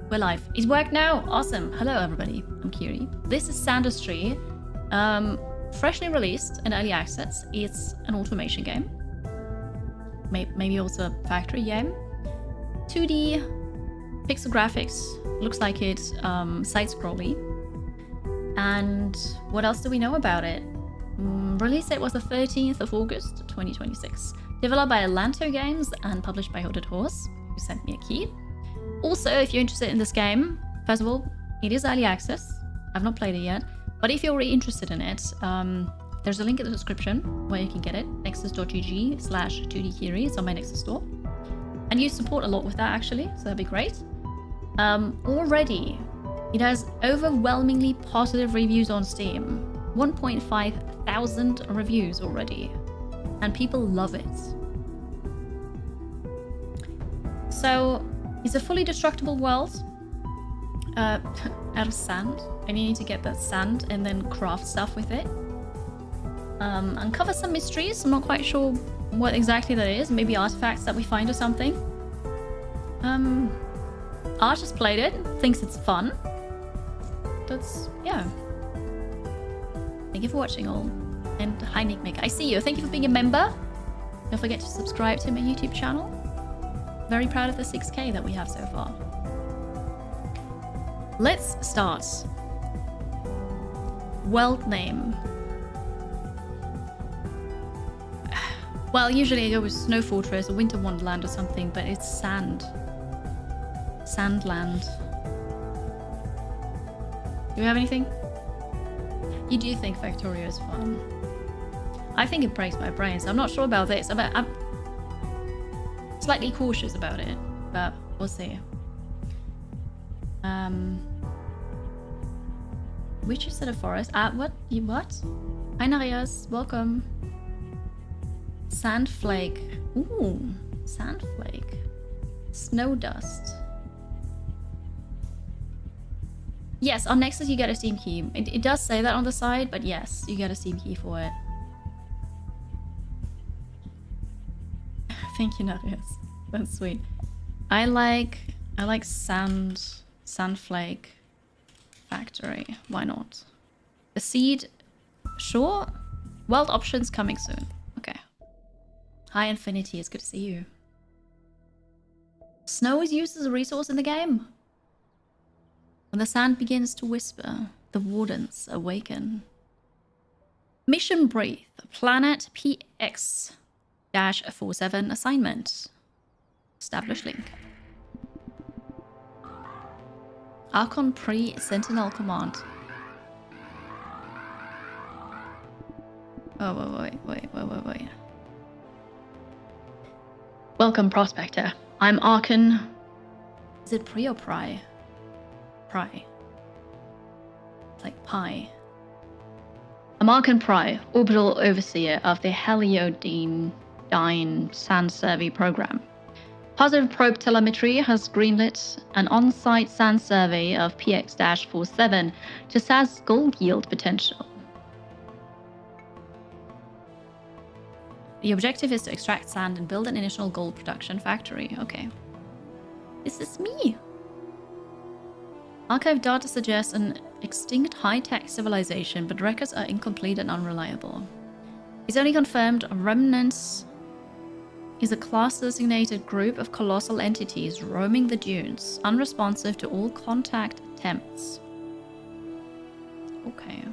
We're live. It worked now. Awesome. Hello, everybody. I'm Kiri. This is Sandustry. Freshly released in early access. It's an automation game. Maybe also a factory game. 2D pixel graphics. Looks like it's side-scrolly. And what else do we know about it? Release date was the 13th of August, 2026. Developed by Atlanto Games and published by Hooded Horse, who sent me a key. Also, if you're interested in this game, first of all, it is early access. I've not played it yet. But if you're really interested in it, there's a link in the description where you can get it. nexus.gg/2dkiri. It's on my Nexus store. And you support a lot with that, actually, so that'd be great. Already, it has overwhelmingly positive reviews on Steam. 1,500 reviews already. And people love it. So, it's a fully destructible world out of sand. And you need to get that sand and then craft stuff with it. Uncover some mysteries. I'm not quite sure what exactly that is. Maybe artifacts that we find or something. Art has played it. Thinks it's fun. That's, yeah. Thank you for watching all. And hi Nick Mick. I see you. Thank you for being a member. Don't forget to subscribe to my YouTube channel. Very proud of the 6K that we have so far. Let's start. World name. Well, usually I go with Snow Fortress or Winter Wonderland or something, but it's sand. Sandland. Do you have anything? You do think Factorio is fun. I think it breaks my brain, so I'm not sure about this. I'm slightly cautious about it, but we'll see. Which is the forest? What? You what? Hi Narias, welcome. Sandflake. Ooh, Sandflake. Snow dust. Yes, on Nexus you get a Steam key. It does say that on the side, but yes, you get a Steam key for it. Thank you, Narias. That's sweet. I like Sandflake Factory. Why not? The seed, sure. World options coming soon. Okay. Hi Infinity, it's good to see you. Snow is used as a resource in the game. When the sand begins to whisper, the wardens awaken. Mission Breathe, Planet PX-47 assignment. Establish link. Archon Pre-Sentinel Command. Oh, wait. Welcome, Prospector. I'm Archon. Is it Pre or Pry? Pry. It's like pie. I'm Archon Pry, Orbital Overseer of the Heliodine Sand Survey Program. Positive Probe Telemetry has greenlit an on-site sand survey of PX-47 to assess gold yield potential. The objective is to extract sand and build an initial gold production factory. Okay. This is me. Archive data suggests an extinct high-tech civilization, but records are incomplete and unreliable. It's only confirmed remnants is a class-designated group of colossal entities roaming the dunes, unresponsive to all contact attempts. Okay.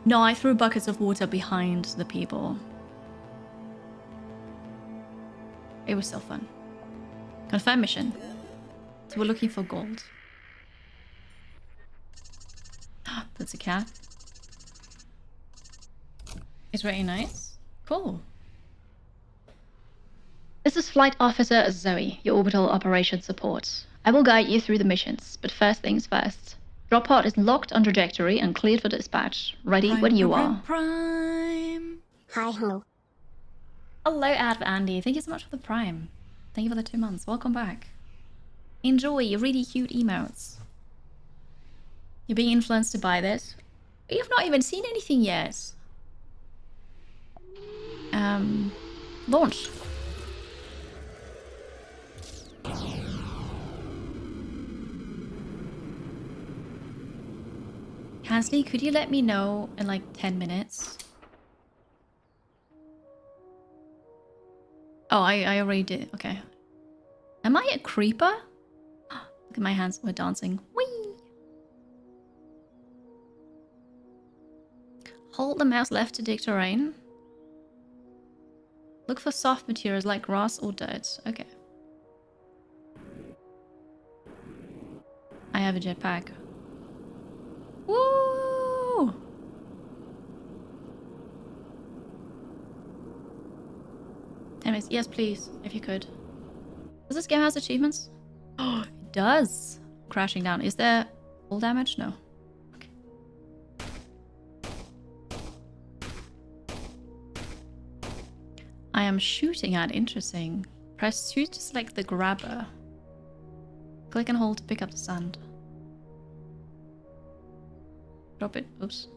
No, I threw buckets of water behind the people. It was so fun. Confirm mission. So we're looking for gold. That's a cat. It's very nice. Cool. This is Flight Officer Zoe, your orbital operations support. I will guide you through the missions, but first things first. Drop pod is locked on trajectory and cleared for dispatch. Ready when you are. Prime. Hi, hello. Hello, Adv Andy. Thank you so much for the Prime. Thank you for the 2 months. Welcome back. Enjoy your really cute emotes. You're being influenced to buy this. You've not even seen anything yet. Launch. Hansley, could you let me know in like 10 minutes? Oh, I already did. Okay. Am I a creeper? Look at my hands. We're dancing. Whee! Hold the mouse left to dig terrain. Look for soft materials like grass or dirt. Okay. I have a jetpack. Woo! Anyways, yes, please, if you could. Does this game have achievements? Oh, it does. Crashing down. Is there full damage? No. Okay. I am shooting at. Interesting. Press 2 to select the grabber. Click and hold to pick up the sand. Drop it. Oops.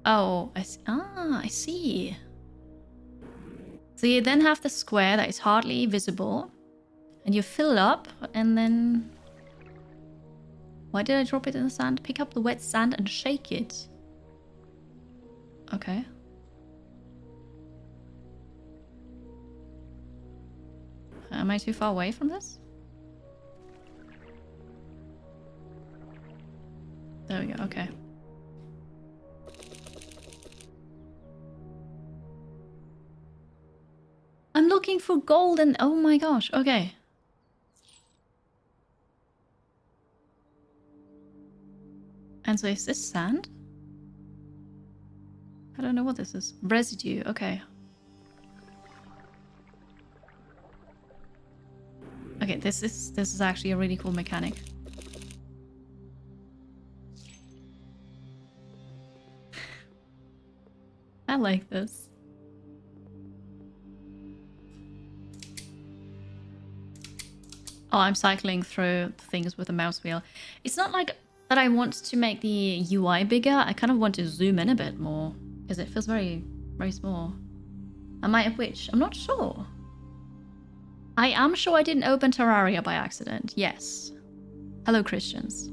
Oh, I see. Ah, I see. So you then have the square that is hardly visible. And you fill it up, and then... Why did I drop it in the sand? Pick up the wet sand and shake it. Okay. Am I too far away from this? There we go, okay. I'm looking for gold and... Oh my gosh, okay. And so is this sand? I don't know what this is. Residue, okay. Okay, this is actually a really cool mechanic. I like this. Oh, I'm cycling through things with a mouse wheel. It's not like that I want to make the UI bigger. I kind of want to zoom in a bit more because it feels very, very small. Am I a witch? I'm not sure. I am sure I didn't open Terraria by accident. Yes. Hello, Christians.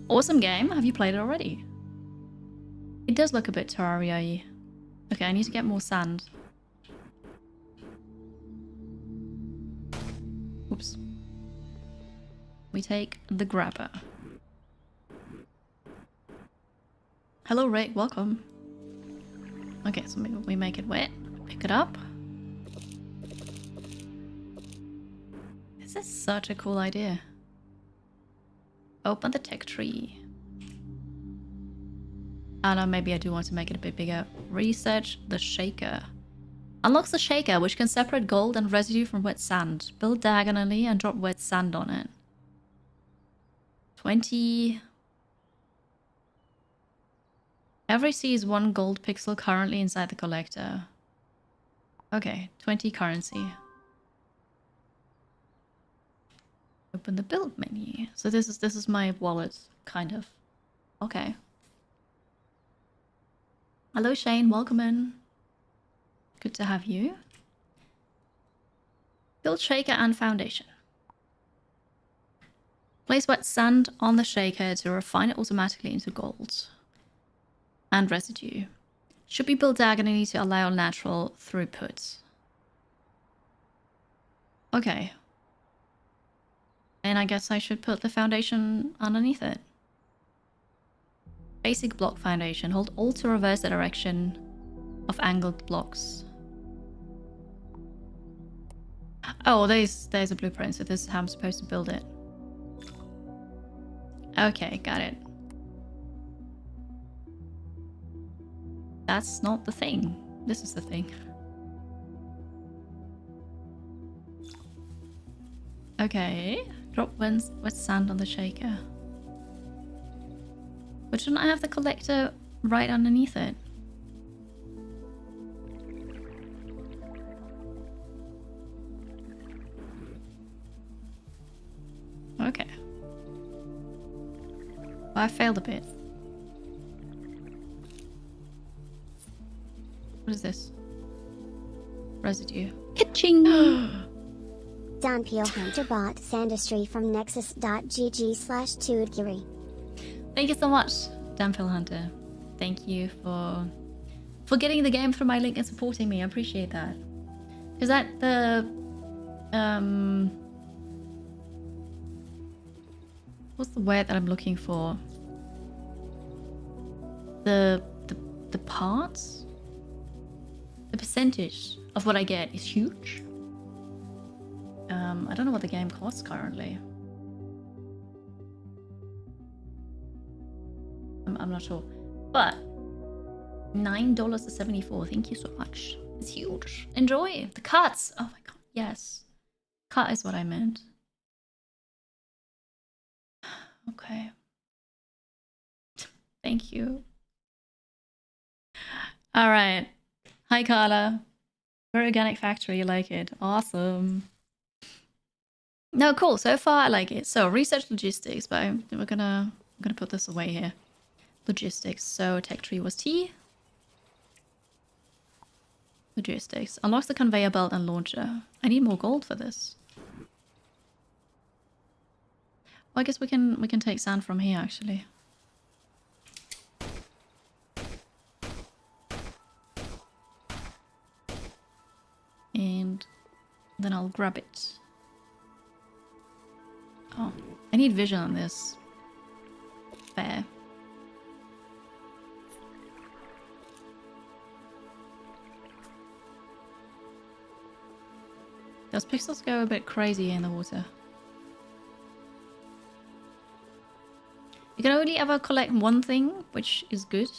Awesome game. Have you played it already? It does look a bit Terraria-y. Okay, I need to get more sand. Oops. We take the grabber. Hello, Rick. Welcome. Okay, so we make it wet. Pick it up. This is such a cool idea. Open the tech tree. I don't know, maybe I do want to make it a bit bigger. Research the shaker. Unlocks the shaker, which can separate gold and residue from wet sand. Build diagonally and drop wet sand on it. 20... Every C is 1 gold pixel currently inside the collector. Okay, 20 currency. Open the build menu. So this is my wallet, kind of. Okay. Hello Shane, welcome in. Good to have you. Build shaker and foundation. Place wet sand on the shaker to refine it automatically into gold. And residue. Should be built diagonally to allow natural throughput. Okay. And I guess I should put the foundation underneath it. Basic block foundation. Hold Alt to reverse the direction of angled blocks. Oh, there's a blueprint, so this is how I'm supposed to build it. Okay, got it. That's not the thing. This is the thing. Okay. Drop wet sand on the shaker. But shouldn't I have the collector right underneath it? Okay. Well, I failed a bit. What is this? Residue. Kitching! Don Pio Hunter bought Sandustry from nexus.gg/Tuudgiri. Thank you so much, Damphil Hunter, thank you for getting the game through my link and supporting me. I appreciate that. Is that the what's the word that I'm looking for? The parts? The percentage of what I get is huge. I don't know what the game costs currently. I'm not sure. But $9.74. Thank you so much. It's huge. Enjoy the cuts. Oh my god, yes. Cut is what I meant. Okay. Thank you. All right. Hi, Carla. Very organic factory. You like it? Awesome. No, cool. So far, I like it. So research logistics, but we're gonna put this away here. Logistics. So tech tree was T. Logistics. Unlocks the conveyor belt and launcher. I need more gold for this. Well, I guess we can take sand from here actually. And then I'll grab it. Oh, I need vision on this. Fair. Those pixels go a bit crazy in the water. You can only ever collect one thing, which is good.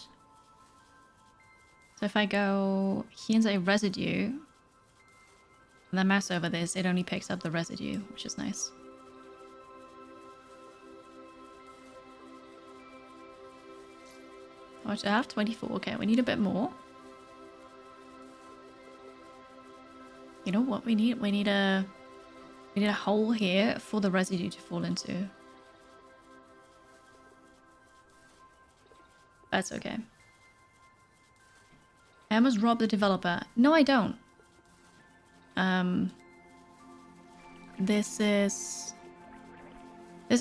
So if I go here and say residue, and then mouse over this, it only picks up the residue, which is nice. How much do I have? 24. Okay, we need a bit more. You know what we need? We need a hole here for the residue to fall into. That's okay. I almost robbed the developer. No, I don't. This is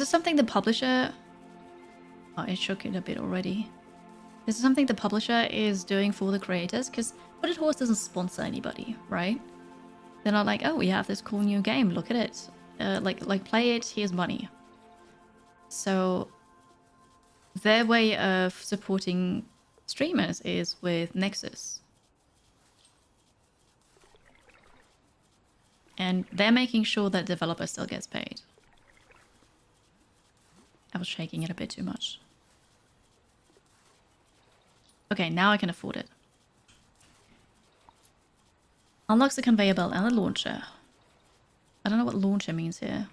something the publisher... Oh, it shook it a bit already. This is something the publisher is doing for the creators, because Footed Horse doesn't sponsor anybody, right? They're not like, oh, we have this cool new game, look at it. Like play it, here's money. So their way of supporting streamers is with Nexus. And they're making sure that developer still gets paid. I was shaking it a bit too much. Okay, now I can afford it. Unlocks the conveyor belt and the launcher. I don't know what launcher means here.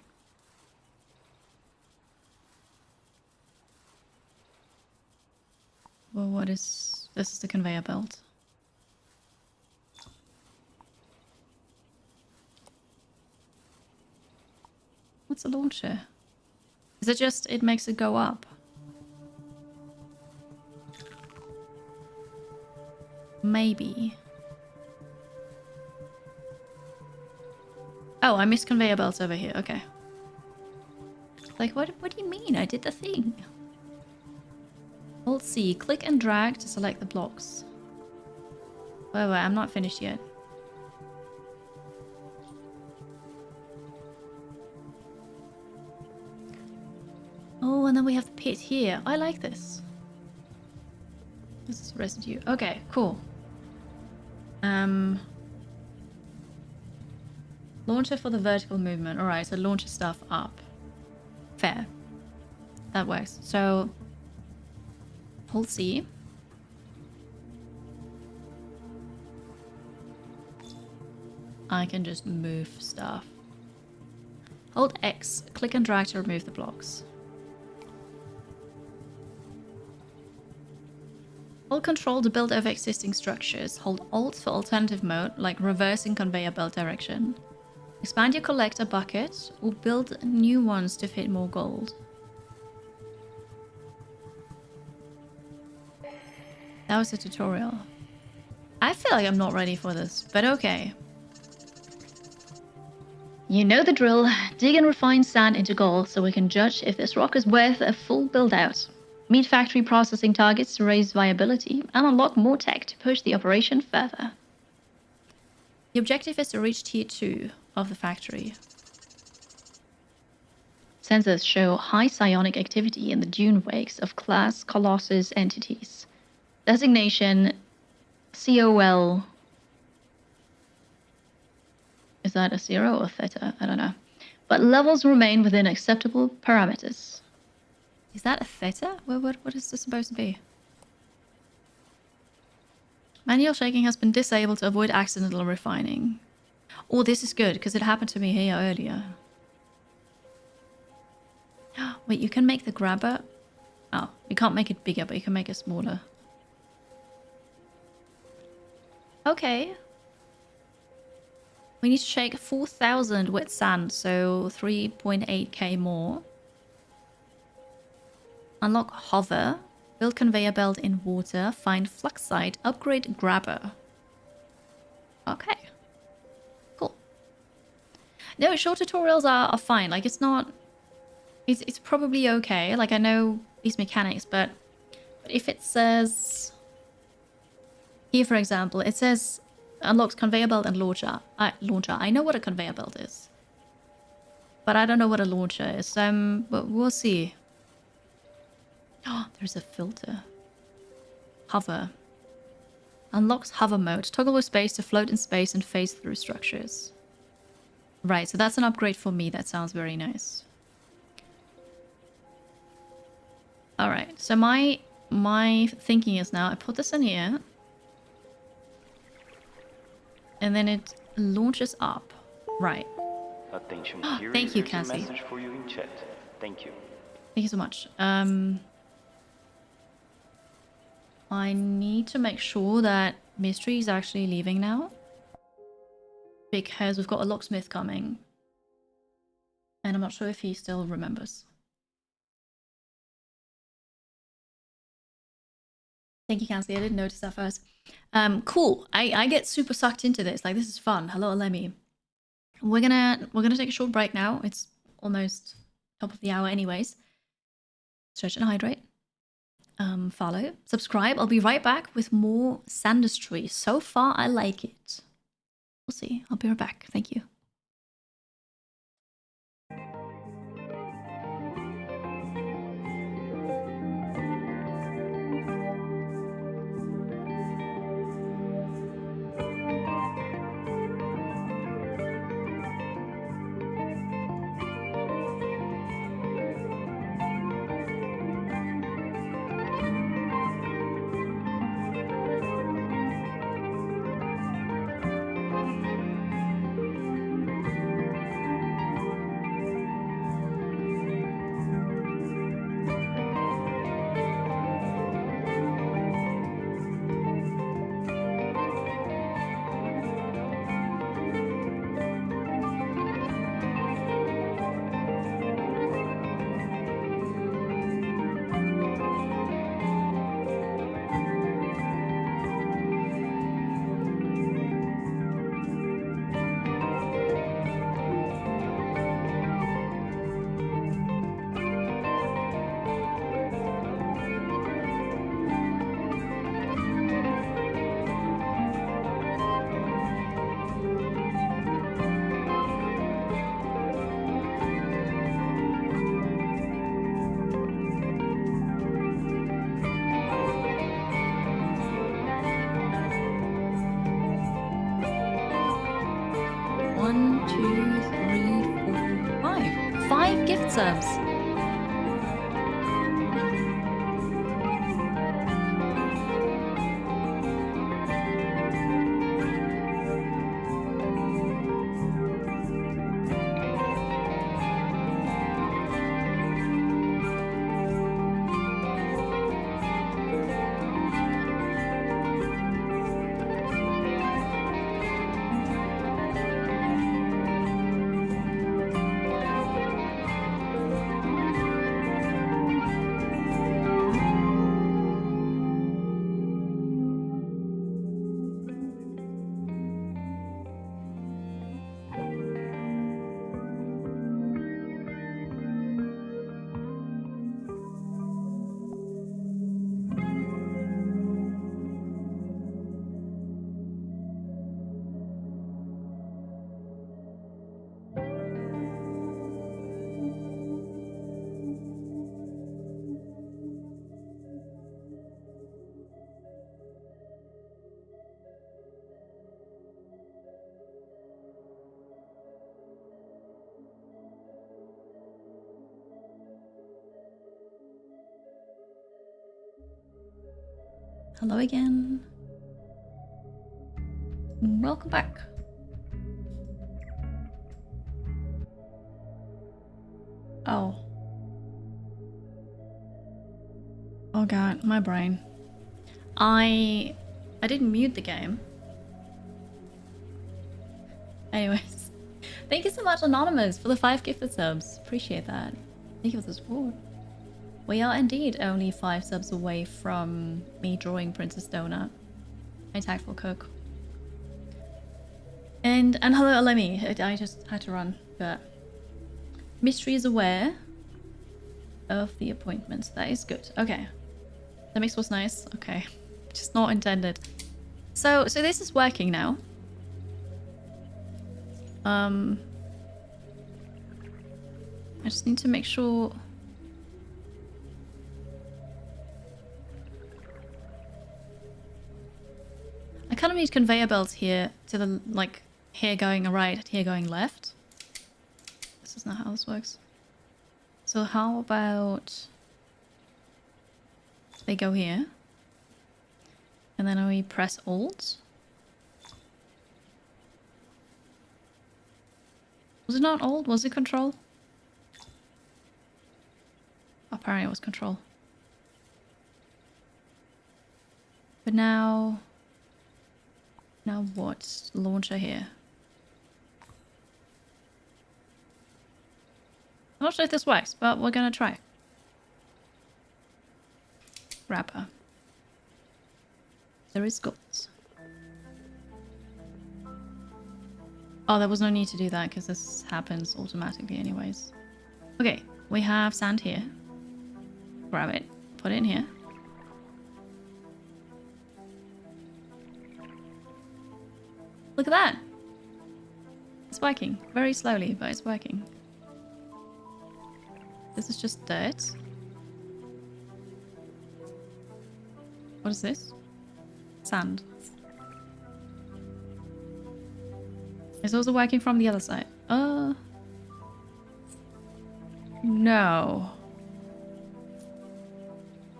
Well, what is... This is the conveyor belt. What's a launcher? Is it just it makes it go up? Maybe. Oh, I missed conveyor belts over here. Okay. Like, what do you mean? I did the thing. Hold C. Click and drag to select the blocks. Wait, I'm not finished yet. Oh, and then we have the pit here. I like this. This is residue. Okay, cool. Launcher for the vertical movement. Alright, so launcher stuff up. Fair. That works. So, hold C. I can just move stuff. Hold X. Click and drag to remove the blocks. Hold Control to build over existing structures. Hold Alt for alternative mode, like reversing conveyor belt direction. Expand your collector bucket, or build new ones to fit more gold. That was a tutorial. I feel like I'm not ready for this, but okay. You know the drill. Dig and refine sand into gold so we can judge if this rock is worth a full build out. Meat factory processing targets to raise viability and unlock more tech to push the operation further. The objective is to reach Tier 2 of the factory. Sensors show high psionic activity in the dune wakes of class Colossus entities. Designation COL. Is that a 0 or theta? I don't know. But levels remain within acceptable parameters. Is that a theta? What is this supposed to be? Manual shaking has been disabled to avoid accidental refining. Oh, this is good, because it happened to me here earlier. Wait, you can make the grabber... Oh, you can't make it bigger, but you can make it smaller. Okay. We need to shake 4,000 wet sand, so 3.8k more. Unlock hover. Build conveyor belt in water. Find flux site. Upgrade grabber. Okay. Cool. No, short tutorials are fine. Like, it's not... It's probably okay. Like, I know these mechanics, but if it says... Here, for example, it says... Unlocks conveyor belt and launcher. I know what a conveyor belt is. But I don't know what a launcher is. But we'll see. Oh, there's a filter. Hover. Unlocks hover mode. Toggle with space to float in space and phase through structures. Right, so that's an upgrade for me. That sounds very nice. Alright, so my thinking is now I put this in here. And then it launches up. Right. Attention, thank you, Cassie. Message for you in chat. Thank you. Thank you so much. I need to make sure that Mystery is actually leaving now. Because we've got a locksmith coming. And I'm not sure if he still remembers. Thank you, Cassie. I didn't notice that first. Cool. I get super sucked into this. Like, this is fun. Hello, Lemmy. We're gonna take a short break now. It's almost top of the hour anyways. Stretch and hydrate. Follow. Subscribe. I'll be right back with more Sandustry. So far, I like it. We'll see. I'll be right back. Thank you. Gift subs. Hello again. Welcome back. Oh. Oh god, my brain. I didn't mute the game. Anyways, thank you so much, Anonymous, for the 5 gifted subs. Appreciate that. Thank you for the support. We are indeed only 5 subs away from me drawing Princess Donut. My tactful cook. And hello, Alemi. I just had to run, but Mystery is aware of the appointment. That is good. Okay. The mix was nice. Okay. Just not intended. So this is working now. I just need to make sure. I kind of need conveyor belts here to the, like, here going right, here going left. This is not how this works. So how about they go here? And then we press Alt. Was it not Alt? Was it Control? Apparently it was Control. But now what? Launcher here. I'm not sure if this works, but we're gonna try. Wrapper. There is gold. Oh, there was no need to do that because this happens automatically anyways. Okay, we have sand here. Grab it. Put it in here. Look at that! It's working. Very slowly, but it's working. This is just dirt. What is this? Sand. It's also working from the other side. No.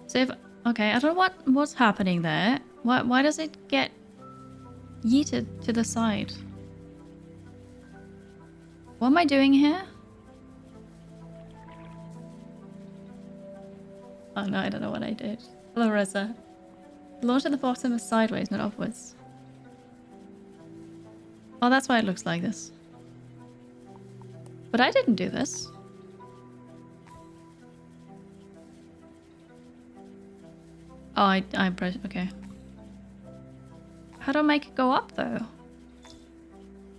So if... Okay, I don't know what's happening there. Why does it get yeeted to the side? What am I doing here? Oh no, I don't know what I did. Hello, Reza. Launch at the bottom is sideways, not upwards. Oh, that's why it looks like this. But I didn't do this. Oh, I pressed... Okay. How do I make it go up, though?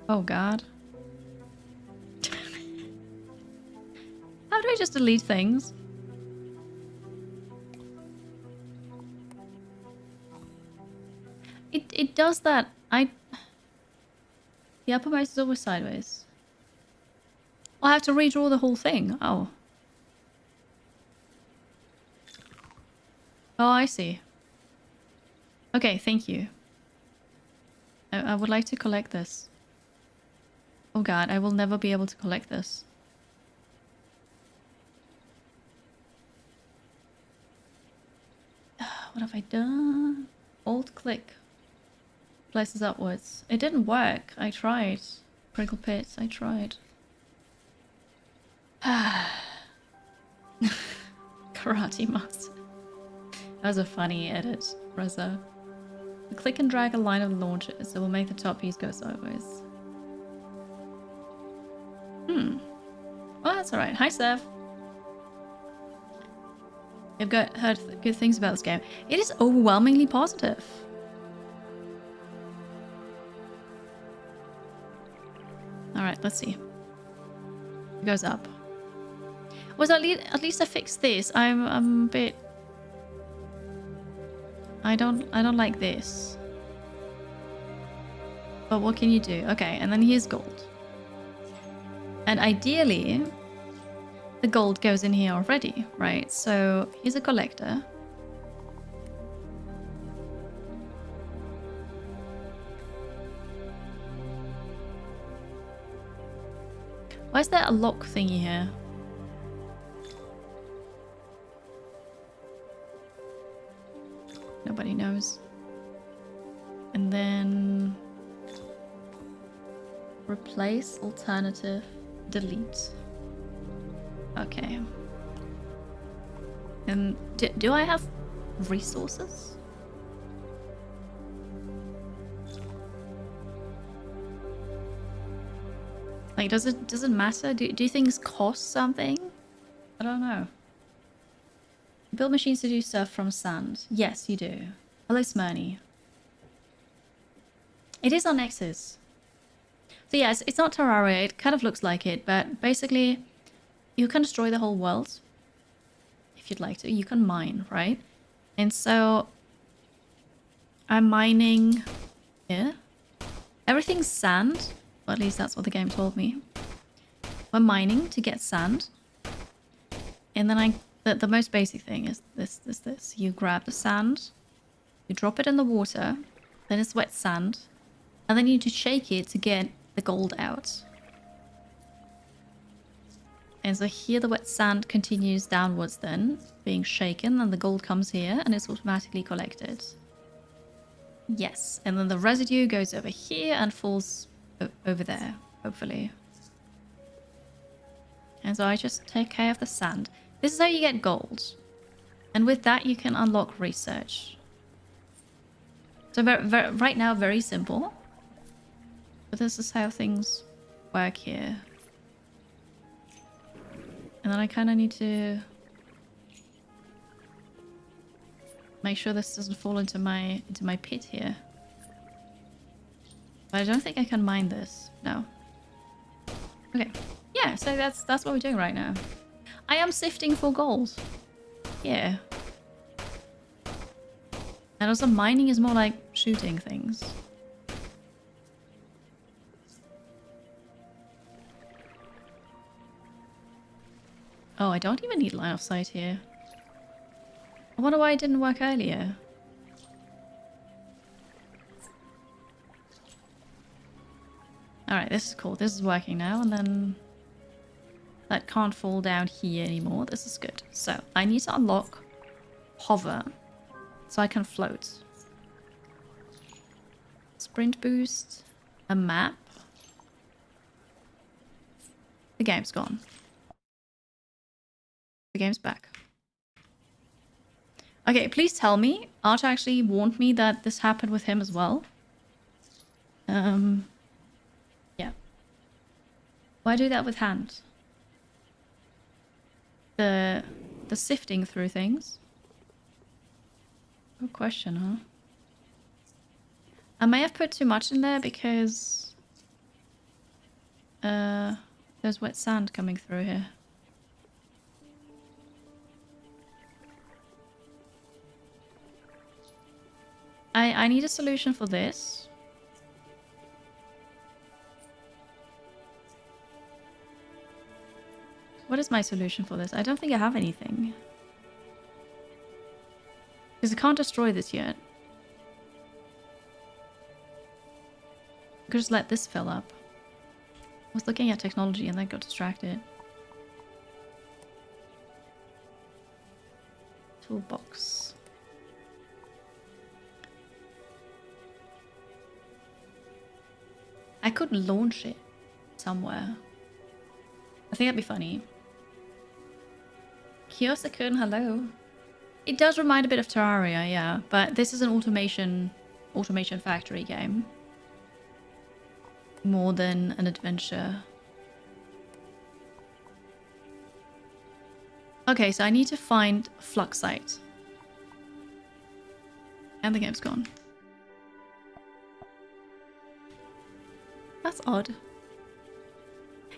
Oh, God. How do I just delete things? It does that. The uppermost is always sideways. I have to redraw the whole thing. Oh. Oh, I see. Okay, thank you. I would like to collect this. Oh god, I will never be able to collect this. What have I done? Alt click. Places upwards. It didn't work. I tried. Prickle pits, I tried. Karate master. That was a funny edit, Reza. Click and drag a line of the launchers, so we'll make the top piece go sideways. Well, that's alright. Hi, Sev. I've heard good things about this game. It is overwhelmingly positive. Alright, let's see. It goes up. Was at least I fixed this. I'm a bit... I don't like this. But what can you do? Okay, and then here's gold. And ideally, the gold goes in here already, right? So here's a collector. Why is there a lock thingy here? Nobody knows. And then replace, alternative, delete. Okay. And do I have resources? Like, does it matter? Do things cost something? I don't know. Build machines to do stuff from sand. Yes, you do. Hello, Smyrny. It is on Nexus. So yes, it's not Terraria. It kind of looks like it, but basically, you can destroy the whole world if you'd like to. You can mine, right? And so I'm mining here. Everything's sand. Or at least that's what the game told me. We're mining to get sand. And then the most basic thing is this. You grab the sand, you drop it in the water, then it's wet sand, and then you need to shake it to get the gold out. And so here the wet sand continues downwards then, being shaken, and the gold comes here and it's automatically collected. Yes, and then the residue goes over here and falls over there, hopefully. And so I just take care of the sand. This is how you get gold. And with that you can unlock research. So right now, very simple. But this is how things work here. And then I kind of need to make sure this doesn't fall into my pit here. But I don't think I can mine this. No. Okay. Yeah, so that's what we're doing right now. I am sifting for gold. Yeah. And also mining is more like shooting things. Oh, I don't even need line of sight here. I wonder why it didn't work earlier. Alright, this is cool. This is working now, and then that can't fall down here anymore. This is good. So, I need to unlock hover so I can float. Sprint boost, a map. The game's gone. The game's back. Okay, please tell me. Archer actually warned me that this happened with him as well. Yeah. Why do that with hand? The sifting through things. Good question, huh? I may have put too much in there because there's wet sand coming through here. I need a solution for this. What is my solution for this? I don't think I have anything. Because I can't destroy this yet. I could just let this fill up. I was looking at technology and then got distracted. Toolbox. I could launch it somewhere. I think that'd be funny. Kiyosakun, hello. It does remind a bit of Terraria, yeah, but this is an automation factory game. More than an adventure. Okay, so I need to find Fluxite. And the game's gone. That's odd.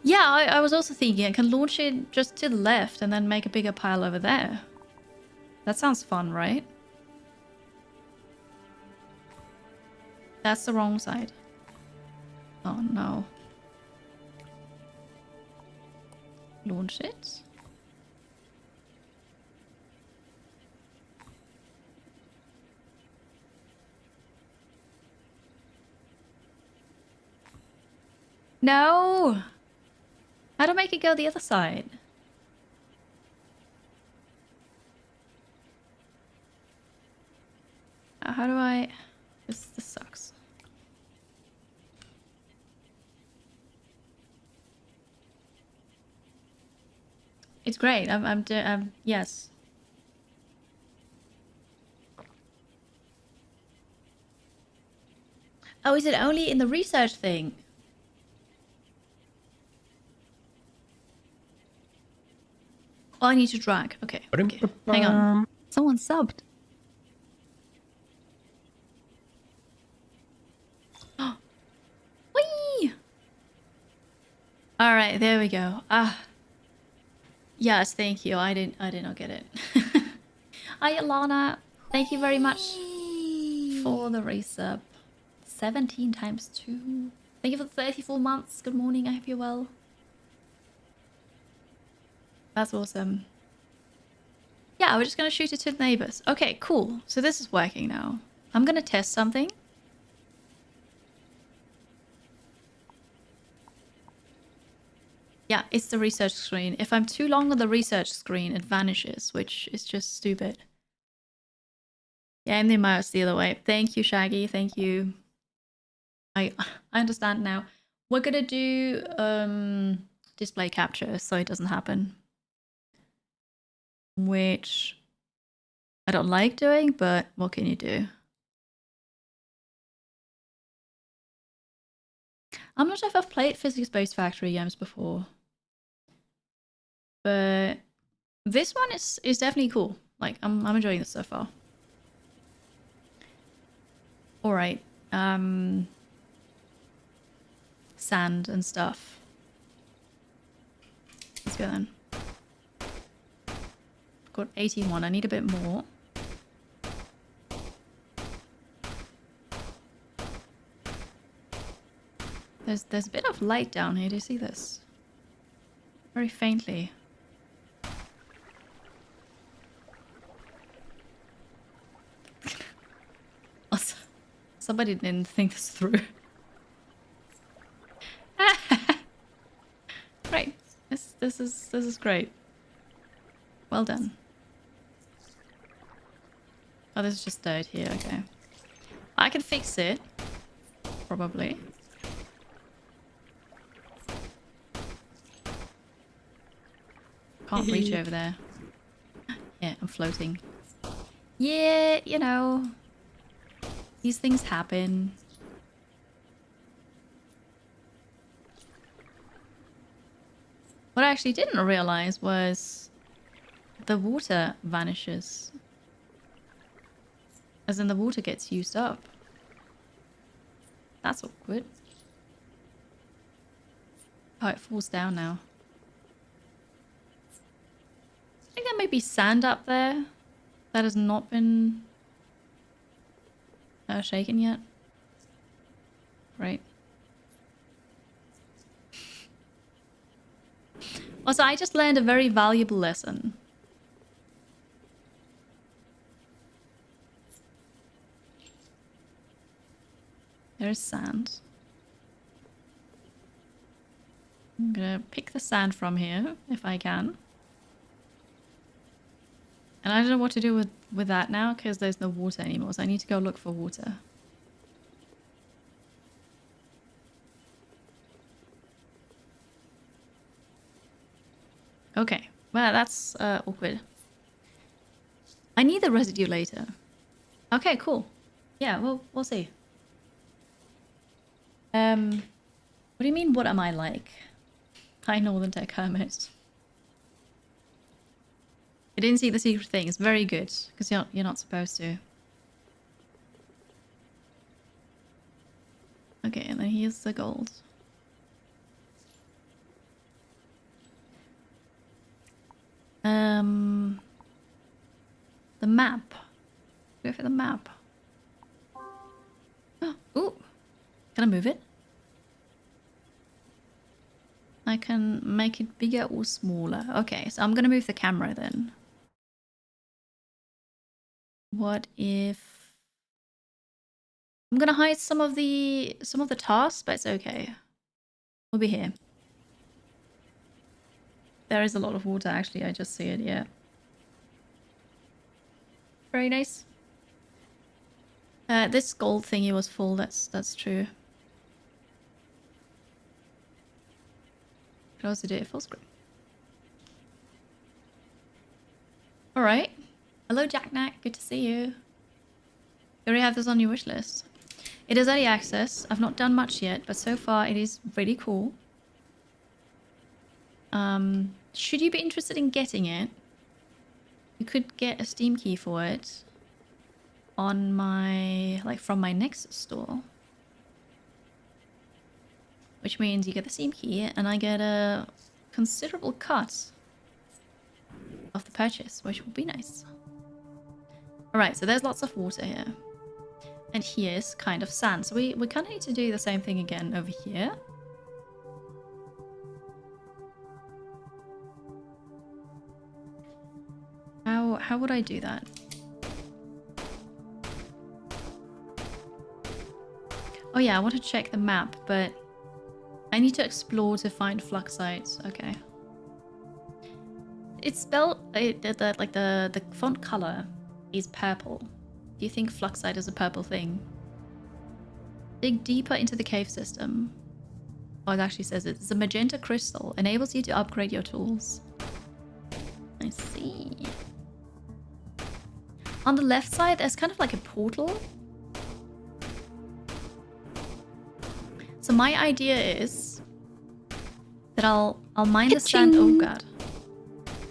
Yeah, I was also thinking I can launch it just to the left and then make a bigger pile over there. That sounds fun, right? That's the wrong side. Oh no. Launch it. No! How to make it go the other side? How do I... This sucks. It's great. Yes. Oh, is it only in the research thing? Oh, I need to drag. Okay. Okay. Hang on. Someone subbed. Whee! All right, there we go. Yes, thank you. I did not get it. Hi, Alana. Thank you very much for the resub. 17 times 2. Thank you for the 34 months. Good morning. I hope you're well. That's awesome. Yeah, we're just going to shoot it to the neighbors. Okay, cool. So this is working now. I'm going to test something. Yeah, it's the research screen. If I'm too long on the research screen, it vanishes, which is just stupid. Yeah, aim the mouse the other way. Thank you, Shaggy. Thank you. I understand now. We're gonna do display capture so it doesn't happen. Which I don't like doing, but what can you do? I'm not sure if I've played physics-based factory games before. But this one is definitely cool. Like I'm enjoying this so far. Alright. Sand and stuff. Let's go then. I've got 81. I need a bit more. There's a bit of light down here. Do you see this? Very faintly. Also, somebody didn't think this through. Great. This is great. Well done. Oh, this is just dirt here. Okay. I can fix it. Probably. Can't reach over there. Yeah, I'm floating. Yeah, you know. These things happen. What I actually didn't realize was the water vanishes. As in the water gets used up. That's awkward. Oh, it falls down now. I think there may be sand up there that has not been shaken yet. Right. Also, I just learned a very valuable lesson. There's sand. I'm gonna pick the sand from here, if I can. And I don't know what to do with that now, because there's no water anymore, so I need to go look for water. Okay, well, that's awkward. I need the residue later. Okay, cool. Yeah, we'll see. What do you mean, what am I like? Hi, Northern Tech Hermit. I didn't see the secret thing. It's very good, because you're not supposed to. Okay, and then here's the gold. The map. Go for the map. Oh, ooh. Can I move it? I can make it bigger or smaller. Okay, so I'm gonna move the camera then. What if I'm gonna hide some of the tasks, but it's okay. We'll be here. There is a lot of water actually, I just see it, yeah. Very nice. This gold thingy was full. That's true. Could also do it full screen. All right. Hello, Jack Knack. Good to see you. You already have this on your wish list. It is early access. I've not done much yet, but so far it is really cool. Should you be interested in getting it, you could get a Steam key for it on my, like, from my next store. Which means you get the Steam key and I get a considerable cut of the purchase, which will be nice. Alright, so there's lots of water here. And here's kind of sand. So we kind of need to do the same thing again over here. How would I do that? Oh yeah, I want to check the map, but I need to explore to find flux sites. Okay. It's spelled like the font color is purple. Do you think fluxite is a purple thing? Dig deeper into the cave system. Oh, it actually says it's a magenta crystal. Enables you to upgrade your tools. I see. On the left side, there's kind of like a portal. So my idea is that I'll mine the sand. Oh god.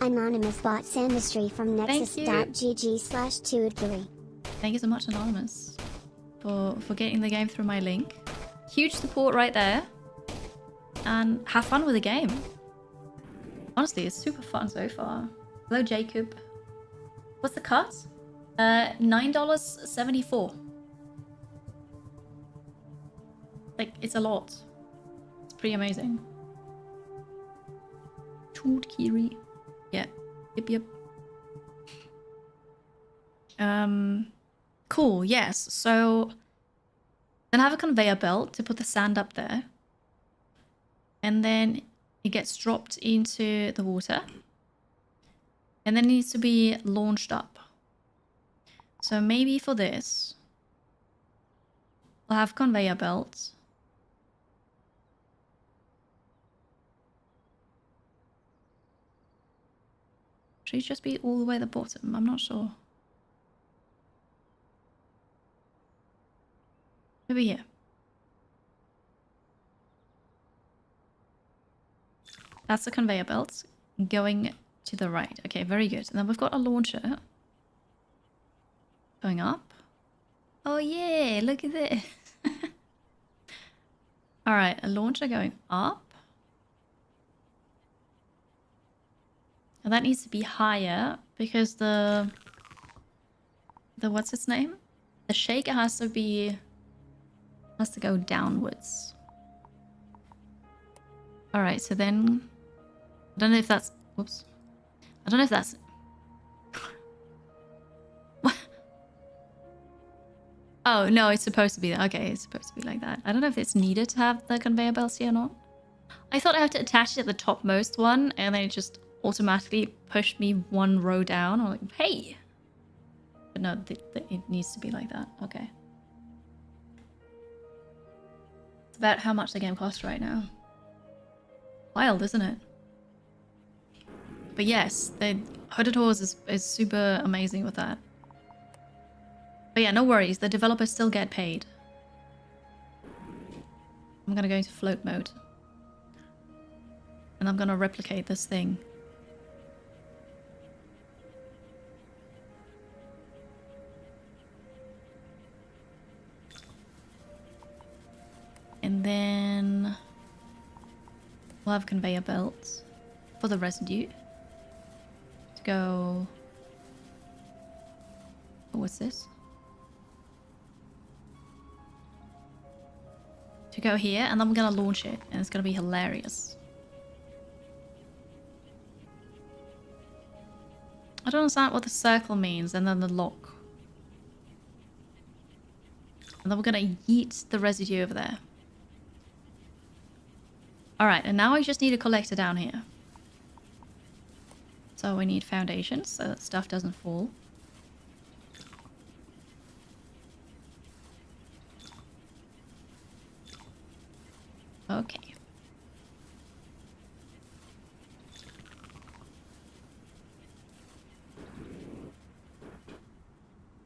Anonymous bought Sandustry from nexus.gg/283. Thank you so much, Anonymous, for getting the game through my link. Huge support right there. And have fun with the game. Honestly, it's super fun so far. Hello, Jacob. What's the cut? $9.74. Like, it's a lot. It's pretty amazing. Toot Kiri. Yeah. Yep. Cool, yes. So then I have a conveyor belt to put the sand up there. And then it gets dropped into the water. And then it needs to be launched up. So maybe for this, I'll have conveyor belts. Should it just be all the way at the bottom? I'm not sure. Over here. That's the conveyor belt going to the right. Okay, very good. And then we've got a launcher going up. Oh yeah, look at this. All right, a launcher going up. And that needs to be higher because the what's its name? The shaker has to go downwards. All right, so then I don't know if that's, whoops. I don't know if that's, oh no, it's supposed to be, okay, it's supposed to be like that. I don't know if it's needed to have the conveyor belts here or not. I thought I had to attach it at the topmost one and then it just automatically pushed me one row down. I'm like, hey! But no, it needs to be like that, okay. It's about how much the game costs right now. Wild, isn't it? But yes, the Hooded Horse is super amazing with that. But yeah, no worries. The developers still get paid. I'm gonna go into float mode. And I'm gonna replicate this thing. And then we'll have conveyor belts for the residue to go. Oh, what's this? To go here, and then we're gonna launch it, and it's gonna be hilarious. I don't understand what the circle means, and then the lock. And then we're gonna yeet the residue over there. Alright, and now I just need a collector down here. So we need foundations so that stuff doesn't fall.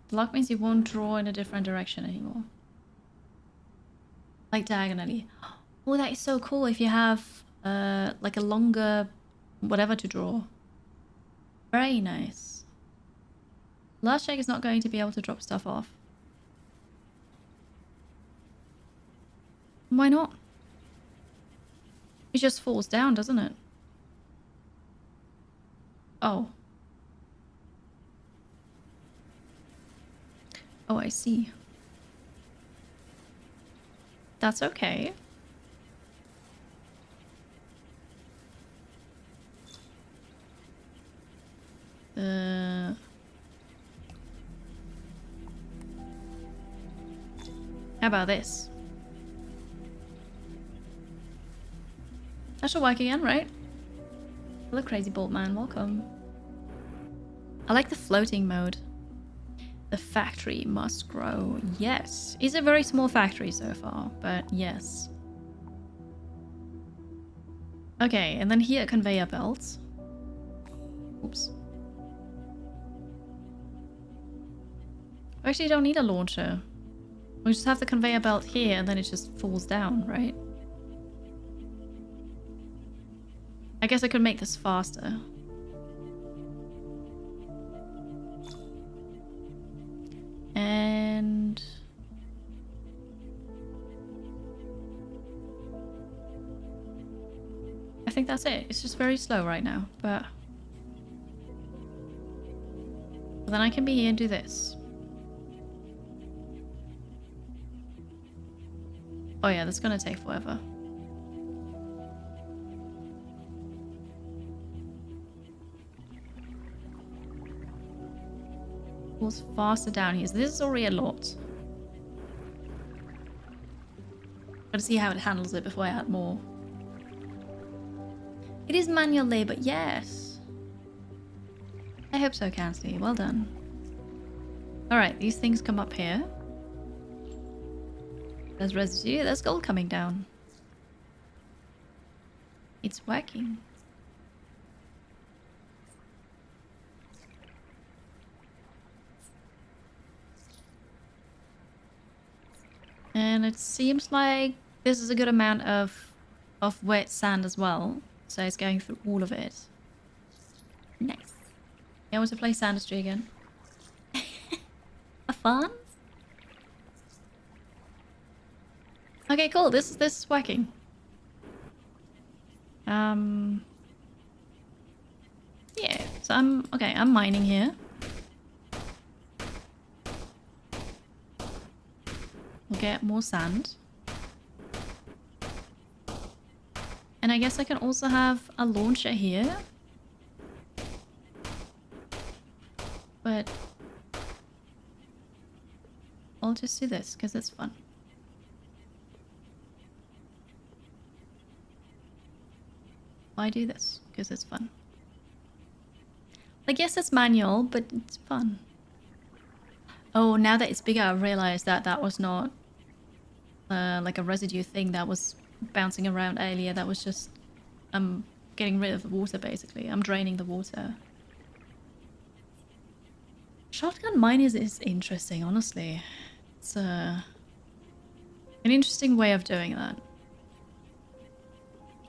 The lock means you won't draw in a different direction anymore. Like diagonally. Oh, that is so cool if you have like a longer whatever to draw. Very nice. Last check is not going to be able to drop stuff off. Why not? It just falls down, doesn't it? Oh. Oh, I see. That's okay. How about this? That should work again, right? Hello, Crazy Bolt Man. Welcome. I like the floating mode. The factory must grow. Yes. It's a very small factory so far, but yes. Okay, and then here, conveyor belts. Oops. We actually don't need a launcher. We just have the conveyor belt here and then it just falls down, right? I guess I could make this faster. And... I think that's it. It's just very slow right now, but then I can be here and do this. Oh yeah, that's gonna take forever. Pulls faster down here. So this is already a lot. Gotta see how it handles it before I add more. It is manual labor, yes. I hope so, Cassie. Well done. Alright, these things come up here. There's residue, there's gold coming down. It's working. And it seems like this is a good amount of wet sand as well. So it's going through all of it. Nice. I want to play Sandustry again. Fun? Okay, cool. This is working. Yeah. So I'm mining here. We'll get more sand. And I guess I can also have a launcher here. But I'll just do this because it's fun. Why do this? Because it's fun. I guess it's manual, but it's fun. Oh, now that it's bigger, I realized that that was not like a residue thing that was bouncing around earlier. That was just getting rid of the water, basically. I'm draining the water. Shotgun mine is interesting, honestly. It's an interesting way of doing that.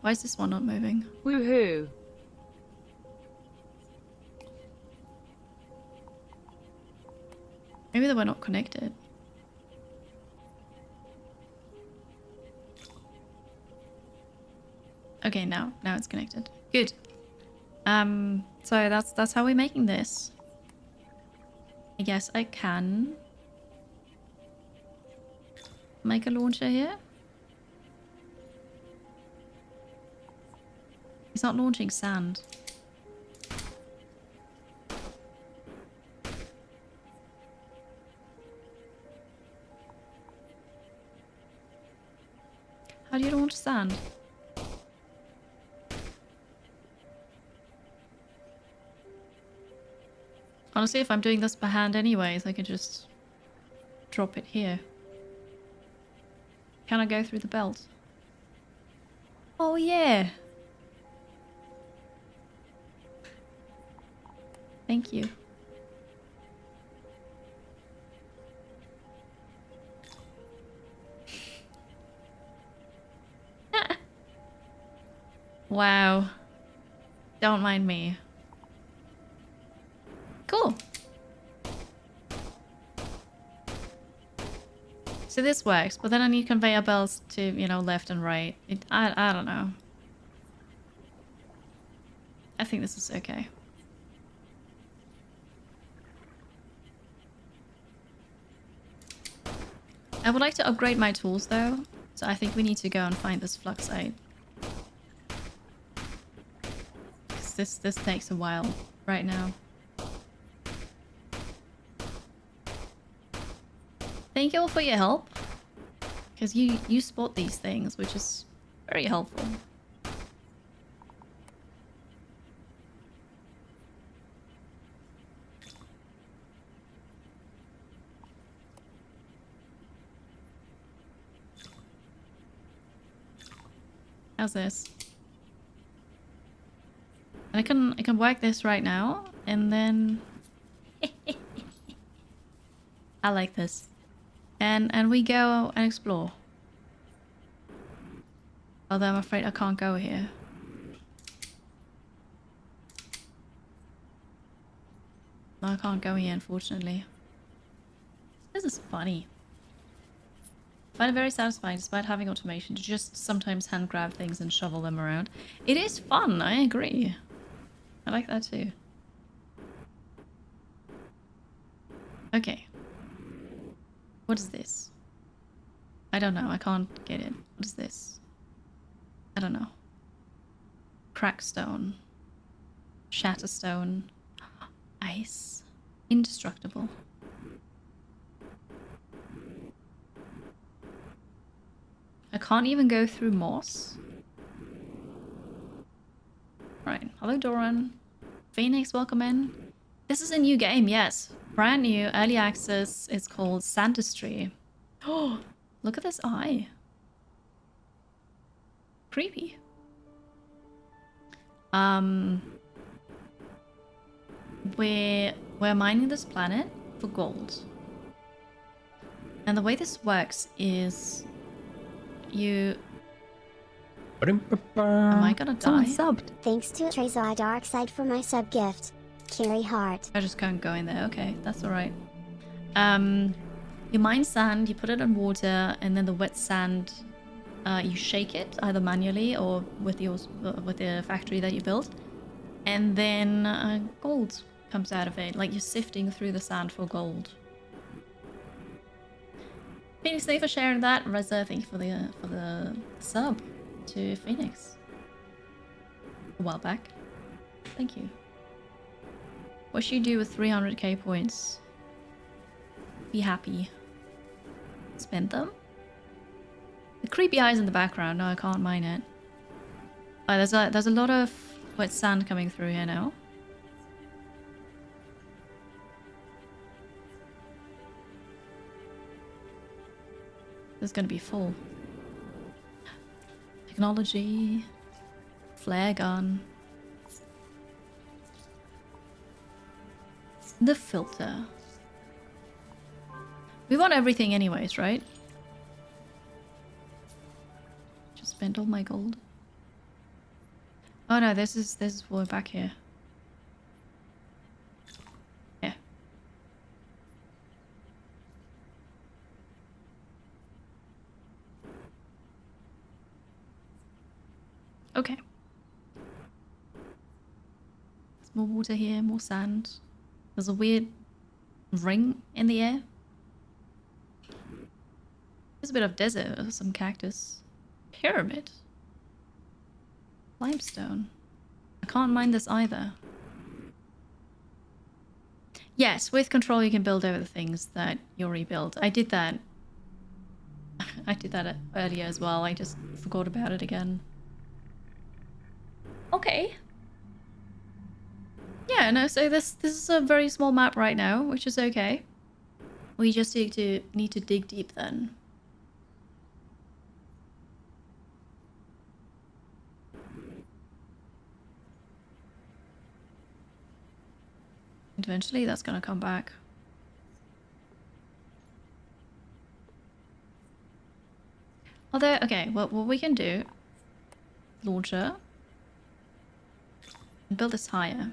Why is this one not moving? Woohoo! Maybe they were not connected. Okay, now it's connected. Good. So that's how we're making this. I guess I can make a launcher here. It's not launching sand. How do you launch sand? Honestly, if I'm doing this by hand anyways, I could just drop it here. Can I go through the belt? Oh yeah! Thank you. Wow. Don't mind me. Cool. So this works, but then I need conveyor belts to, you know, left and right. I don't know. I think this is okay. I would like to upgrade my tools though, so I think we need to go and find this fluxite. This takes a while right now. Thank you all for your help, because you spot these things, which is very helpful. How's this? And I can work this right now, and then I like this. And we go and explore. Although I'm afraid I can't go here. No, I can't go here, unfortunately. This is funny. I find it very satisfying, despite having automation, to just sometimes hand grab things and shovel them around. It is fun, I agree. I like that too. Okay. What is this? I don't know, I can't get it. What is this? I don't know. Crackstone. Shatterstone. Ice. Indestructible. I can't even go through moss. Right. Hello, Doran. Phoenix, welcome in. This is a new game, yes. Brand new, early access. It's called Sandustry. Oh, look at this eye. Creepy. We're mining this planet for gold. And the way this works is you... Am I gonna die? Someone subbed. Thanks to Trezor Darkside for my sub gift. Carry heart. I just can't go in there. Okay, that's alright. You mine sand, you put it in water, and then the wet sand, you shake it either manually or with the factory that you built, and then gold comes out of it. Like you're sifting through the sand for gold. Phoenix, thank you for sharing that. Reza, thank you for the sub to Phoenix a while back. Thank you. What should you do with 300k points? Be happy. Spend them? The creepy eyes in the background. No, I can't mine it. Oh, there's a lot of wet sand coming through here now. This is gonna be full. Technology. Flare gun. The filter. We want everything anyways, right? Just spent all my gold. Oh no, this is way back here. Yeah. Okay. There's more water here, more sand. There's a weird ring in the air. There's a bit of desert, some cactus. Pyramid. Limestone. I can't mine this either. Yes, with control you can build over the things that you already built. I did that. I did that earlier as well. I just forgot about it again. Okay. Yeah, no, so this is a very small map right now, which is okay. We just need to dig deep then. Eventually that's gonna come back. Although, okay, well, what we can do... Launcher. Build this higher.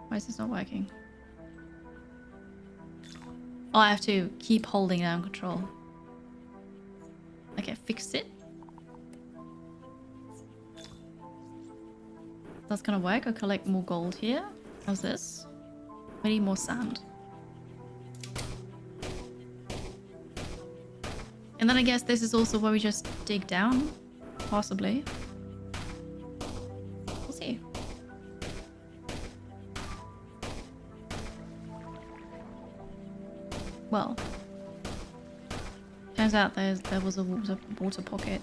Why is this not working? Oh, I have to keep holding down control. Okay, fixed it. That's gonna work. I'll collect more gold here. How's this? We need more sand. And then I guess this is also where we just dig down. Possibly. We'll see. Well. Turns out there was a water pocket.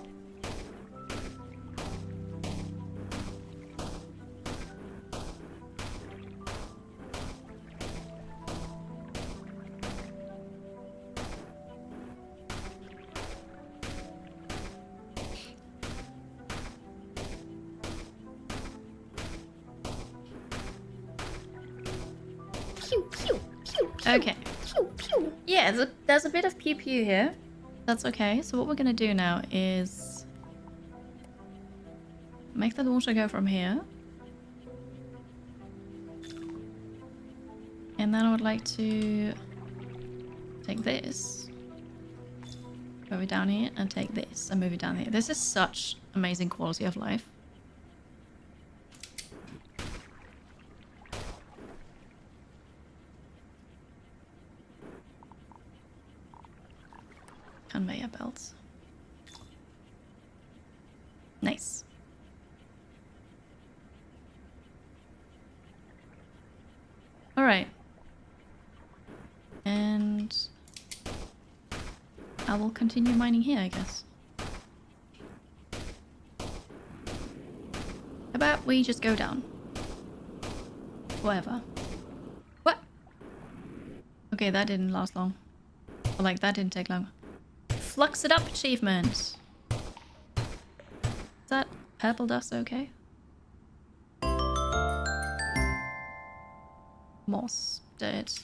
Okay. Yeah, there's a bit of pew pew here. That's okay. So what we're gonna do now is make the water go from here. And then I would like to take this, move it down here, and take this and move it down here. This is such amazing quality of life. Conveyor belts. Nice. All right. And I will continue mining here, I guess. How about we just go down? Whatever. What? Okay, that didn't last long. Or like, that didn't take long. Flux it up achievement. Is that purple dust okay? Moss. Dirt.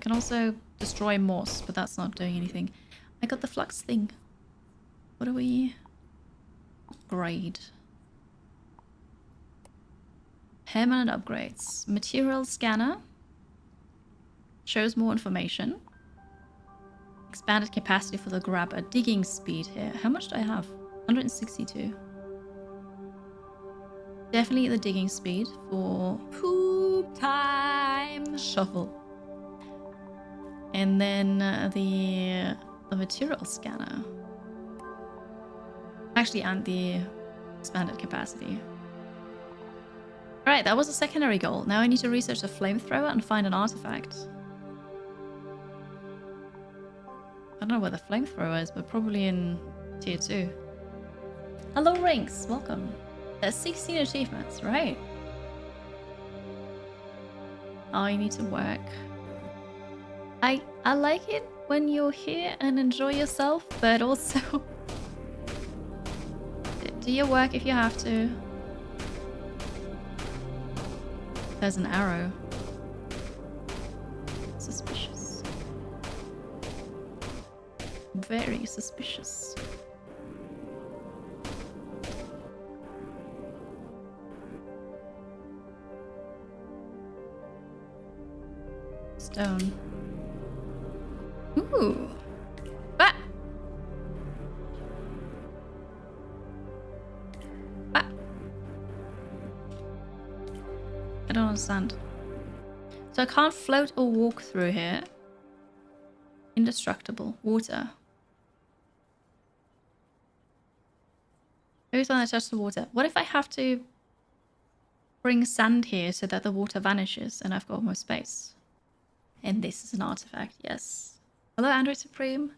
Can also destroy moss, but that's not doing anything. I got the flux thing. What do we upgrade? Permanent upgrades. Material scanner. Shows more information. Expanded capacity for the grabber. Digging speed here. How much do I have? 162. Definitely the digging speed for poop time. Shovel. And then the material scanner. Actually, and the expanded capacity. Alright, that was a secondary goal. Now I need to research the flamethrower and find an artifact. I don't know where the flamethrower is, but probably in tier 2. Hello, Rinks. Welcome. There's 16 achievements, right? Oh, you need to work. I like it when you're here and enjoy yourself, but also do your work if you have to. There's an arrow. Suspicious. Very suspicious. Stone. Ooh. Ah! Ah! I don't understand. So I can't float or walk through here. Indestructible. Water. Every time I touch the water. What if I have to bring sand here so that the water vanishes and I've got more space? And this is an artifact, yes. Hello, Android Supreme.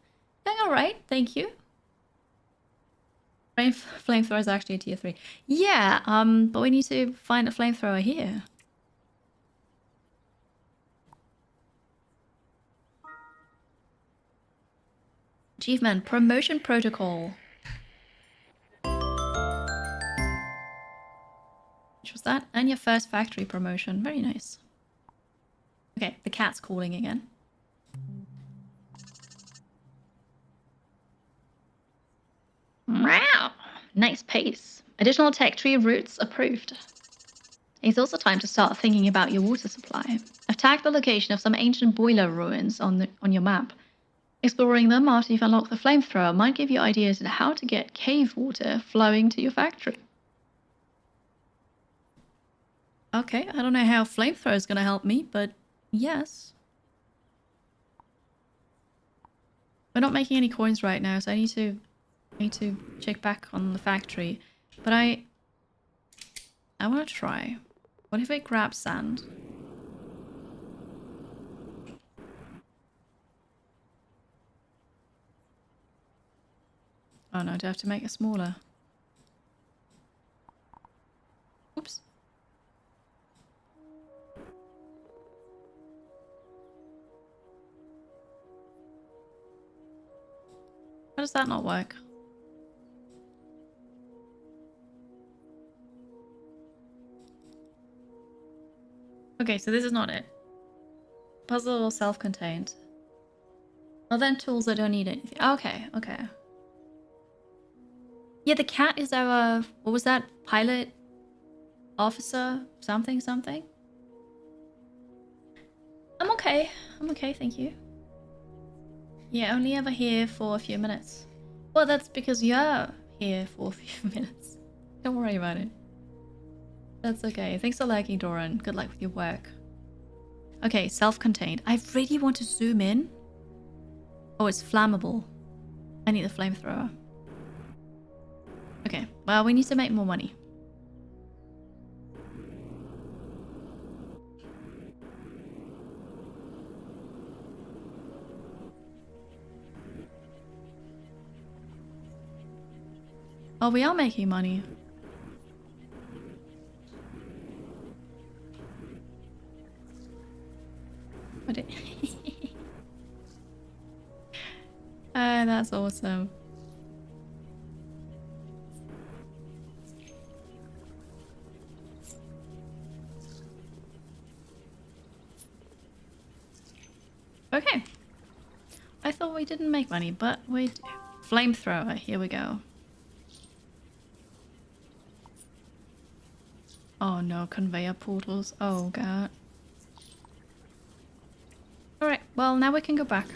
Doing alright, thank you. Flamethrower is actually a tier 3. Yeah, but we need to find a flamethrower here. Achievement, promotion protocol. Which was that? And your first factory promotion. Very nice. Okay, the cat's calling again. Wow. Nice pace. Additional tech tree routes approved. It's also time to start thinking about your water supply. I've tagged the location of some ancient boiler ruins on your map. Exploring them after you've unlocked the flamethrower might give you ideas on how to get cave water flowing to your factory. Okay, I don't know how flamethrower is going to help me, but yes. We're not making any coins right now, so I need to check back on the factory. But I want to try. What if I grab sand? Oh no, do I have to make it smaller? Oops. How does that not work? Okay, so this is not it. Puzzle self-contained. Well then tools I don't need anything. Okay, okay. Yeah, the cat is our... What was that? Pilot? Officer? Something, something? I'm okay. I'm okay, thank you. Yeah, only ever here for a few minutes. Well, that's because you're here for a few minutes. Don't worry about it. That's okay. Thanks for liking, Doran. Good luck with your work. Okay, self-contained. I really want to zoom in. Oh, it's flammable. I need the flamethrower. Okay, well, we need to make more money. Oh, we are making money. What it... that's awesome. Okay. I thought we didn't make money, but we do. Flamethrower, here we go. Oh no, conveyor portals. Oh god. Alright, well now we can go back.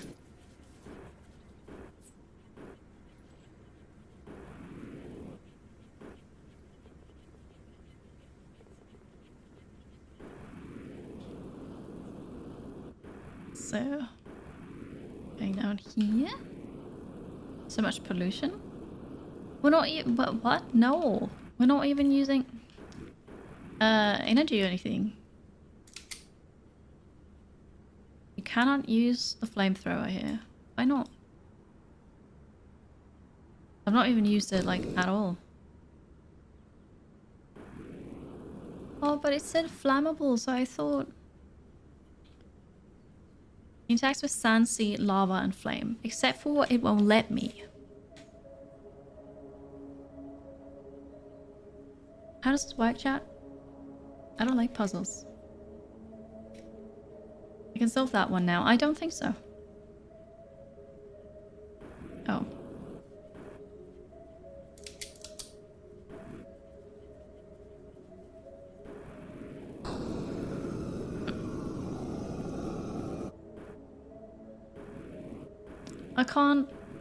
So, going down here. So much pollution. We're not even... What? No. We're not even using... energy or anything. You cannot use the flamethrower here. Why not? I've not even used it, like, at all. Oh, but it said flammable, so I thought... Interacts with sand, sea, lava, and flame. Except for it won't let me. How does this work, chat? I don't like puzzles. I can solve that one now. I don't think so. Oh.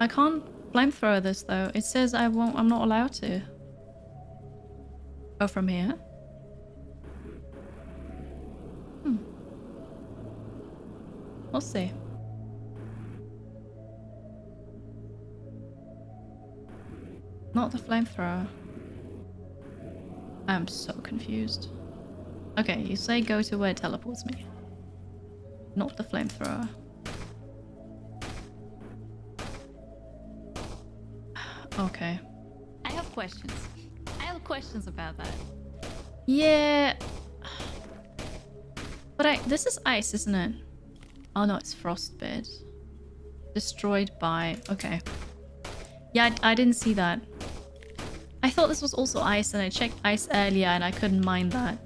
I can't flamethrower this though. It says I'm not allowed to. Go from here. We'll see. Not the flamethrower. I'm so confused. Okay, you say go to where it teleports me. Not the flamethrower. Okay. I have questions. I have questions about that. Yeah. But this is ice, isn't it? Oh no, it's frostbit. Destroyed by... Okay. Yeah, I didn't see that. I thought this was also ice and I checked ice earlier and I couldn't mind that.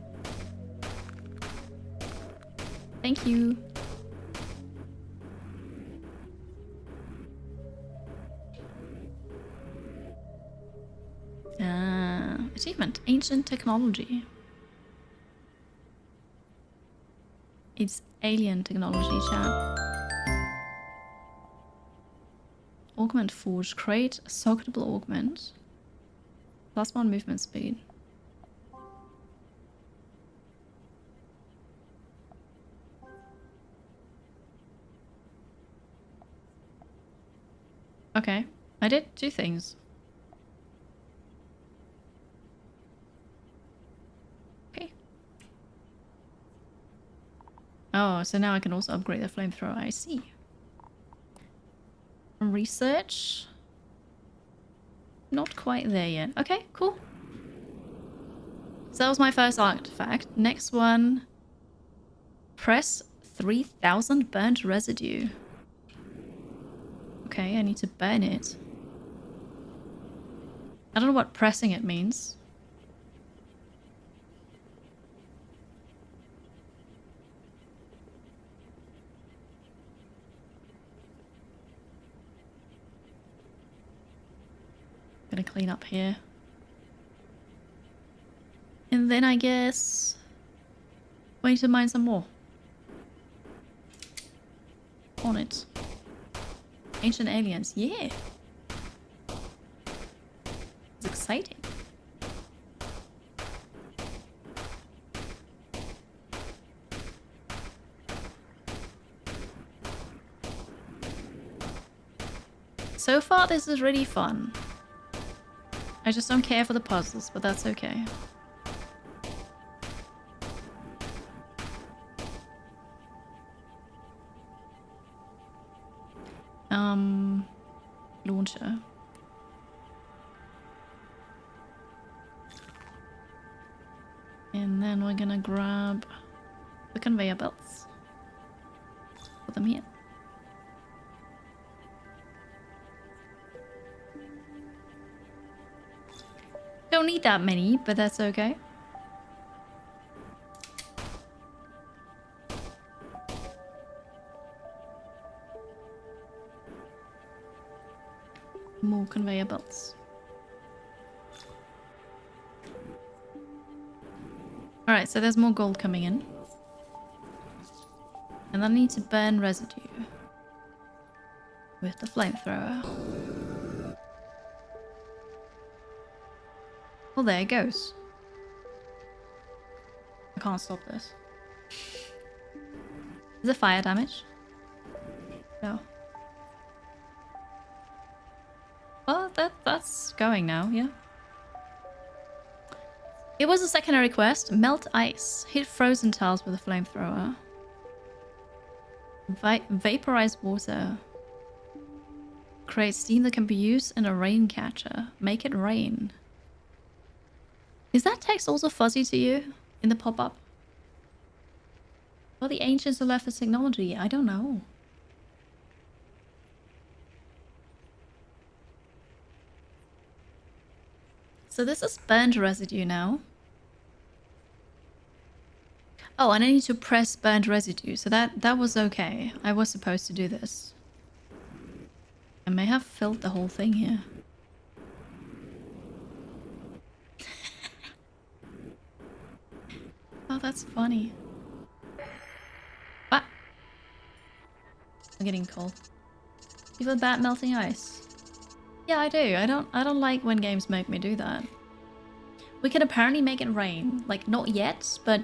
Thank you. Achievement. Ancient technology. It's alien technology, chat. Augment Forge. Create a socketable augment. +1 movement speed. Okay. I did 2 things. Okay. Oh, so now I can also upgrade the flamethrower. I see. Research. Not quite there yet. Okay, cool. So that was my first artifact. Next one. Press 3000 burnt residue. Okay, I need to burn it. I don't know what pressing it means. Gonna clean up here. And then I guess... wait to mine some more. On it. Ancient aliens, yeah! It's exciting. So far this is really fun. I just don't care for the puzzles, but that's okay. Launcher. And then we're gonna grab the conveyor belts. Put them here. Don't need that many, but that's okay. More conveyor belts. Alright, so there's more gold coming in. And I need to burn residue with the flamethrower. Well, there it goes. I can't stop this. Is it fire damage? No. Well, that's going now, yeah. It was a secondary quest. Melt ice. Hit frozen tiles with a flamethrower. Vaporize water. Create steam that can be used in a rain catcher. Make it rain. Is that text also fuzzy to you in the pop-up? Well, the ancients who left this technology. I don't know. So this is burnt residue now. Oh, and I need to press burnt residue. So that was okay. I was supposed to do this. I may have filled the whole thing here. Oh, that's funny. What? I'm getting cold. You feel bad melting ice? Yeah, I do. I don't like when games make me do that. We can apparently make it rain. Like, not yet, but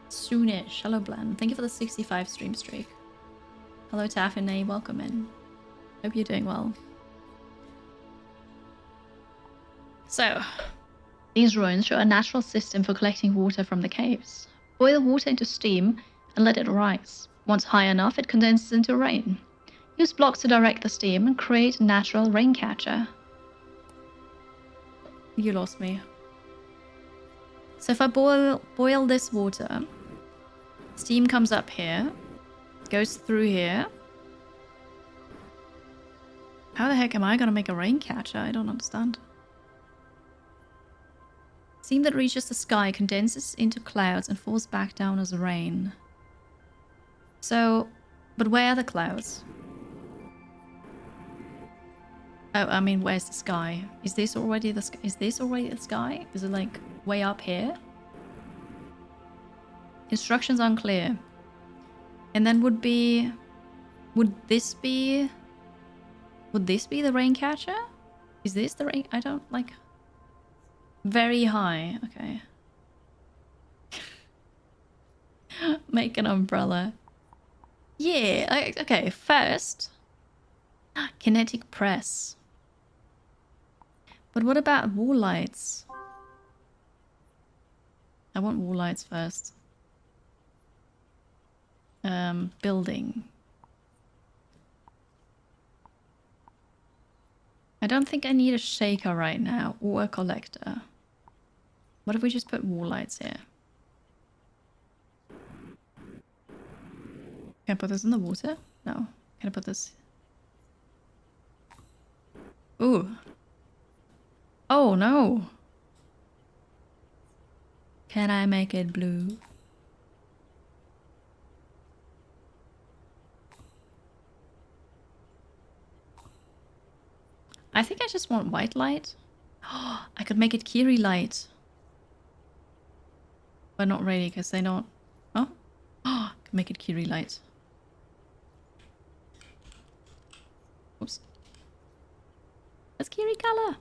soonish. Hello, Blen. Thank you for the 65 stream streak. Hello, Taffine. Welcome in. Hope you're doing well. So, these ruins show a natural system for collecting water from the caves. Boil water into steam and let it rise. Once high enough, it condenses into rain. Use blocks to direct the steam and create a natural rain catcher. You lost me. So if I boil this water, steam comes up here, goes through here. How the heck am I gonna make a rain catcher? I don't understand. Steam that reaches the sky condenses into clouds and falls back down as rain. So, but where are the clouds? Oh, I mean, where's the sky? Is this already the sky? Is this already the sky? Is it like way up here? Instructions unclear. And then would this be the rain catcher? Is this the rain? I don't like. Very high. Okay. Make an umbrella. Yeah. Okay. First, kinetic press. But what about wall lights? I want wall lights first. Building. I don't think I need a shaker right now or a collector. What if we just put wall lights here? Can I put this in the water? No. Can I put this? Ooh. Oh no. Can I make it blue? I think I just want white light. Oh, I could make it Kiri light. But not really, because they don't... Oh? Oh, I could make it Kiri light. Oops. That's Kiri color.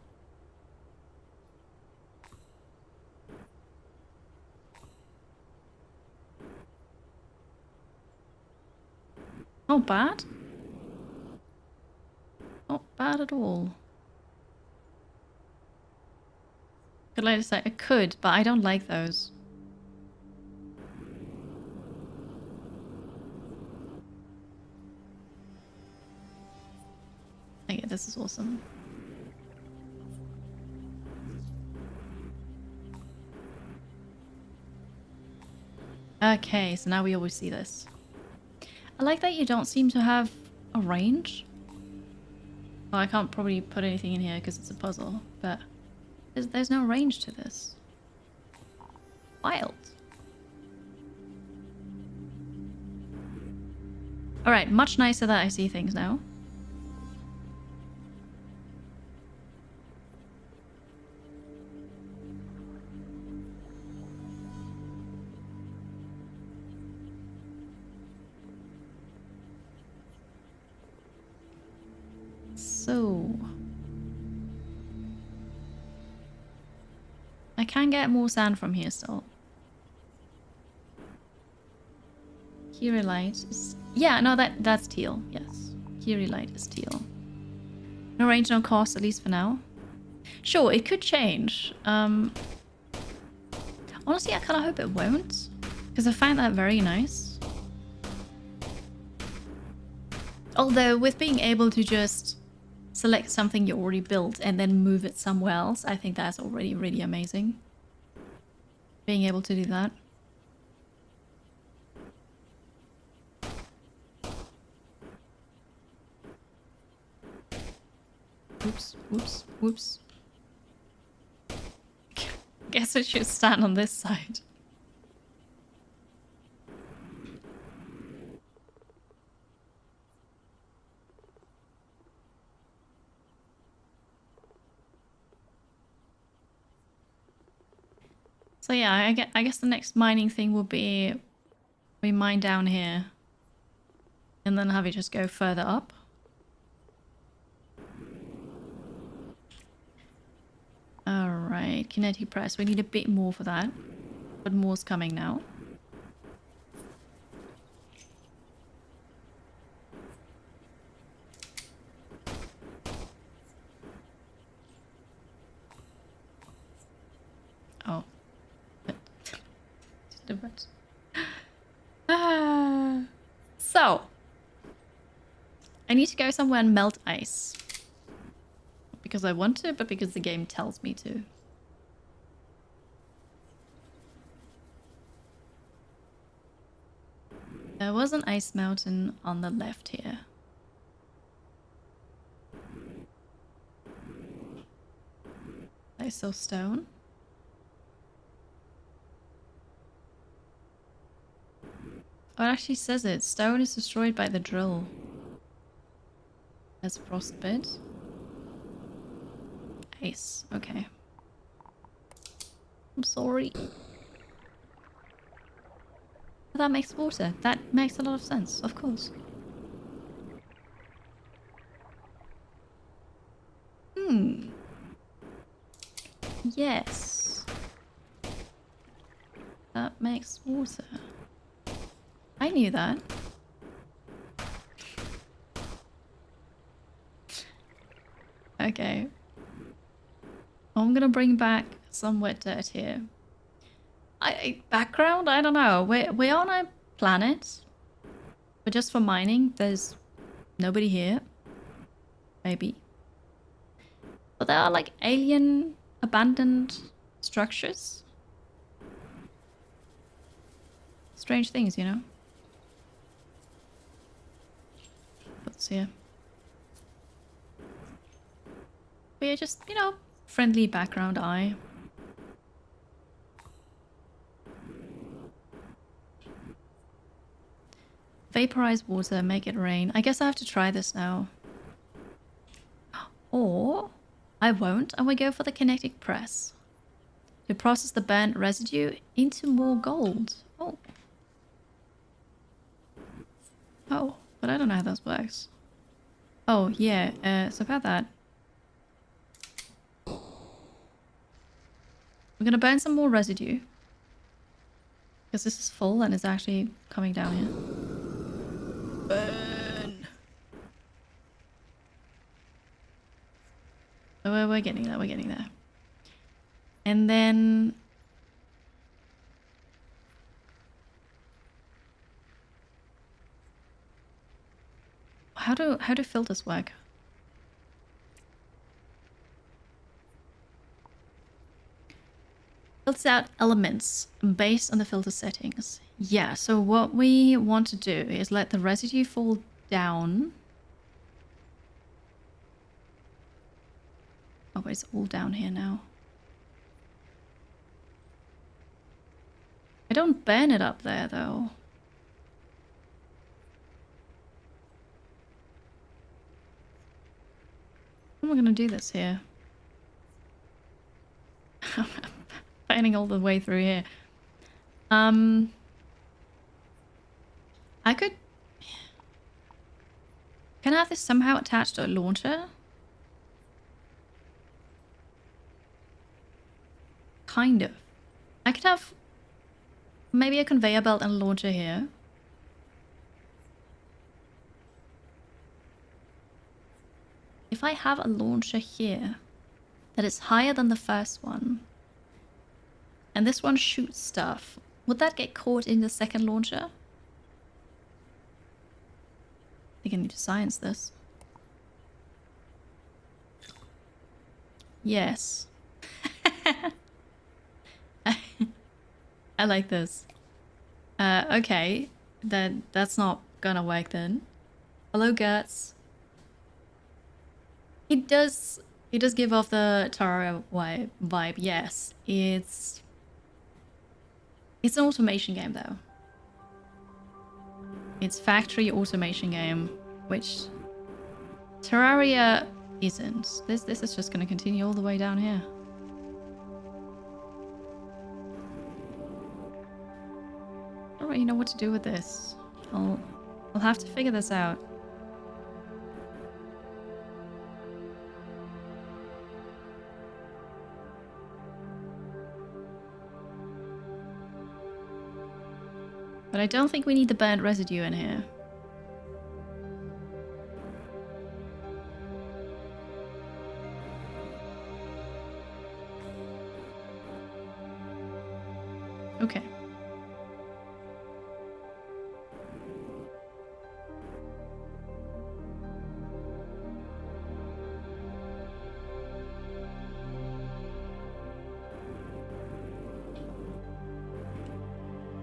Not bad. Not bad at all. Could later say I could, but I don't like those. Okay, this is awesome. Okay, so now we always see this. I like that you don't seem to have a range. Well, I can't probably put anything in here because it's a puzzle, but there's no range to this. Wild. Alright, much nicer that I see things now. So... I can get more sand from here still. Kiri light is... Yeah, no, that's teal. Yes. Kiri light is teal. No range, no cost, at least for now. Sure, it could change. Honestly, I kind of hope it won't. Because I find that very nice. Although, with being able to just select something you already built and then move it somewhere else, I think that's already really amazing. Being able to do that. Oops, whoops, whoops. Guess I should stand on this side. So yeah, I guess the next mining thing will be we mine down here and then have it just go further up. Alright, kinetic press. We need a bit more for that, but more's coming now. Oh. Just a bit. So, I need to go somewhere and melt ice. Not because I want to, but because the game tells me to. There was an ice mountain on the left here. I saw stone. Oh, it actually says it. Stone is destroyed by the drill. There's frostbite. Ace. Okay. I'm sorry. That makes water. That makes a lot of sense, of course. Hmm. Yes. That makes water. I knew that. Okay. I'm gonna bring back some wet dirt here. Background? I don't know. We're on a planet. But just for mining, there's nobody here. Maybe. But there are like alien abandoned structures. Strange things, you know? What's here? But yeah, just, you know, friendly background eye. Vaporize water, make it rain. I guess I have to try this now. Or I won't, and we go for the kinetic press. To process the burnt residue into more gold. Oh. Oh, but I don't know how this works. Oh, yeah, so about that. We're gonna burn some more residue. Because this is full and it's actually coming down here. Burn! Oh, we're getting there, we're getting there. And then... How do filters work? Filters out elements based on the filter settings. Yeah, so what we want to do is let the residue fall down. Oh, it's all down here now. I don't burn it up there, though. How am I going to do this here? Burning all the way through here. I could... Can I have this somehow attached to a launcher? Kind of. I could have maybe a conveyor belt and a launcher here. If I have a launcher here that is higher than the first one, and this one shoots stuff, would that get caught in the second launcher? I think I need to science this. Yes. I like this. Okay. That's not gonna work then. Hello, Gertz. It does give off the Terraria vibe, yes. It's an automation game though. It's factory automation game, which Terraria isn't. This is just gonna continue all the way down here. I don't really know what to do with this. I'll have to figure this out. But I don't think we need the burnt residue in here. Okay.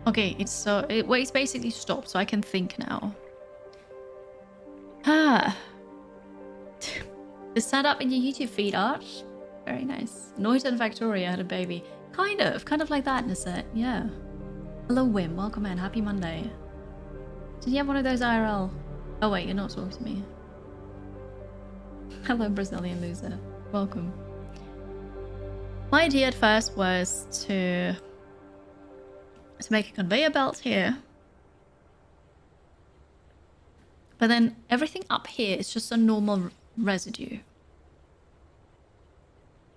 Okay, it's basically stopped, so I can think now. Ah. Is that up in your YouTube feed, Arch? Very nice. Noita and Victoria had a baby. Kind of like that in a set, yeah. Hello, Wim. Welcome in. Happy Monday. Did you have one of those IRL? Oh wait, you're not talking to me. Hello, Brazilian loser. Welcome. My idea at first was to make a conveyor belt here. But then everything up here is just a normal residue.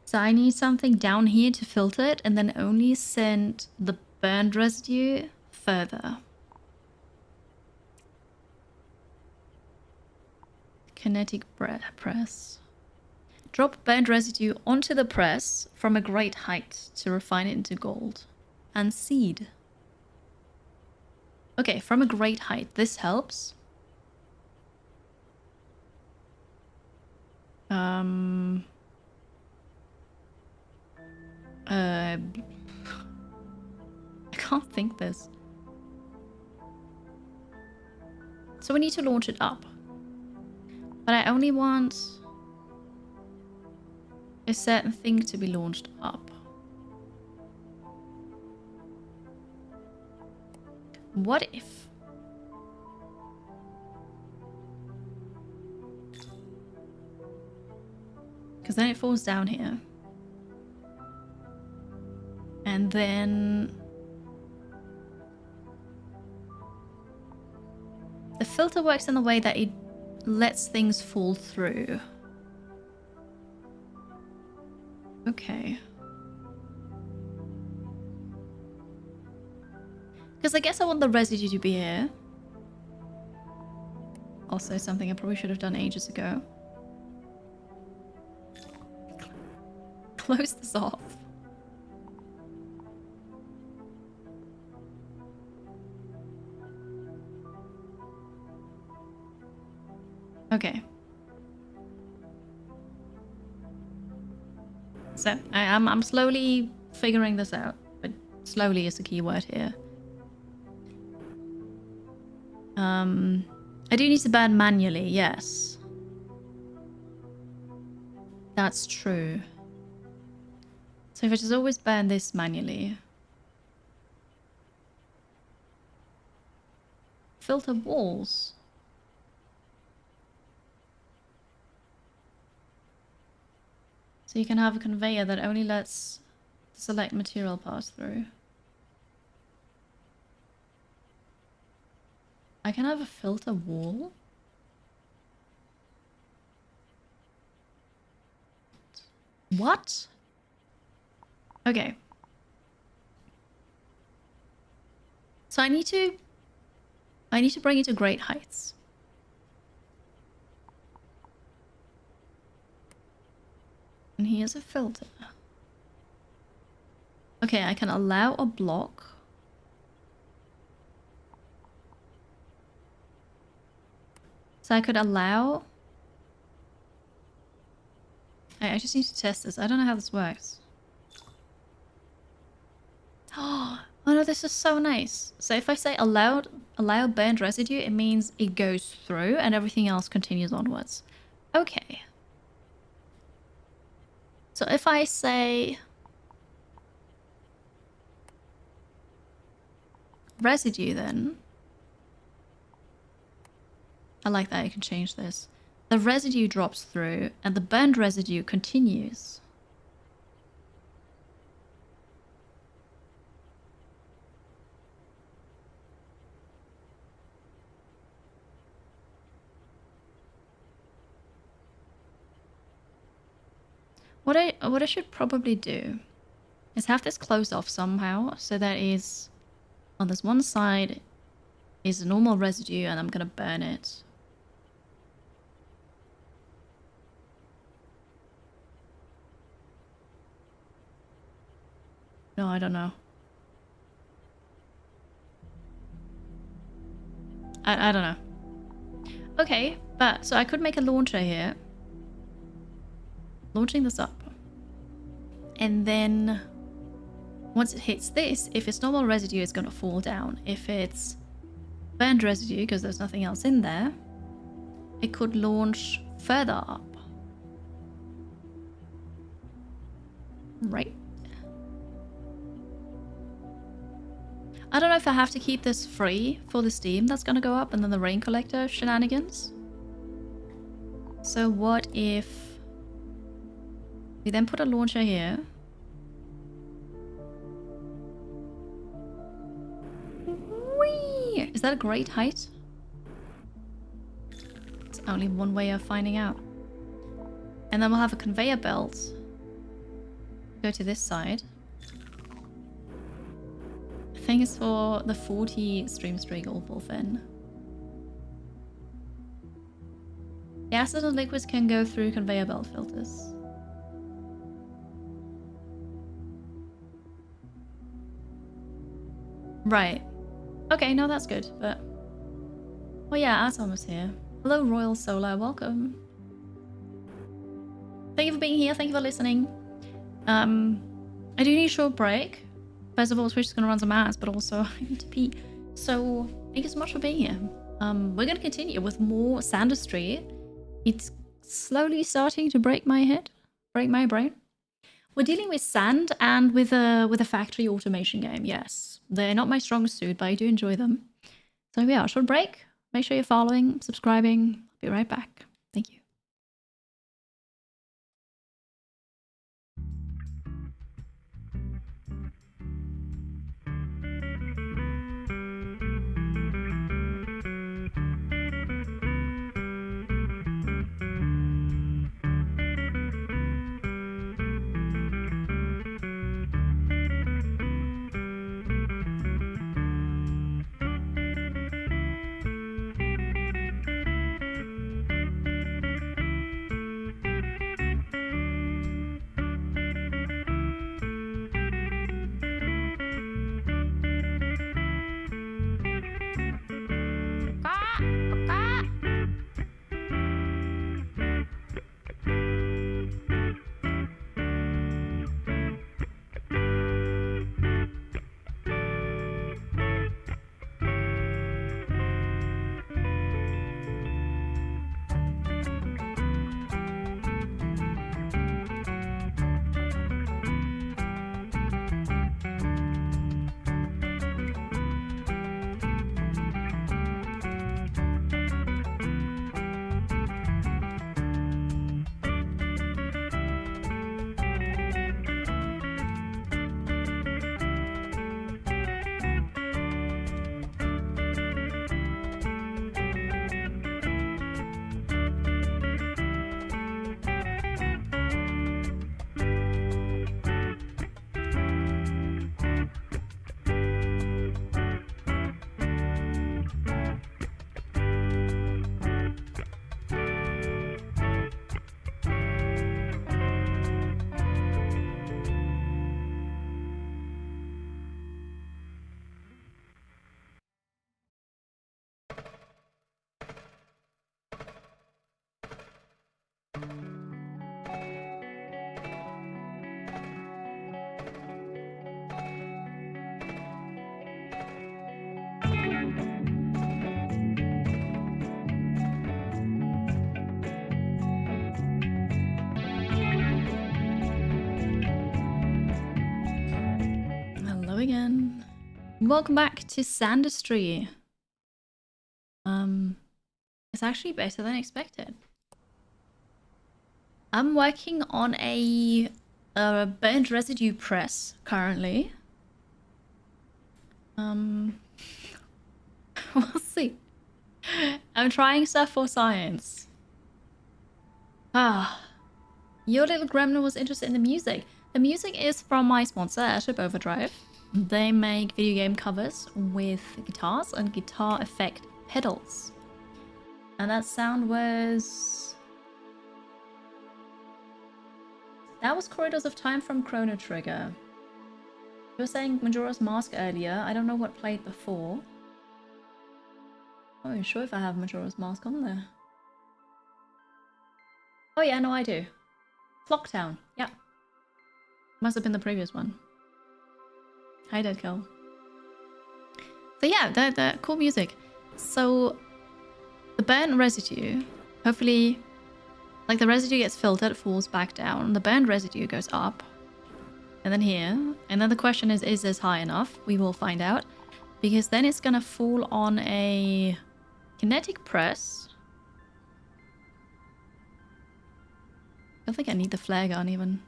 So I need something down here to filter it and then only send the burned residue further. Kinetic press. Drop burned residue onto the press from a great height to refine it into gold. And seed. Okay, from a great height. This helps. I can't think this. So we need to launch it up. But I only want a certain thing to be launched up. What if? Because then it falls down here. And then the filter works in the way that it lets things fall through. Okay. Because I guess I want the residue to be here. Also something I probably should have done ages ago. Close this off. Okay. So I'm slowly figuring this out, but slowly is the key word here. I do need to burn manually, yes. That's true. So if I just always burn this manually. Filter walls. So you can have a conveyor that only lets the select material pass through. I can have a filter wall. What? Okay. So I need to bring it to great heights. And here's a filter. Okay, I can allow a block. So I could allow... I just need to test this. I don't know how this works. Oh no, this is so nice. So if I say allow burned residue, it means it goes through and everything else continues onwards. Okay. So if I say residue, then I like that I can change this. The residue drops through and the burned residue continues. What I should probably do is have this closed off somehow so that is on this one side is a normal residue and I'm gonna burn it. No, I don't know. I don't know. Okay, but so I could make a launcher here. Launching this up. And then once it hits this, if it's normal residue, it's going to fall down. If it's burned residue, because there's nothing else in there, it could launch further up. Right. I don't know if I have to keep this free for the steam that's going to go up and then the rain collector shenanigans. So what if we then put a launcher here Is that a great height? It's only one way of finding out. And then we'll have a conveyor belt. Go to this side. I think it's for the 40 stream streak opal fin. The acid and liquids can go through conveyor belt filters. Right. Okay, no, that's good, but... Well, yeah, Atom was here. Hello, Royal Solar, welcome. Thank you for being here, thank you for listening. I do need a short break. First of all, Twitch is going to run some ads, but also I need to pee. So, thank you so much for being here. We're going to continue with more Sandustry. It's slowly starting to break my head, break my brain. We're dealing with sand and with a factory automation game, yes. They're not my strong suit, but I do enjoy them. So yeah, short break. Make sure you're following, subscribing. I'll be right back. Thank you. Again. Welcome back to Sandustry. It's actually better than expected. I'm working on a burnt residue press currently. We'll see. I'm trying stuff for science. Your little gremlin was interested in the music. The music is from my sponsor, Airship Overdrive. They make video game covers with guitars and guitar effect pedals. And that sound was... That was Corridors of Time from Chrono Trigger. You were saying Majora's Mask earlier. I don't know what played before. I'm not even sure if I have Majora's Mask on there. Oh yeah, no I do. Flocktown, yeah. Must have been the previous one. Hi, Dead Girl. So yeah, the cool music. So the burnt residue, hopefully, like the residue gets filtered, falls back down. The burnt residue goes up, and then here. And then the question is this high enough? We will find out, because then it's gonna fall on a kinetic press. I don't think I need the flare gun even.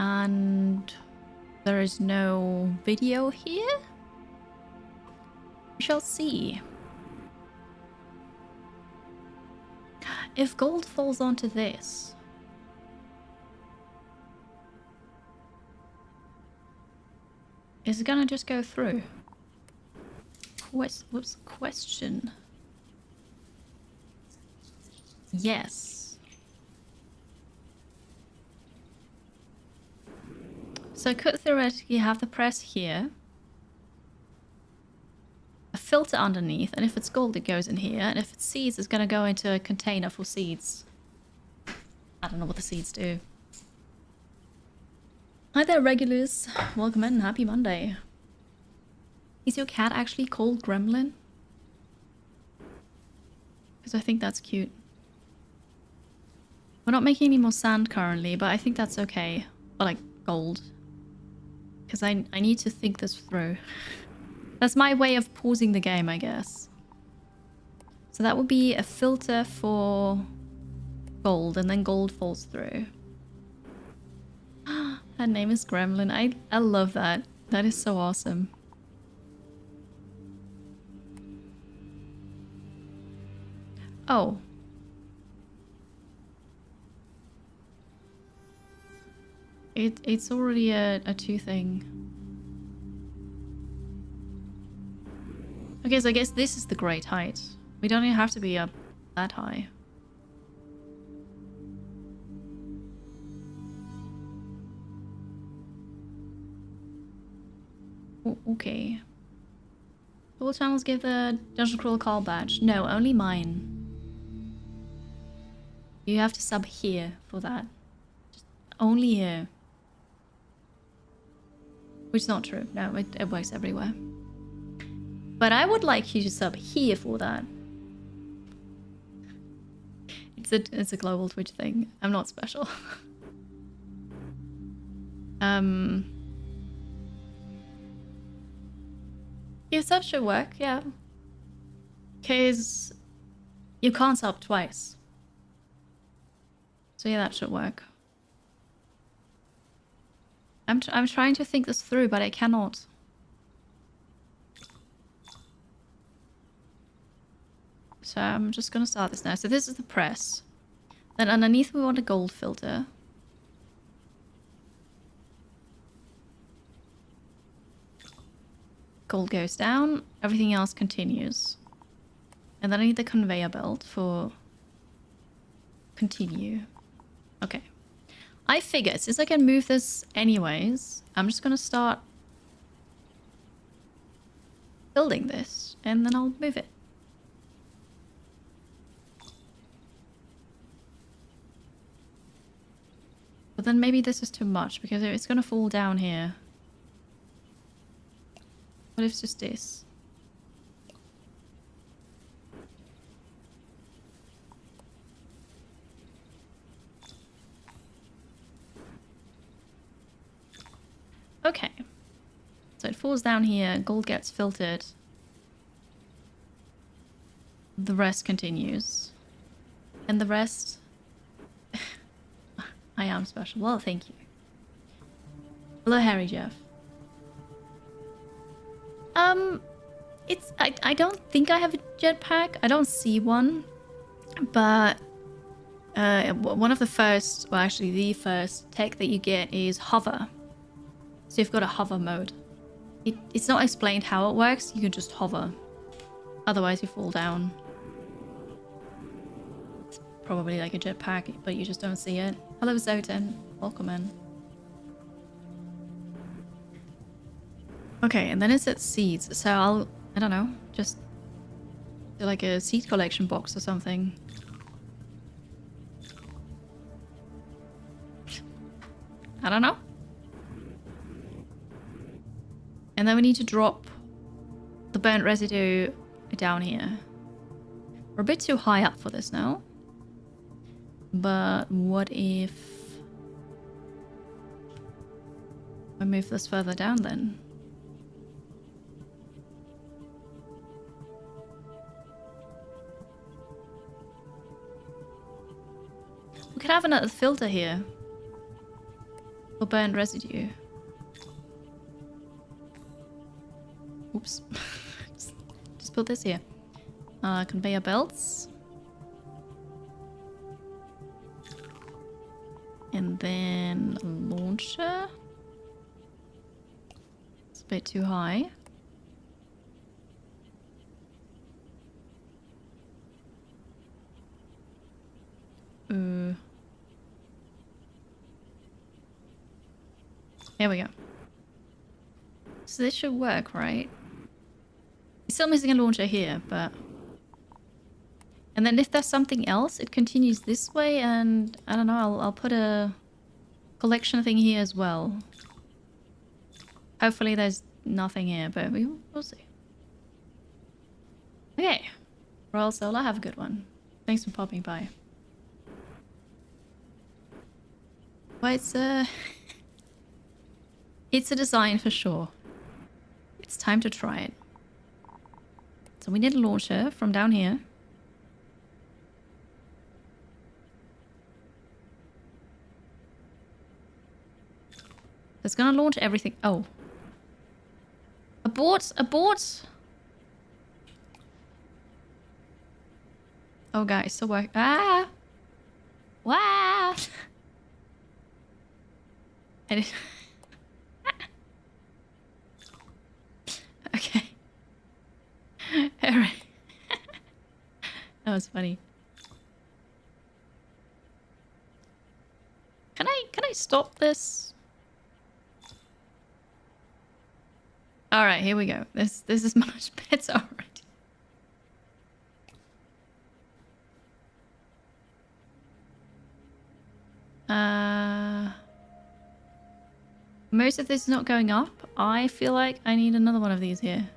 And there is no video here? We shall see. If gold falls onto this... is it gonna just go through? Whoops, question. Yes. So I could theoretically have the press here. A filter underneath, and if it's gold it goes in here, and if it's seeds it's gonna go into a container for seeds. I don't know what the seeds do. Hi there regulars, welcome in, happy Monday. Is your cat actually called Gremlin? Because I think that's cute. We're not making any more sand currently, but I think that's okay. Or like gold. Because I need to think this through. That's my way of pausing the game, I guess. So that would be a filter for gold, and then gold falls through. Her name is Gremlin. I love that. That is so awesome. Oh. It's already a 2 thing. Okay, so I guess this is the great height. We don't even have to be up that high. Okay. All channels give the Dungeon Crawl Call badge. No, only mine. You have to sub here for that. Just only here. Which is not true. No, it works everywhere. But I would like you to sub here for that. It's a global Twitch thing. I'm not special. Yeah, sub should work, yeah. Because you can't sub twice. So yeah, that should work. I'm trying to think this through, but I cannot. So I'm just gonna start this now. So this is the press. Then underneath we want a gold filter. Gold goes down, everything else continues. And then I need the conveyor belt for continue. Okay. I figured since I can move this anyways, I'm just gonna start building this and then I'll move it. But then maybe this is too much because it's gonna fall down here. What if it's just this? Okay. So it falls down here, gold gets filtered. The rest continues. And the rest... I am special. Well, thank you. Hello, Harry Jeff. I don't think I have a jetpack. I don't see one. But one of the first, well actually the first tech that you get is hover. So you've got a hover mode. It's not explained how it works. You can just hover. Otherwise you fall down. It's probably like a jetpack, but you just don't see it. Hello Zoten. Welcome in. Okay, and then it's at seeds. So I don't know, just do like a seed collection box or something. I don't know. And then we need to drop the burnt residue down here. We're a bit too high up for this now. But what if I move this further down then? We could have another filter here or burnt residue. Oops. Just put this here. Conveyor belts. And then a launcher. It's a bit too high. There we go. So this should work, right? It's still missing a launcher here, but... And then if there's something else, it continues this way, and I don't know, I'll put a collection thing here as well. Hopefully there's nothing here, but we'll see. Okay. Royal Solar, have a good one. Thanks for popping by. Well, it's a... It's a design for sure. It's time to try it. So we need a launcher from down here. It's gonna launch everything. Oh. Abort! Abort! Oh, guys, so work. Ah! Wow! I did. Okay. Alright. That was funny. Can I stop this? Alright, here we go. This is much better already. Most of this is not going up. I feel like I need another one of these here.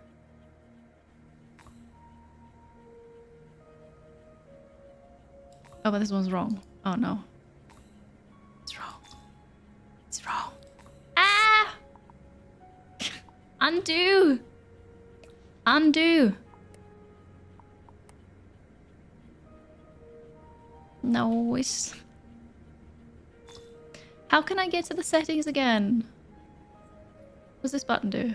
Oh, but this one's wrong. Oh no. It's wrong. It's wrong. Ah! Undo! Undo! No, it's... How can I get to the settings again? What does this button do?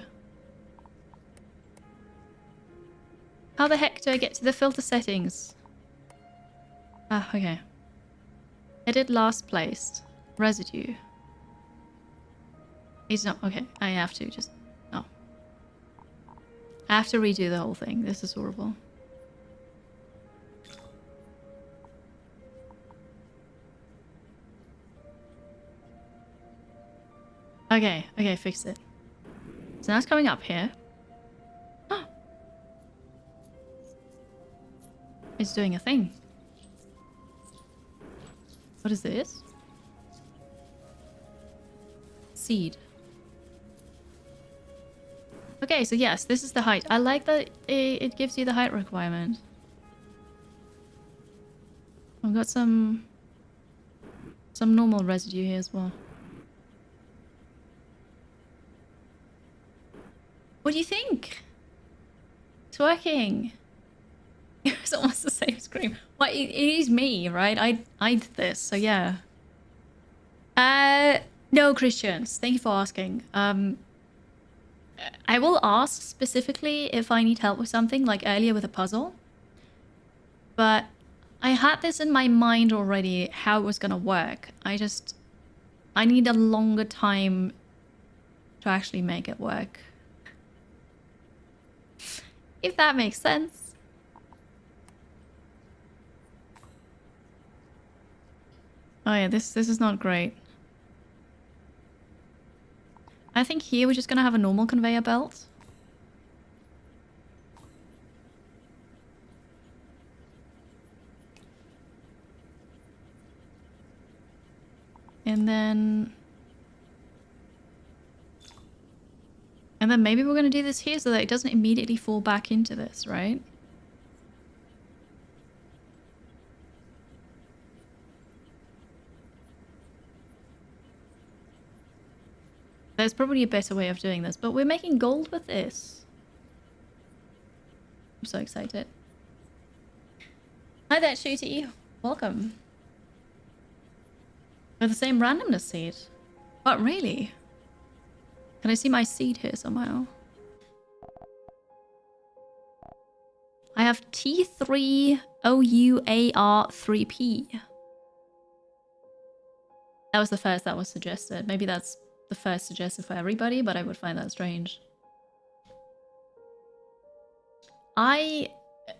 How the heck do I get to the filter settings? Ah, okay. Edit last placed. Residue. It's not... Okay, I have to just... Oh. I have to redo the whole thing. This is horrible. Okay, okay, fixed it. So now it's coming up here. It's doing a thing. What is this? Seed. Okay, so yes, this is the height. I like that it gives you the height requirement. I've got some normal residue here as well. What do you think? It's working. It's almost the same screen. Well, it is me, right? I did this, so yeah. No, Christians. Thank you for asking. I will ask specifically if I need help with something, like earlier with a puzzle. But I had this in my mind already, how it was gonna work. I need a longer time to actually make it work. If that makes sense. Oh yeah, this is not great. I think here we're just gonna have a normal conveyor belt. And then maybe we're gonna do this here so that it doesn't immediately fall back into this, right? There's probably a better way of doing this, but we're making gold with this. I'm so excited. Hi there, Shooty. Welcome. With the same randomness seed. But really? Can I see my seed here somehow? I have T3OUAR3P. That was the first that was suggested. Maybe that's the first suggested for everybody, but I would find that strange.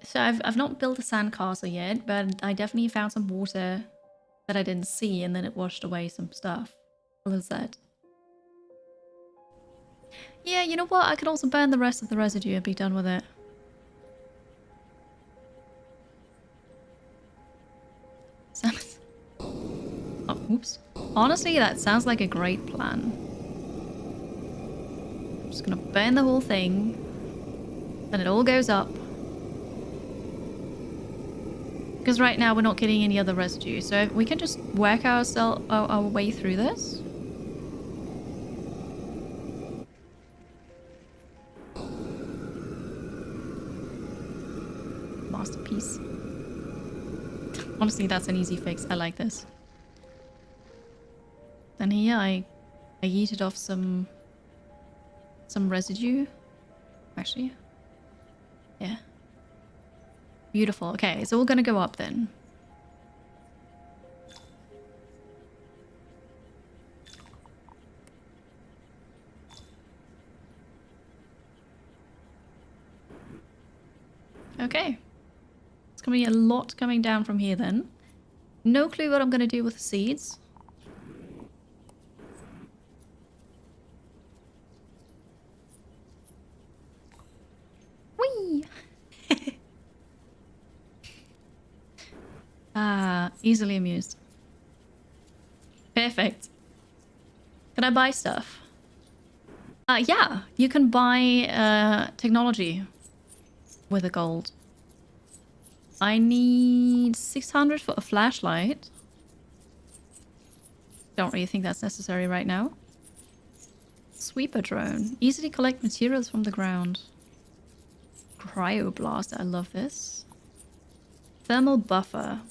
So I've not built a sandcastle yet, but I definitely found some water that I didn't see, and then it washed away some stuff. What is that? Yeah, you know what? I could also burn the rest of the residue and be done with it. Oh, oops. Honestly, that sounds like a great plan. I'm just gonna burn the whole thing. Then it all goes up. Because right now we're not getting any other residue. So we can just work our way through this. Masterpiece. Honestly, that's an easy fix. I like this. Then here I yeeted off some residue. Actually. Yeah. Beautiful. Okay, it's all gonna go up then. Okay. It's gonna be a lot coming down from here then. No clue what I'm gonna do with the seeds. Whee! Easily amused. Perfect. Can I buy stuff? Yeah, you can buy technology with the gold. I need 600 for a flashlight. Don't really think that's necessary right now. Sweeper drone. Easily collect materials from the ground. Cryoblast. I love this. Thermal buffer,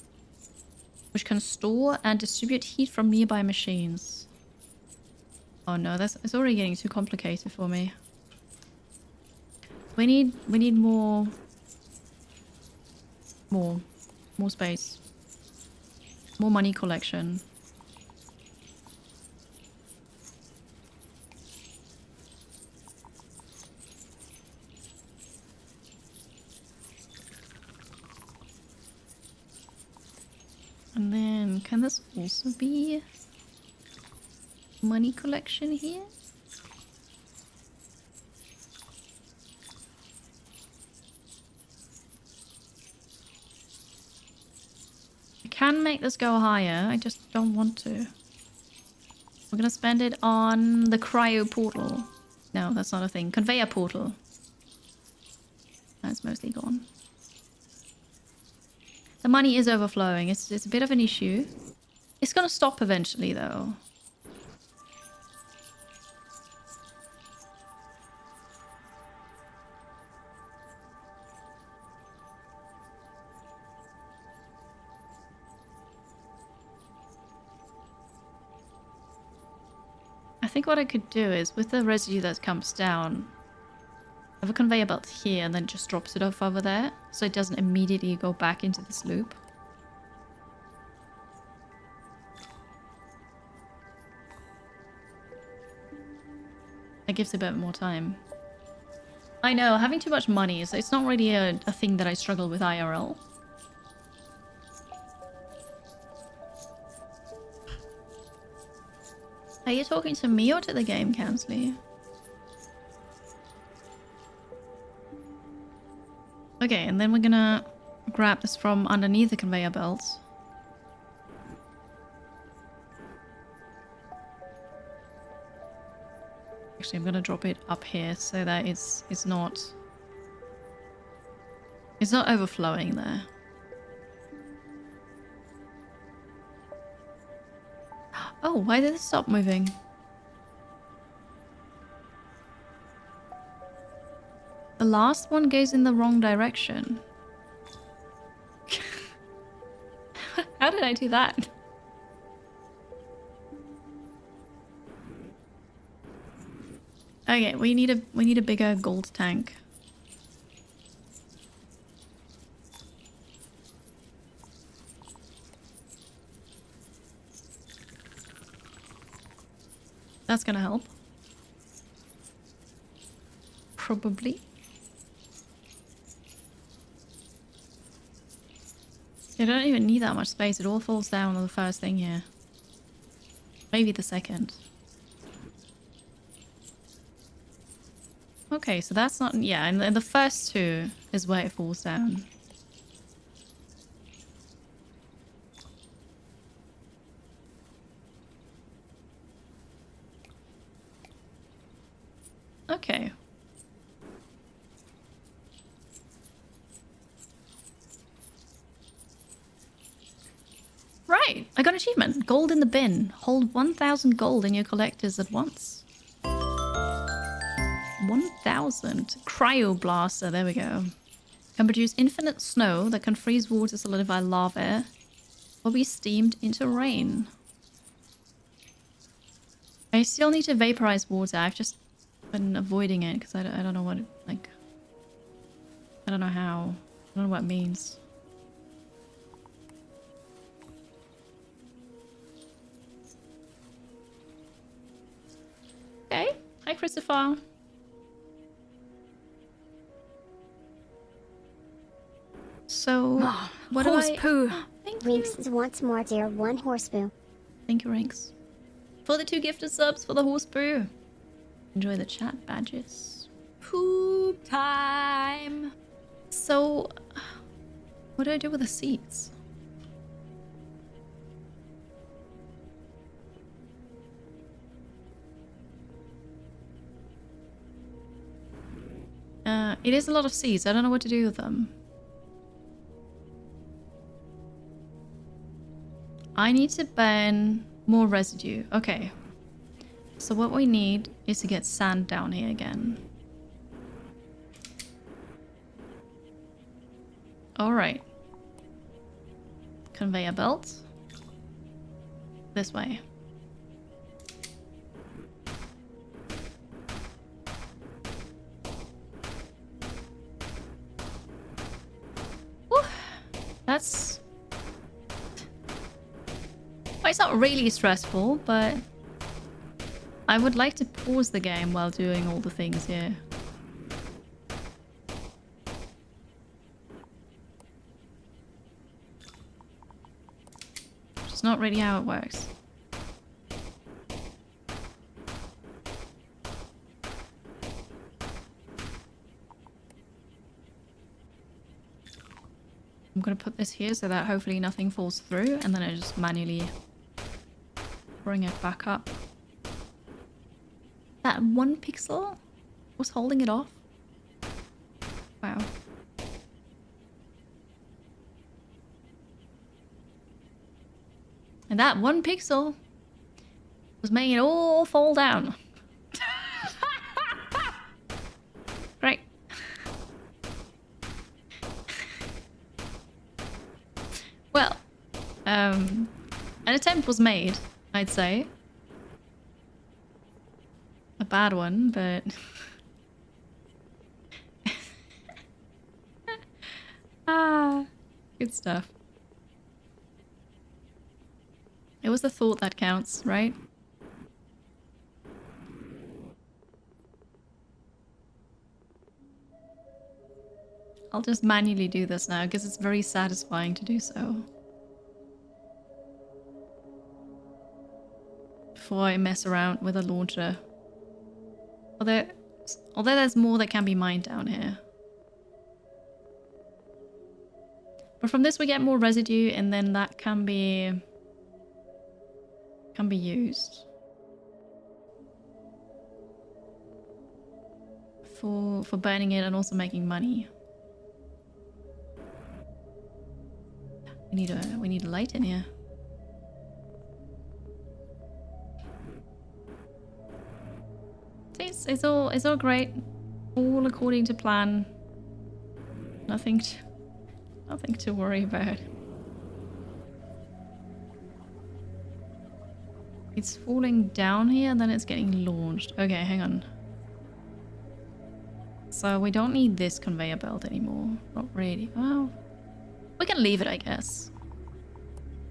which can store and distribute heat from nearby machines. Oh no, it's already getting too complicated for me. We need more space. More money collection. And then, can this also be money collection here? I can make this go higher, I just don't want to. We're gonna spend it on the cryo portal. No, that's not a thing. Conveyor portal. That's mostly gone. The money is overflowing. It's a bit of an issue. It's gonna stop eventually, though. I think what I could do is, with the residue that comes down, have a conveyor belt here and then just drops it off over there, so it doesn't immediately go back into this loop. It gives a bit more time. I know, having too much money, so it's not really a thing that I struggle with IRL. Are you talking to me or to the game, Kansley? Okay, and then we're gonna grab this from underneath the conveyor belt. Actually, I'm gonna drop it up here so that it's not overflowing there. Oh, why did it stop moving? The last one goes in the wrong direction. How did I do that? Okay, we need a bigger gold tank. That's gonna help. Probably. You don't even need that much space. It all falls down on the first thing here. Maybe the second. Okay, so that's not... Yeah, and the first two is where it falls down. Okay. Right, I got an achievement. Gold in the bin. Hold 1,000 gold in your collectors at once. 1,000. Cryo blaster, there we go. Can produce infinite snow that can freeze water, solidify lava, or be steamed into rain. I still need to vaporize water. I've just been avoiding it because I don't know what it, like... I don't know how. I don't know what it means. Okay. Hi, Christopher. So, what do I... poo. Thank you. Rinks once more, dear. 1 horse poo. Thank you, Rinks. For the 2 gifted subs for the horse poo. Enjoy the chat badges. Poop time. So, what do I do with the seeds? It is a lot of seeds. I don't know what to do with them. I need to burn more residue. Okay. So what we need is to get sand down here again. Alright. Conveyor belt. This way. Whew. That's... Well, it's not really stressful, but I would like to pause the game while doing all the things here. Which is not really how it works. I'm gonna put this here so that hopefully nothing falls through, and then I just manually bring it back up. That 1 pixel was holding it off. Wow. And that 1 pixel was making it all fall down. Great. Well, an attempt was made, I'd say. A bad one, but... good stuff. It was the thought that counts, right? I'll just manually do this now because it's very satisfying to do so. Before I mess around with a launcher. Although there's more that can be mined down here. But from this we get more residue, and then that can be used for burning it and also making money. We need a light in here. It's all great, all according to plan. Nothing to worry about. It's falling down here and then it's getting launched. Okay, hang on. So we don't need this conveyor belt anymore. Not really. Well, we can leave it, I guess.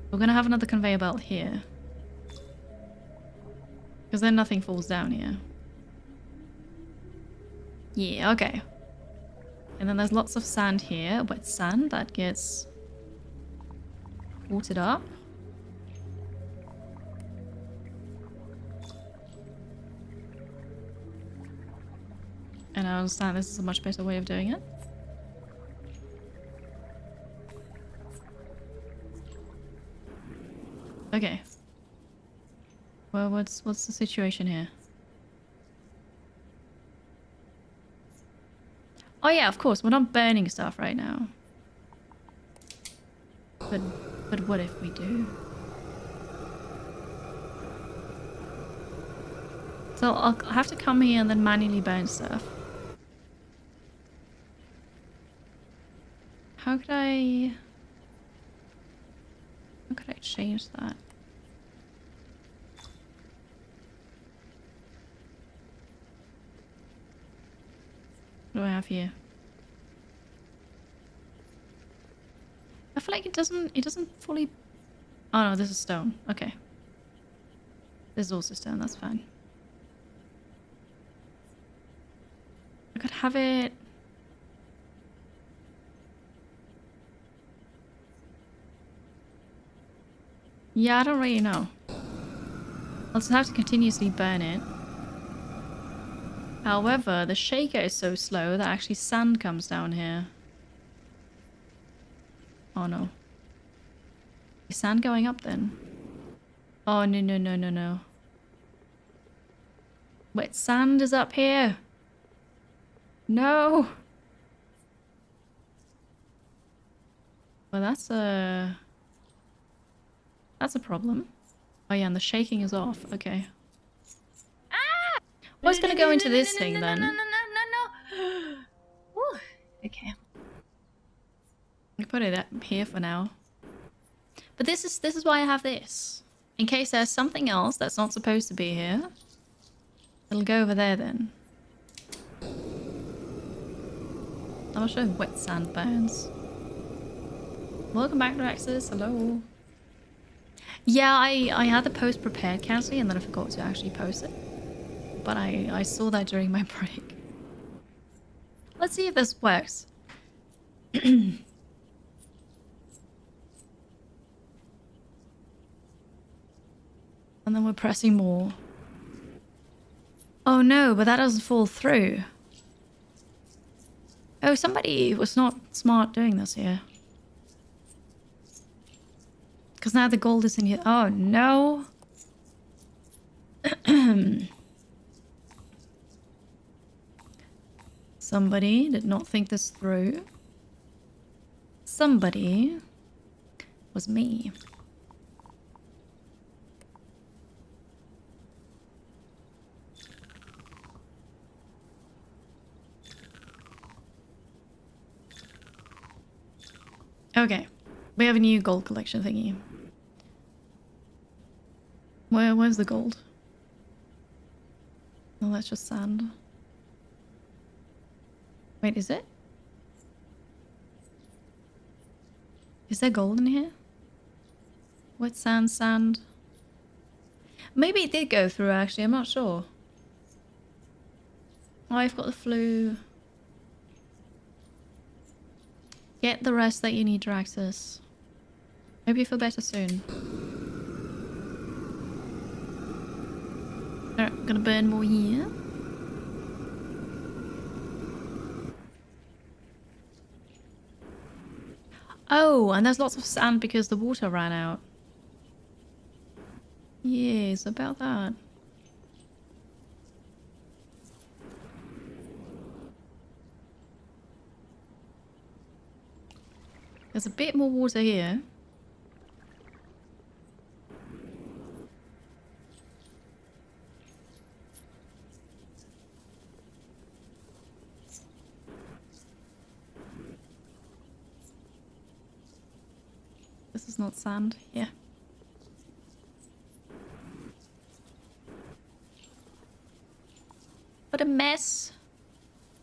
We're gonna have another conveyor belt here. Because then nothing falls down here. Yeah, okay. And then there's lots of sand here. Wet sand that gets watered up. And I understand this is a much better way of doing it. Okay. Well, what's the situation here? Oh yeah, of course, we're not burning stuff right now. But what if we do? So I'll have to come here and then manually burn stuff. How could I change that? What do I have here? I feel like it doesn't fully... Oh no, this is stone. Okay. This is also stone, that's fine. I could have it... Yeah, I don't really know. I'll just have to continuously burn it. However, the shaker is so slow that actually sand comes down here. Oh no. Is sand going up then? Oh no no no no no. Wait, sand is up here. No. Well, that's a problem. Oh yeah, and the shaking is off. Okay. I was gonna go into this thing then. No. Ooh, okay. I put it up here for now. But this is why I have this. In case there's something else that's not supposed to be here. It'll go over there then. I'm not sure if wet sand burns. Welcome back, Rexus. Hello. Yeah, I had the post prepared canceling and then I forgot to actually post it. But I saw that during my break. Let's see if this works. And then we're pressing more. Oh no, but that doesn't fall through. Oh, somebody was not smart doing this here. Because now the gold is in here. Oh no. Somebody did not think this through. Somebody was me. Okay, we have a new gold collection thingy. Where's the gold? Oh, that's just sand. Wait, is it? Is there gold in here? Wet sand, sand. Maybe it did go through actually, I'm not sure. Oh, I've got the flu. Get the rest that you need, Draxus. Hope you feel better soon. Alright, I'm gonna burn more here. Oh, and there's lots of sand because the water ran out. Yes, about that. There's a bit more water here. This is not sand. Yeah. What a mess.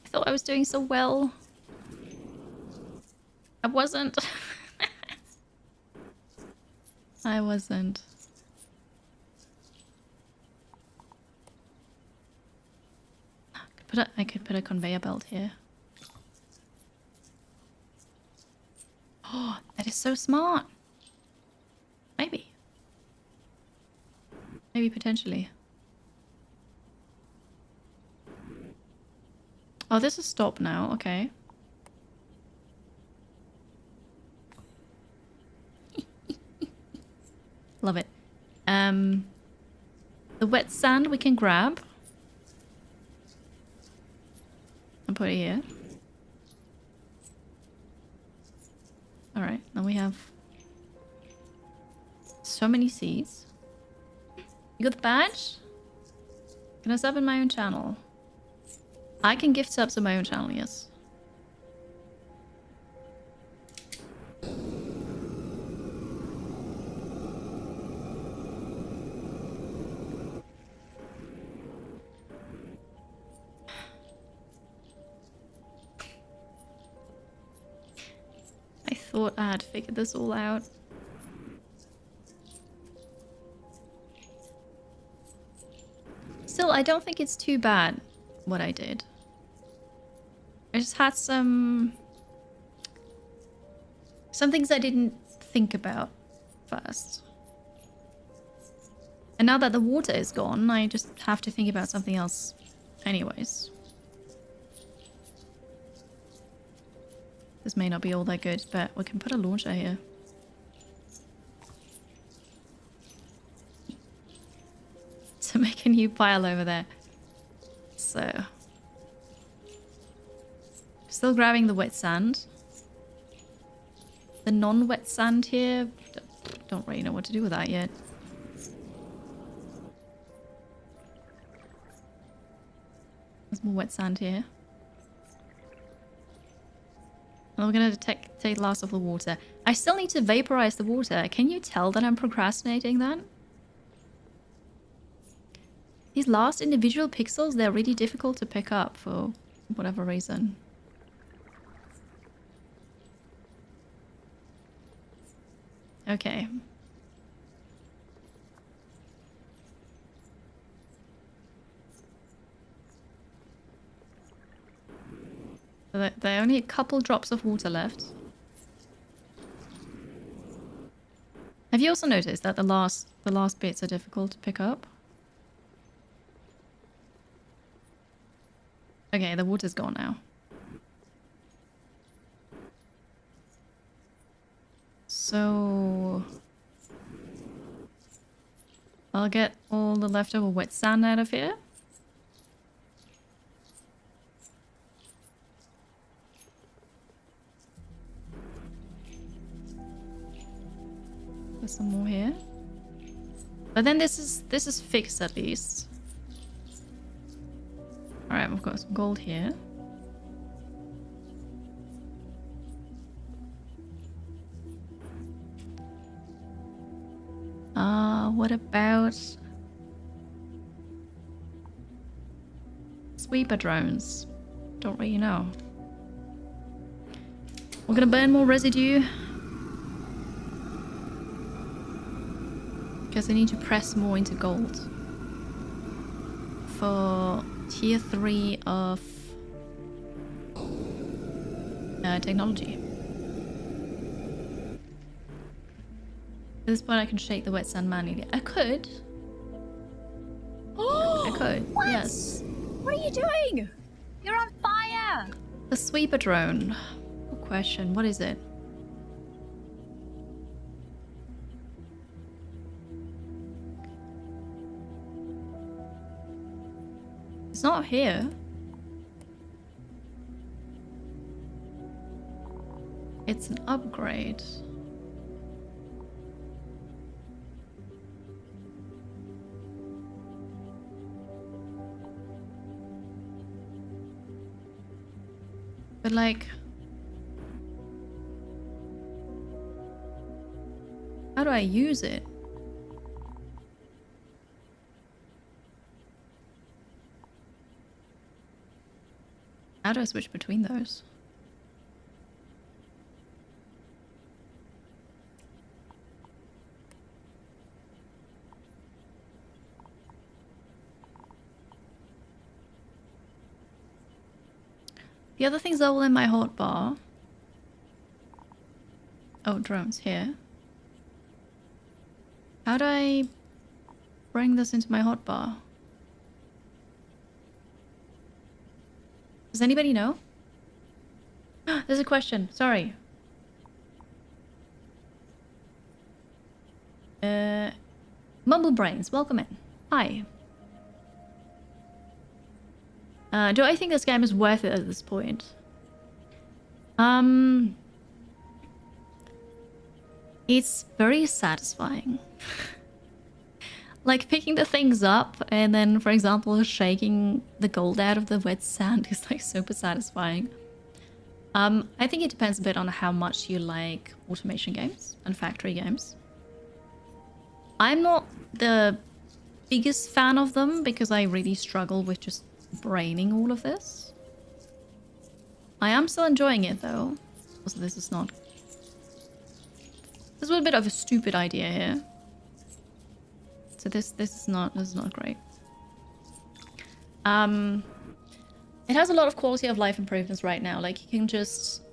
I thought I was doing so well. I wasn't. I wasn't. I could put a conveyor belt here. Oh, that is so smart. Maybe. Maybe potentially. Oh, this is stop now. Okay. Love it. The wet sand we can grab. And put it here. Alright, now we have so many seeds. You got the badge? Can I sub in my own channel? I can gift subs in my own channel, yes. I thought I had figured this all out. Still, I don't think it's too bad what I did. I just had some things I didn't think about first. And now that the water is gone, I just have to think about something else anyways. This may not be all that good, but we can put a launcher here. To make a new pile over there. So. Still grabbing the wet sand. The non-wet sand here, don't really know what to do with that yet. There's more wet sand here. And we're gonna take last of the water. I still need to vaporize the water. Can you tell that I'm procrastinating that? These last individual pixels, they're really difficult to pick up for whatever reason. Okay. So there are only a couple drops of water left. Have you also noticed that the last bits are difficult to pick up? Okay, the water's gone now. So I'll get all the leftover wet sand out of here. There's some more here. But then this is fixed at least. Alright, we've got some gold here. What about sweeper drones? Don't really know. We're gonna burn more residue. Because I need to press more into gold. For tier 3 of technology. At this point I can shake the wet sand manually. I could. Oh, I could, what? yes. What are you doing? You're on fire! The sweeper drone. Good question. What is it? It's not here. It's an upgrade. But like, how do I use it? How do I switch between those? The other thing's all in my hotbar. Oh, drones here. How do I bring this into my hotbar? Does anybody know? There's a question. Sorry. Mumble Brains, welcome in. Hi. Do I think this game is worth it at this point? It's very satisfying. Like picking the things up and then, for example, shaking the gold out of the wet sand is like super satisfying. I think it depends a bit on how much you like automation games and factory games. I'm not the biggest fan of them because I really struggle with just braining all of this. I am still enjoying it though. Also, this is not... This was a bit of a stupid idea here. So this is not great. It has a lot of quality of life improvements right now. Like you can just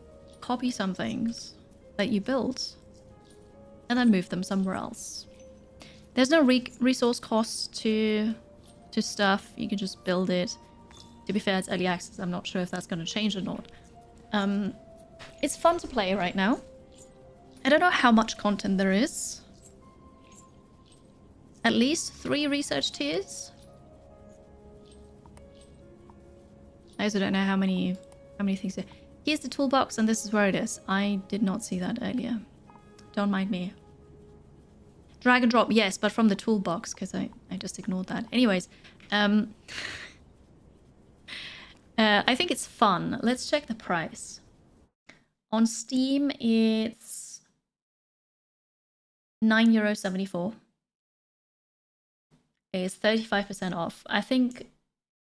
copy some things that you built and then move them somewhere else. There's no resource cost to stuff. You can just build it. To be fair, it's early access. I'm not sure if that's going to change or not. It's fun to play right now. I don't know how much content there is. At least 3 research tiers. I also don't know how many things there. Here's the toolbox and this is where it is. I did not see that earlier. Don't mind me. Drag and drop, yes, but from the toolbox, because I just ignored that. Anyways, I think it's fun. Let's check the price. On Steam, it's €9.74. It's 35% off. I think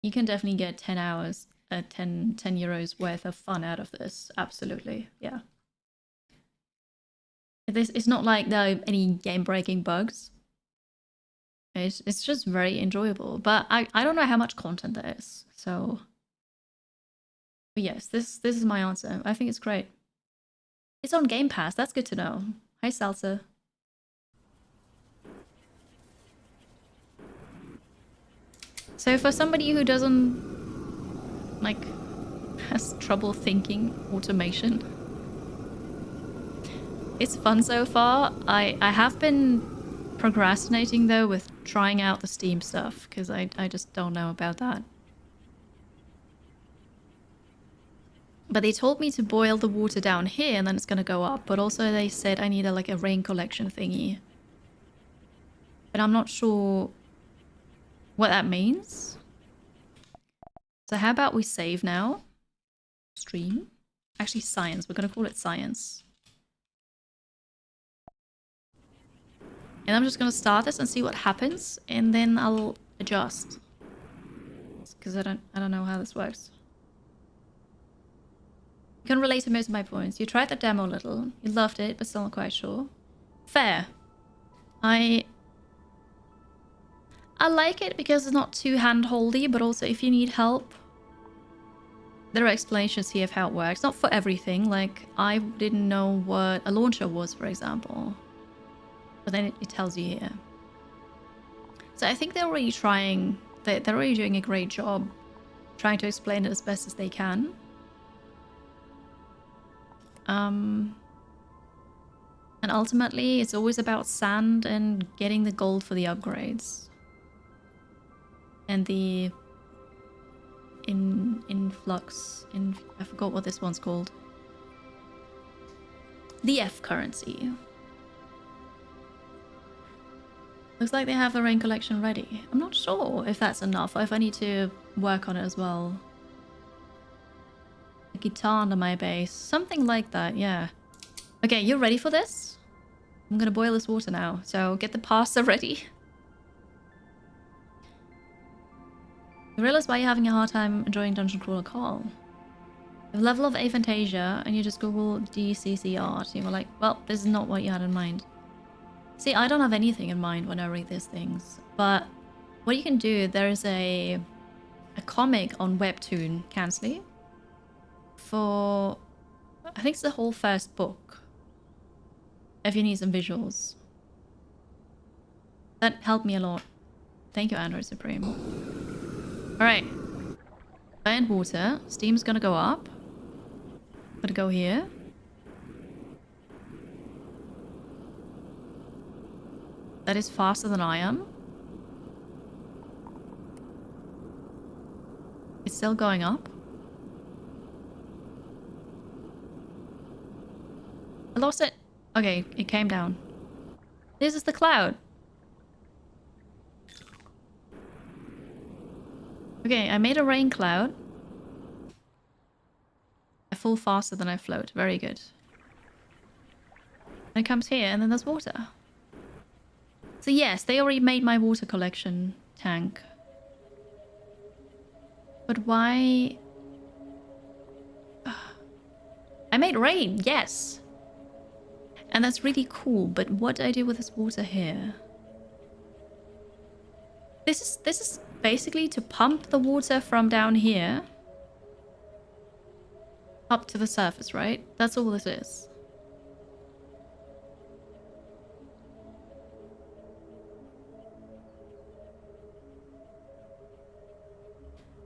you can definitely get 10 hours, 10 euros worth of fun out of this. Absolutely, yeah. It's not like there are any game-breaking bugs. It's just very enjoyable. But I don't know how much content there is. So, but yes, this is my answer. I think it's great. It's on Game Pass. That's good to know. Hi, Salsa. So for somebody who doesn't, like, has trouble thinking automation, it's fun so far. I have been procrastinating, though, with trying out the Steam stuff, because I just don't know about that. But they told me to boil the water down here, and then it's going to go up. But also they said I need a rain collection thingy. But I'm not sure what that means. So how about we save now? Stream. Actually, science. We're going to call it science. And I'm just going to start this and see what happens. And then I'll adjust. Because I don't know how this works. You can relate to most of my points. You tried the demo a little. You loved it, but still not quite sure. Fair. I like it because it's not too hand-holdy, but also if you need help, there are explanations here of how it works. Not for everything. Like, I didn't know what a launcher was, for example. But then it tells you here. So I think they're really trying... They're really doing a great job trying to explain it as best as they can. And ultimately, it's always about sand and getting the gold for the upgrades. And the influx, I forgot what this one's called. The F currency. Looks like they have the rain collection ready. I'm not sure if that's enough or if I need to work on it as well. A guitar under my base. Something like that, yeah. Okay, you ready for this? I'm gonna boil this water now, so get the pasta ready. You realize why you're having a hard time enjoying Dungeon Crawler Call? level of aphantasia, and you just Google DCC art. You were like, well, this is not what you had in mind. See, I don't have anything in mind when I read these things. But what you can do, there is a comic on Webtoon, Cansley, for, I think it's the whole first book, if you need some visuals. That helped me a lot. Thank you, Android Supreme. Alright. Burnt water. Steam's gonna go up. Gonna go here. That is faster than I am. It's still going up. I lost it. Okay, it came down. This is the cloud. Okay, I made a rain cloud. I fall faster than I float. Very good. And it comes here, and then there's water. So yes, they already made my water collection tank. But why... I made rain, yes! And that's really cool, but what do I do with this water here? This is basically to pump the water from down here up to the surface, right? That's all this is.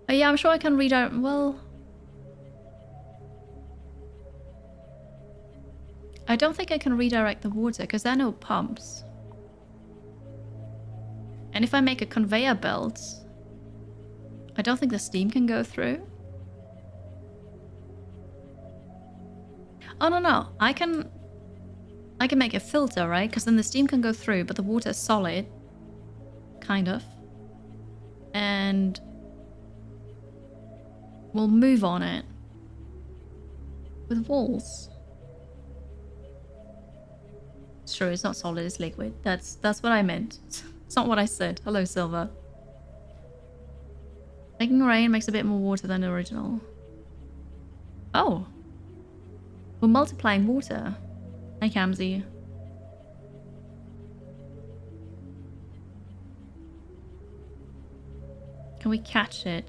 Oh yeah, I'm sure I can redirect. Well, I don't think I can redirect the water because there are no pumps. And if I make a conveyor belt, I don't think the steam can go through. Oh, no. I can make a filter, right? Because then the steam can go through, but the water is solid. Kind of. And we'll move on it. With walls. It's true, it's not solid, it's liquid. That's what I meant. It's not what I said. Hello, Silver. Making rain makes a bit more water than the original. Oh. We're multiplying water. Hi, Kamzi. Can we catch it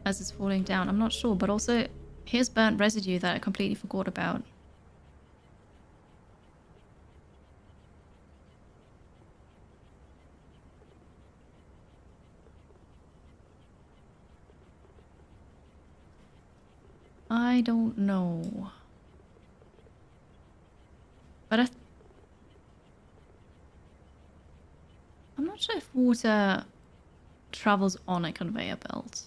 as it's falling down? I'm not sure, but also here's burnt residue that I completely forgot about. I don't know. But I'm not sure if water travels on a conveyor belt.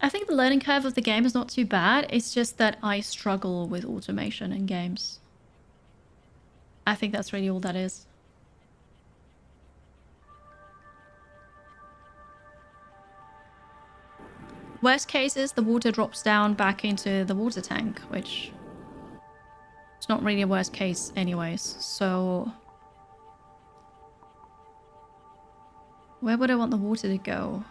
I think the learning curve of the game is not too bad. It's just that I struggle with automation in games. I think that's really all that is. Worst case is the water drops down back into the water tank, which is not really a worst case anyways. So where would I want the water to go?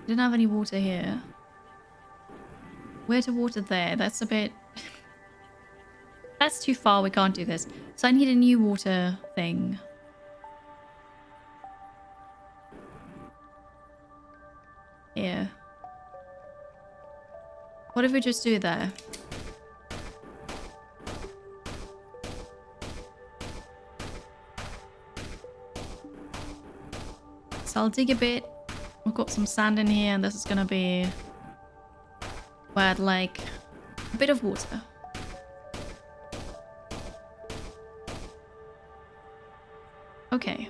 Didn't have any water here. Where to water there? That's a bit... That's too far, we can't do this. So I need a new water thing. Here. What if we just do there? So I'll dig a bit. We've got some sand in here, and this is gonna be where I'd like a bit of water. Okay.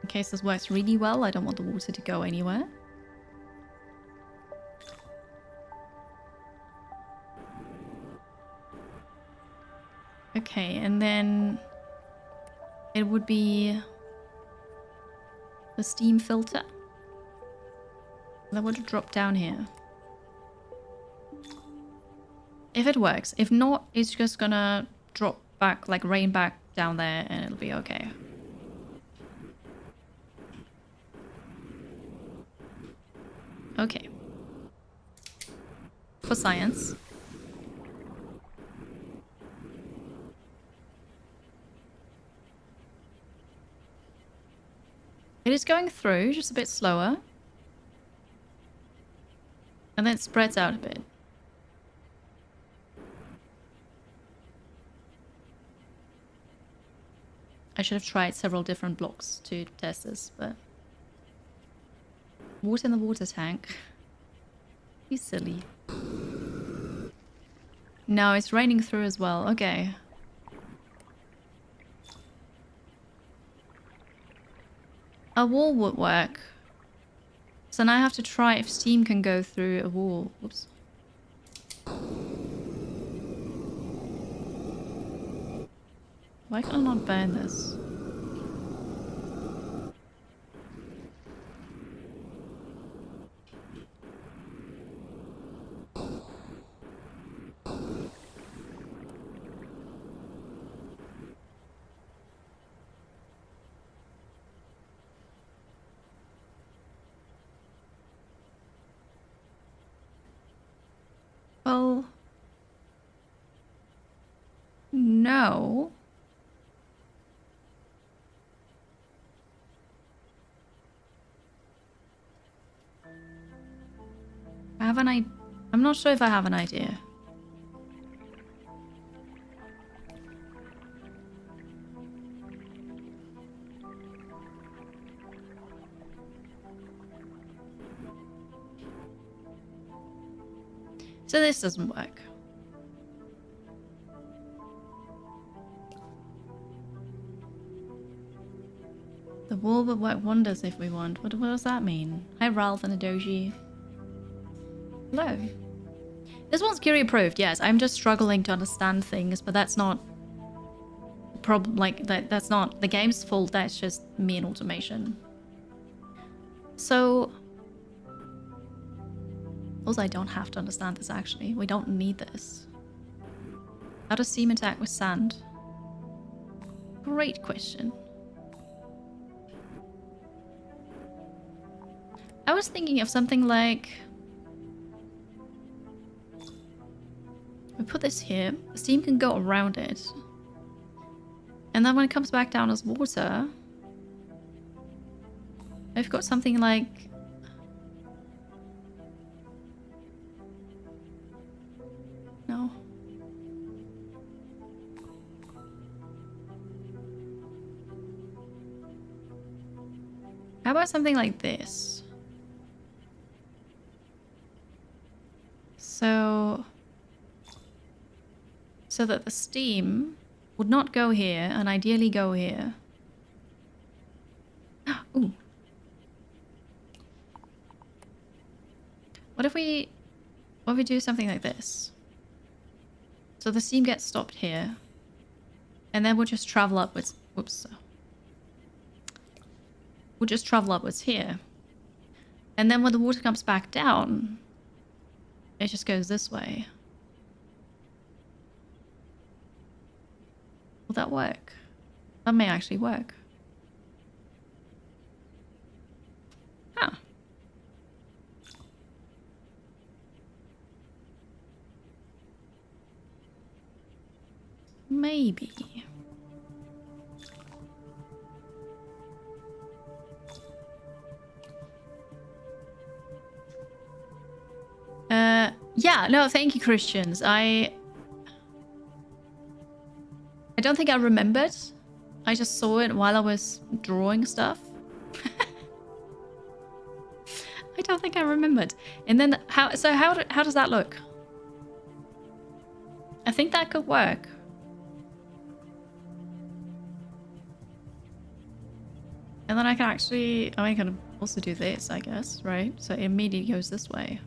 In case this works really well, I don't want the water to go anywhere. Okay, and then it would be the steam filter. That would drop down here. If it works. If not, it's just gonna drop back, like rain back down there, and it'll be okay. Okay. For science. It is going through, just a bit slower. And then it spreads out a bit. I should have tried several different blocks to test this, but... Water in the water tank. You silly. No, it's raining through as well. Okay. A wall would work. So now I have to try if steam can go through a wall. Oops. Why can I not burn this? Well... No. I have an idea. I'm not sure if I have an idea. So this doesn't work. The wall would work wonders if we want. What does that mean? Hi Ralph and Adoji. Hello. This one's Curie approved, yes. I'm just struggling to understand things, but that's not problem. Like that's not the game's fault. That's just me and automation. So, also I don't have to understand this actually. We don't need this. How does steam attack with sand? Great question. I was thinking of something like... We put this here. The steam can go around it. And then when it comes back down as water... I've got something like... No. How about something like this? So that the steam would not go here and ideally go here. Ooh. What if we do something like this? So the steam gets stopped here. And then we'll just travel upwards. Whoops. We'll just travel upwards here. And then when the water comes back down, it just goes this way. Will that work? That may actually work. Huh. Maybe. Yeah, no, thank you, Christians. I don't think I remembered. I just saw it while I was drawing stuff. I don't think I remembered. And then how does that look? I think that could work. And then I can actually, I can also do this, I guess, right? So it immediately goes this way.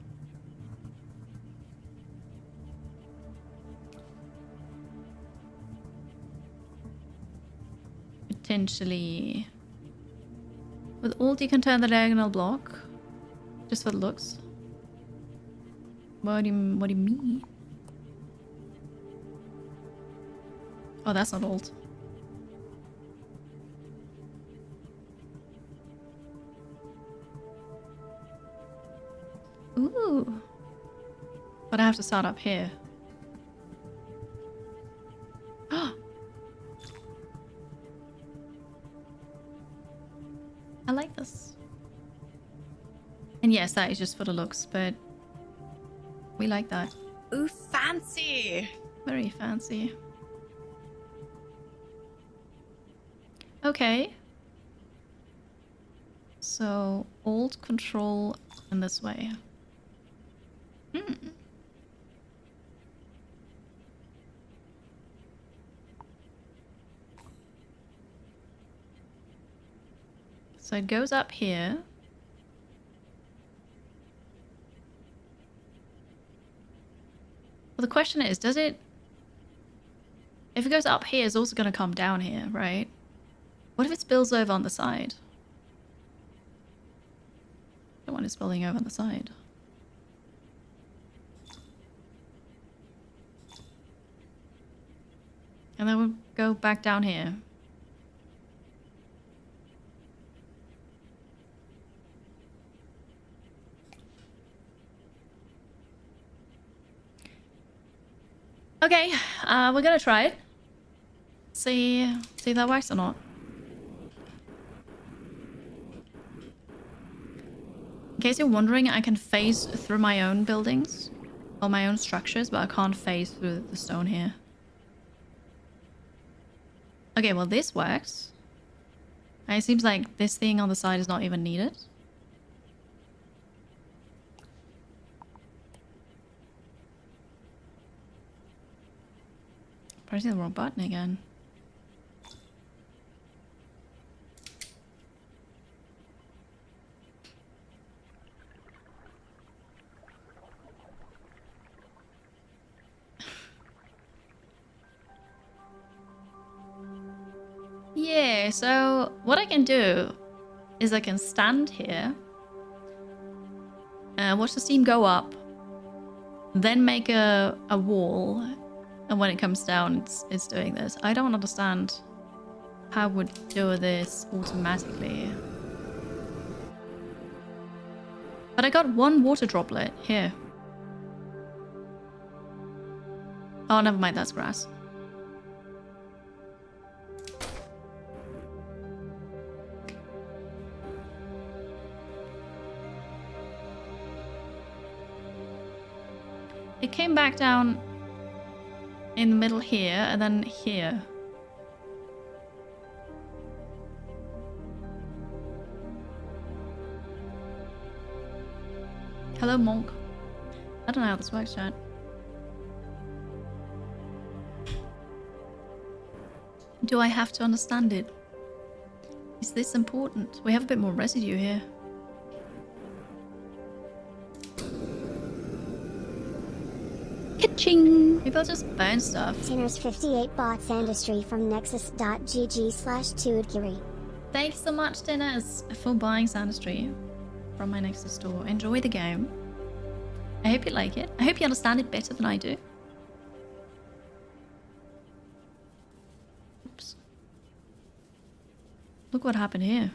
Potentially. With alt you can turn the diagonal block. Just for the looks. What do you mean? Oh, that's not old. Ooh. But I have to start up here. I like this. And yes, that is just for the looks, but we like that. Ooh, fancy. Very fancy. Okay. So, Alt Control in this way. Hmm. So it goes up here. Well, the question is, does it... If it goes up here, it's also going to come down here, right? What if it spills over on the side? I don't want it spilling over on the side. And then we'll go back down here. Okay, we're gonna try it. See if that works or not. In case you're wondering, I can phase through my own buildings or my own structures, but I can't phase through the stone here. Okay, well this works. It seems like this thing on the side is not even needed. Pressing the wrong button again. Yeah, so what I can do is I can stand here, watch the steam go up, then make a wall, and when it comes down, it's doing this. I don't understand how it would do this automatically. But I got one water droplet here. Oh, never mind, that's grass. It came back down in the middle here, and then here. Hello, Monk. I don't know how this works, chat. Do I have to understand it? Is this important? We have a bit more residue here. Ka-ching! Maybe I'll just burn stuff. Tinners58 bought Sandustry from nexus.gg/Tuadgiri. Thanks so much, Tinners, for buying Sandustry from my Nexus store. Enjoy the game. I hope you like it. I hope you understand it better than I do. Oops. Look what happened here.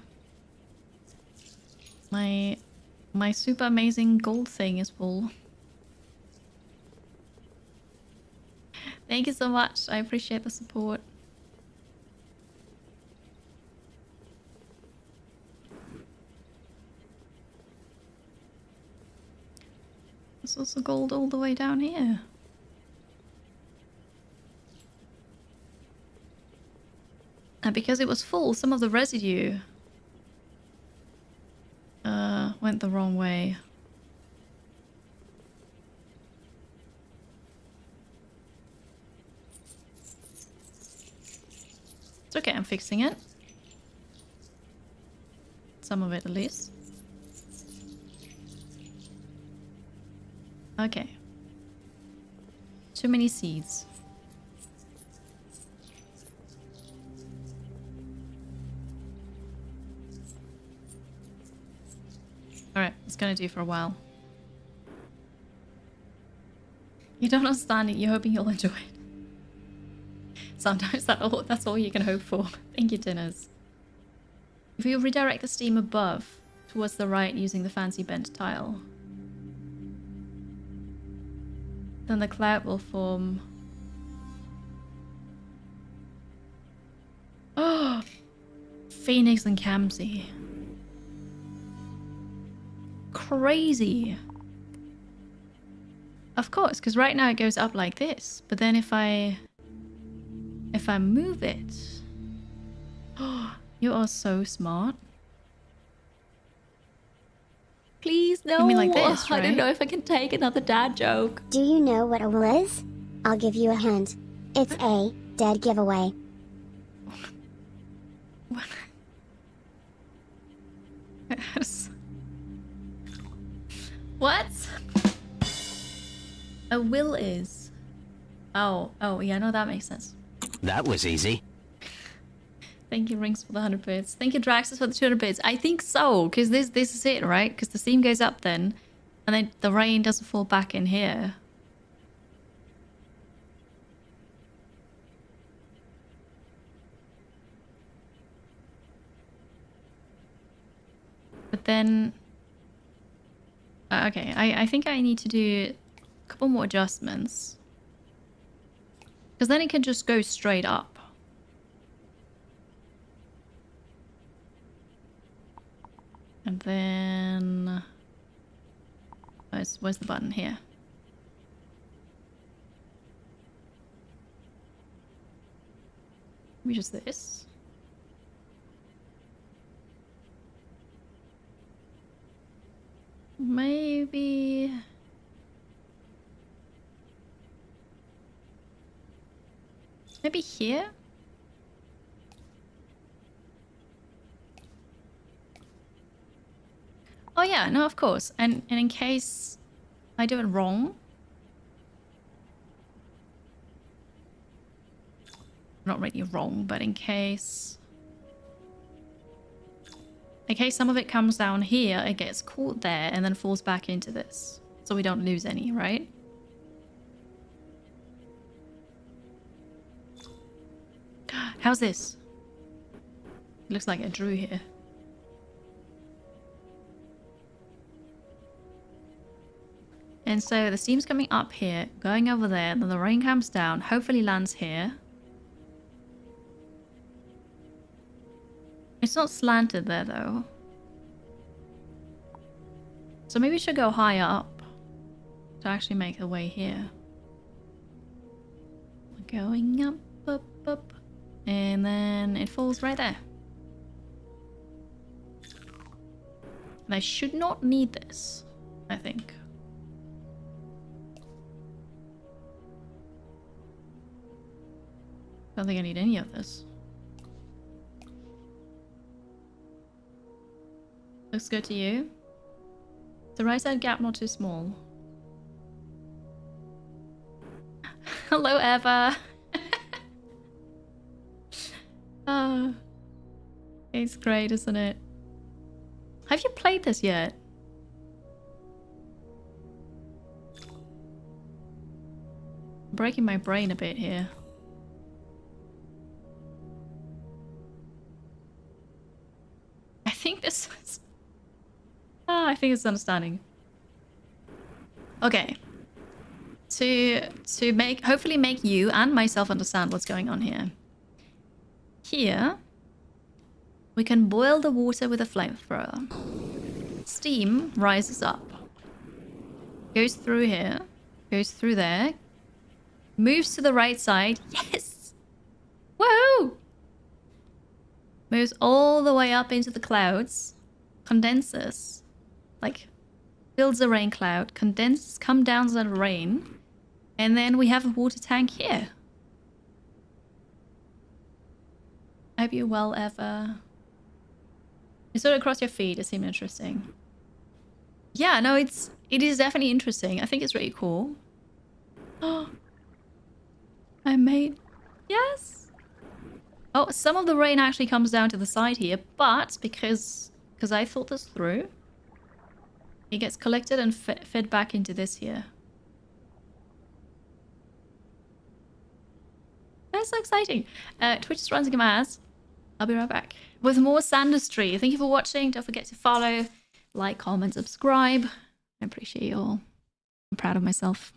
My super amazing gold thing is full. Thank you so much. I appreciate the support. There's also gold all the way down here. And because it was full, some of the residue went the wrong way. It's okay, I'm fixing it. Some of it at least. Okay. Too many seeds. Alright, it's gonna do for a while. You don't understand it, you're hoping you'll enjoy it. Sometimes that's all you can hope for. Thank you, Tinners. If you redirect the steam above towards the right using the fancy bent tile, then the cloud will form. Oh, Phoenix and Kamsi. Crazy. Of course, because right now it goes up like this, but then if I move it, oh, you are so smart. Please, no. You mean like this, I right? don't know if I can take another dad joke. Do you know what a will is? I'll give you a hint. It's a dead giveaway. What? A will is. Oh, yeah, no, that makes sense. That was easy. Thank you, Rings, for the 100 bits. Thank you, Draxus, for the 200 bits. I think so, because this is it, right? Because the steam goes up then, and then the rain doesn't fall back in here. But then... okay, I think I need to do a couple more adjustments. Because then it can just go straight up. And then... Where's the button? Here. Maybe just this. Maybe... Maybe here? Oh yeah, no, of course. And in case I do it wrong... Not really wrong, but in case... In case some of it comes down here, it gets caught there and then falls back into this. So we don't lose any, right? How's this? It looks like I drew here. And so the steam's coming up here, going over there, then the rain comes down, hopefully lands here. It's not slanted there though. So maybe we should go higher up to actually make a way here. We're going up, up, up. And then it falls right there. And I should not need this, I think. Don't think I need any of this. Looks good to you? The right side gap not too small. Hello, Eva. Oh, it's great, isn't it? Have you played this yet? Breaking my brain a bit here. I think this is... I think it's understanding. Okay. To make... Hopefully make you and myself understand what's going on here. Here, we can boil the water with a flamethrower. Steam rises up. Goes through here. Goes through there. Moves to the right side. Yes! Whoa! Moves all the way up into the clouds. Condenses. Like, builds a rain cloud. Condenses, come down to the rain. And then we have a water tank here. I hope you're well, Eva. You saw it across your feed. It seemed interesting. Yeah, no, it is definitely interesting. I think it's really cool. Oh, I made... Yes! Oh, some of the rain actually comes down to the side here, but because I thought this through, it gets collected and fed back into this here. I that's so exciting. Twitch is running my ass. I'll be right back with more Sandustry. Thank you for watching. Don't forget to follow, like, comment, subscribe. I appreciate you all. I'm proud of myself.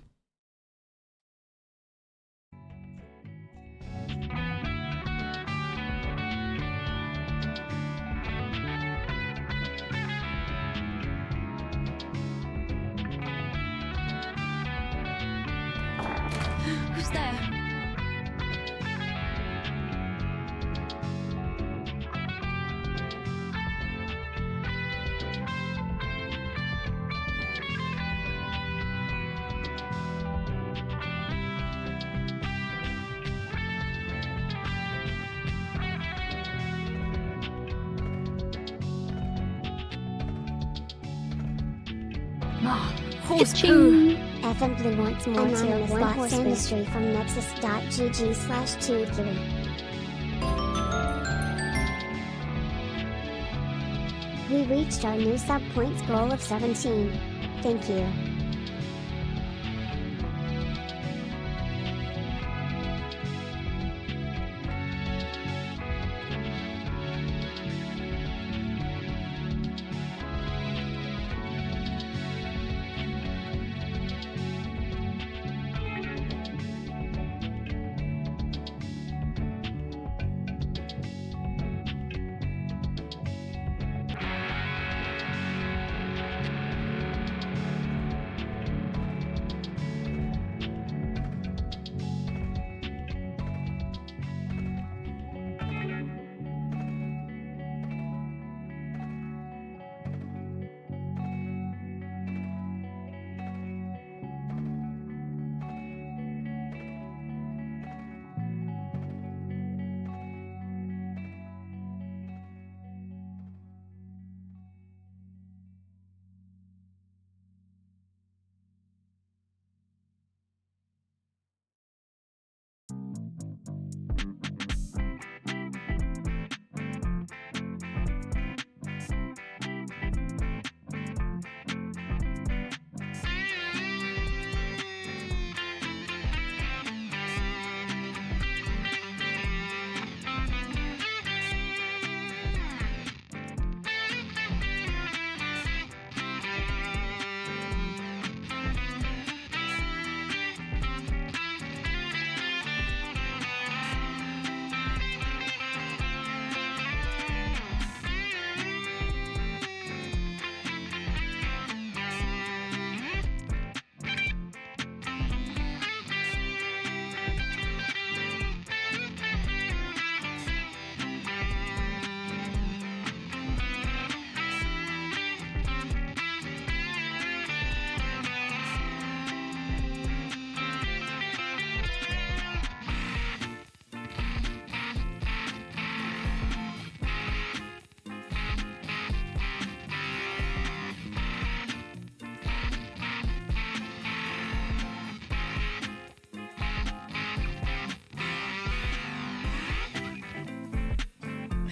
Who's there? Horse poo. F and Blue wants more Anonymous bought Sandustry from nexus.gg/23. We reached our new sub points goal of 17. Thank you.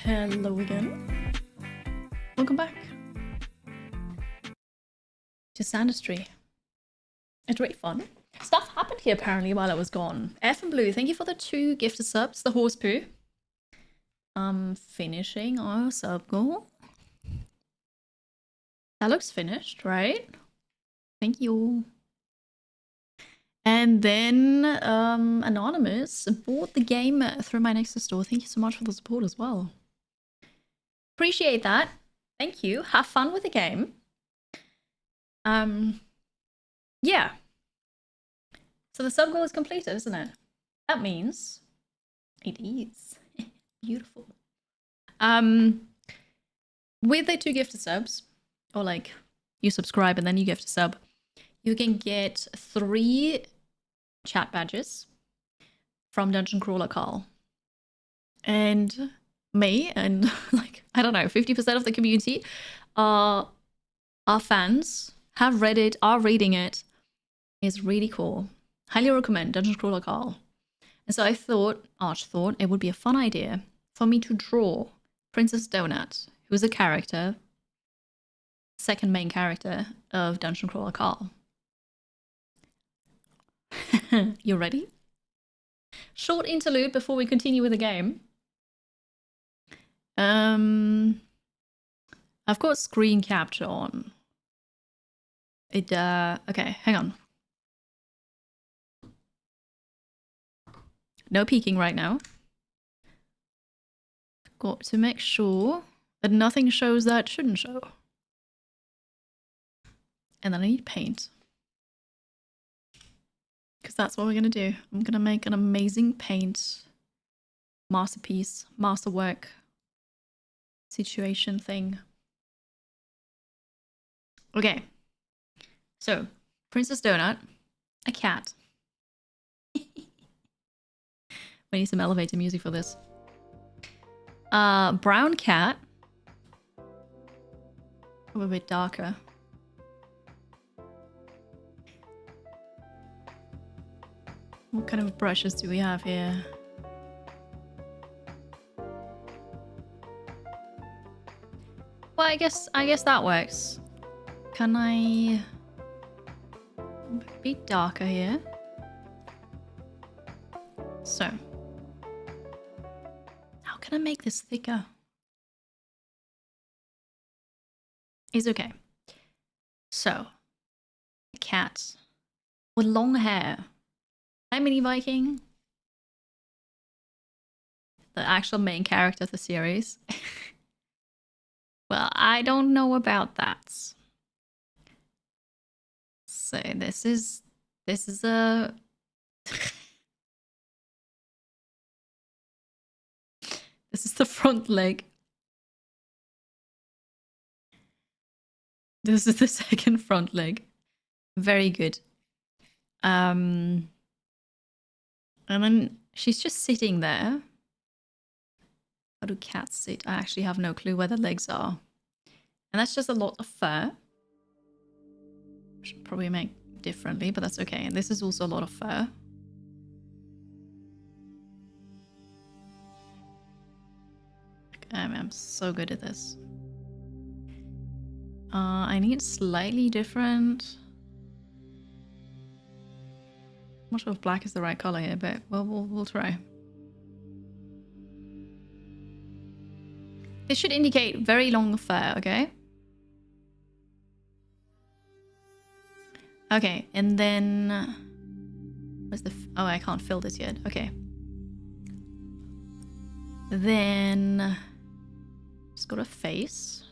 Hello again. Welcome back to Sandustry. It's really fun. Stuff happened here apparently while I was gone. F and Blue, thank you for the 2 gifted subs. The horse poo. Finishing our sub goal. That looks finished, right? Thank you. And then Anonymous bought the game through my Nexus store. Thank you so much for the support as well. Appreciate that. Thank you. Have fun with the game. Yeah. So the sub goal is completed, isn't it? That means it is beautiful. With the 2 gifted subs, or like you subscribe and then you gift a sub, you can get 3 chat badges from Dungeon Crawler Carl. And me and like, I don't know, 50% of the community are fans, have read it, are reading it. It's really cool. Highly recommend Dungeon Crawler Carl. And so I thought, Arch thought, it would be a fun idea for me to draw Princess Donut, who's a character, second main character of Dungeon Crawler Carl. You ready? Short interlude before we continue with the game. I've got screen capture on. Okay, hang on. No peeking right now. Got to make sure that nothing shows that shouldn't show. And then I need paint. Because that's what we're going to do. I'm going to make an amazing paint masterpiece, masterwork situation thing. Okay. So, Princess Donut, a cat. We need some elevator music for this. Brown cat. A little bit darker. What kind of brushes do we have here? Well, I guess that works. Can I be darker here? So, how can I make this thicker? It's okay. So, a cat with long hair. Hi, Mini Viking. The actual main character of the series. Well, I don't know about that. So this is a this is the front leg. This is the second front leg. Very good. And then she's just sitting there. How do cats sit? I actually have no clue where the legs are. And that's just a lot of fur. Should probably make differently, but that's okay. And this is also a lot of fur. I'm so good at this. I need slightly different. I'm not sure if black is the right color here, but we'll try. This should indicate very long fur, okay? Okay, and then... where's the... oh, I can't fill this yet. Okay. Then... just got a face.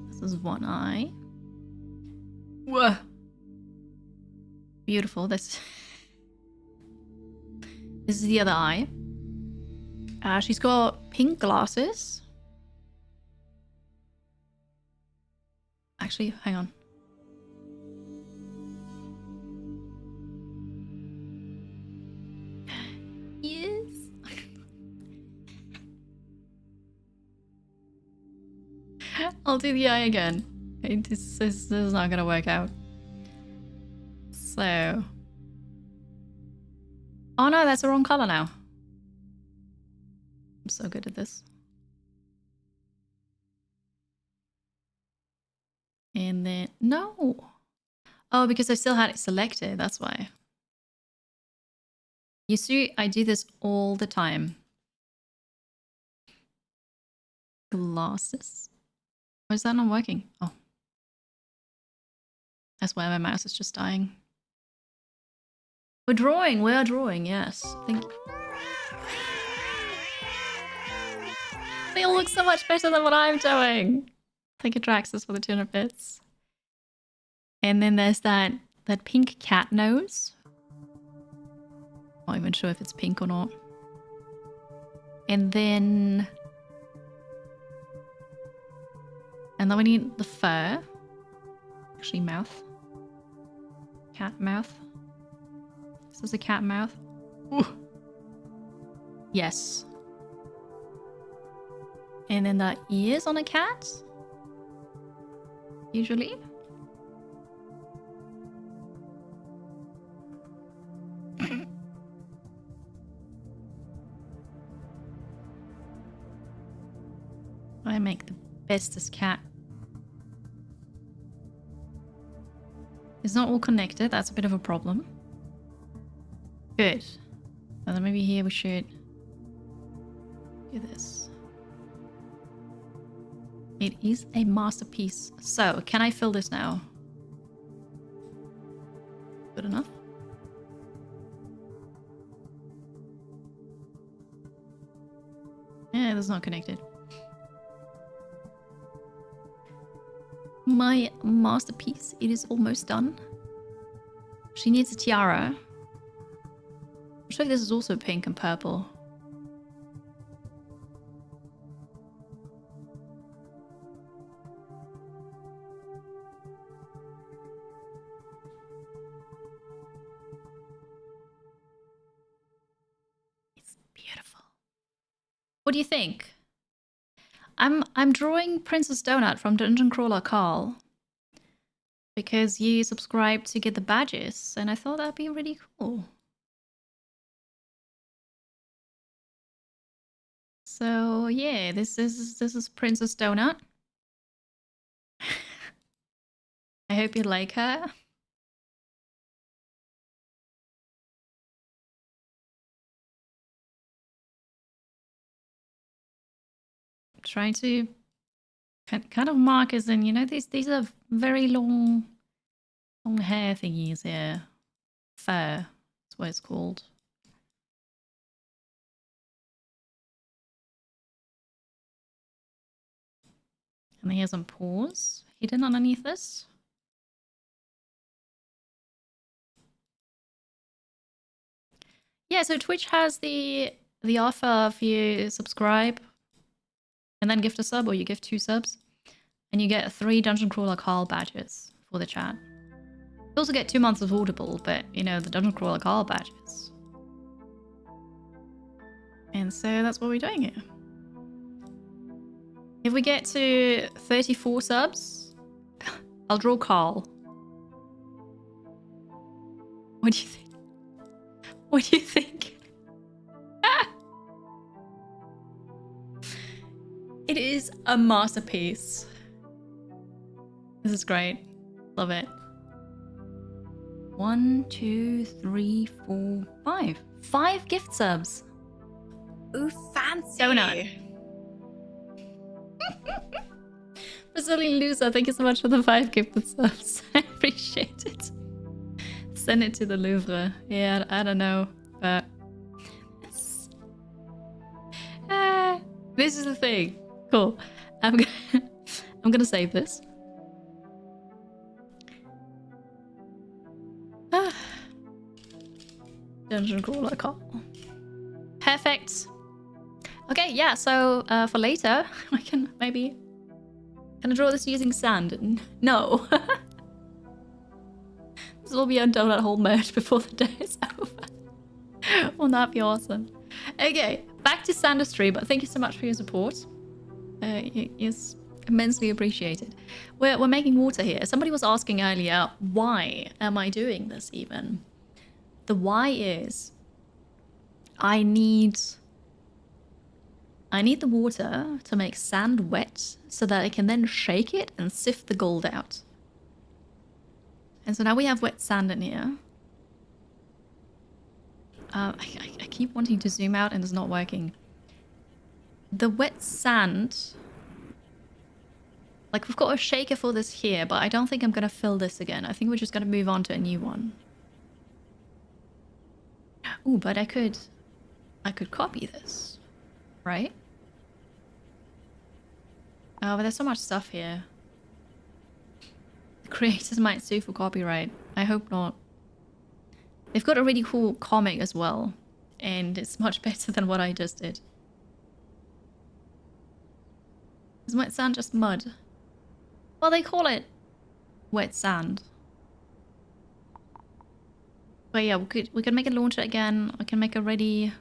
This is one eye. Whoa! Beautiful. This is the other eye. She's got pink glasses. Actually, hang on. Yes. I'll do the eye again. This is not gonna work out. So... oh no, that's the wrong color now. I'm so good at this. And then... no! Oh, because I still had it selected, that's why. You see, I do this all the time. Glasses. Why is that not working? Oh. That's why my mouse is just dying. We are drawing, yes. Thank you. They all look so much better than what I'm doing. Thank you, Draxus, for the 200 bits. And then there's that pink cat nose. Not even sure if it's pink or not. And then we need the fur. Actually, mouth. Cat mouth. This is a cat mouth. Ooh. Yes. And then the ears on a cat. Usually. I make the bestest cat. It's not all connected. That's a bit of a problem. Good. And then maybe here we should do this. It is a masterpiece. So, can I fill this now? Good enough? Yeah, that's not connected. My masterpiece. It is almost done. She needs a tiara. I'm sure this is also pink and purple. It's beautiful. What do you think? I'm drawing Princess Donut from Dungeon Crawler Carl because you subscribed to get the badges, and I thought that'd be really cool. So yeah, this is Princess Donut. I hope you like her. Trying to kind of mark as in, you know, these are very long hair thingies here. Fur, that's what it's called. And then here's some paws hidden underneath this. Yeah, so Twitch has the offer if you subscribe and then gift a sub, or you give 2 subs, and you get 3 Dungeon Crawler Carl badges for the chat. You also get 2 months of Audible, but you know, the Dungeon Crawler Carl badges. And so that's what we're doing here. If we get to 34 subs, I'll draw Carl. What do you think? What do you think? It is a masterpiece. This is great. Love it. 1, 2, 3, 4, 5. 5 gift subs. Ooh, fancy. Donut. Brazilian loser, thank you so much for the 5 gifted subs. I appreciate it. Send it to the Louvre. Yeah, I don't know, but this is the thing. Cool. I'm gonna save this. Dungeon Crawler Call. Perfect. Okay, yeah, so for later, I can maybe... Can I draw this using sand? No. This will be a donut hole merge before the day is over. Won't that be awesome? Okay, back to Sandustry, but thank you so much for your support. It's immensely appreciated. We're making water here. Somebody was asking earlier, why am I doing this even? The why is I need the water to make sand wet so that I can then shake it and sift the gold out. And so now we have wet sand in here. I keep wanting to zoom out and it's not working. The wet sand... Like, we've got a shaker for this here, but I don't think I'm going to fill this again. I think we're just going to move on to a new one. Ooh, but I could copy this, right? Oh, but there's so much stuff here. The creators might sue for copyright. I hope not. They've got a really cool comic as well, and it's much better than what I just did. Is wet sand just mud? Well, they call it wet sand. But yeah, we could make a launcher again. I can make a ready...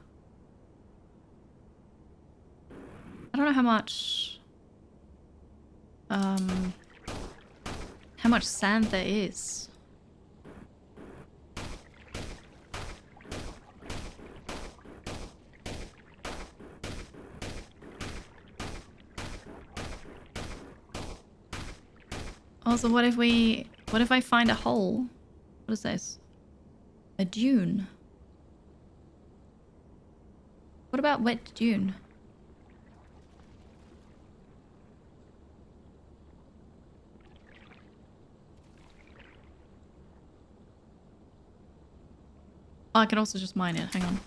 I don't know how much sand there is. Also, what if we What if I find a hole? What is this? A dune. What about wet dune? Oh, I can also just mine it. Hang on.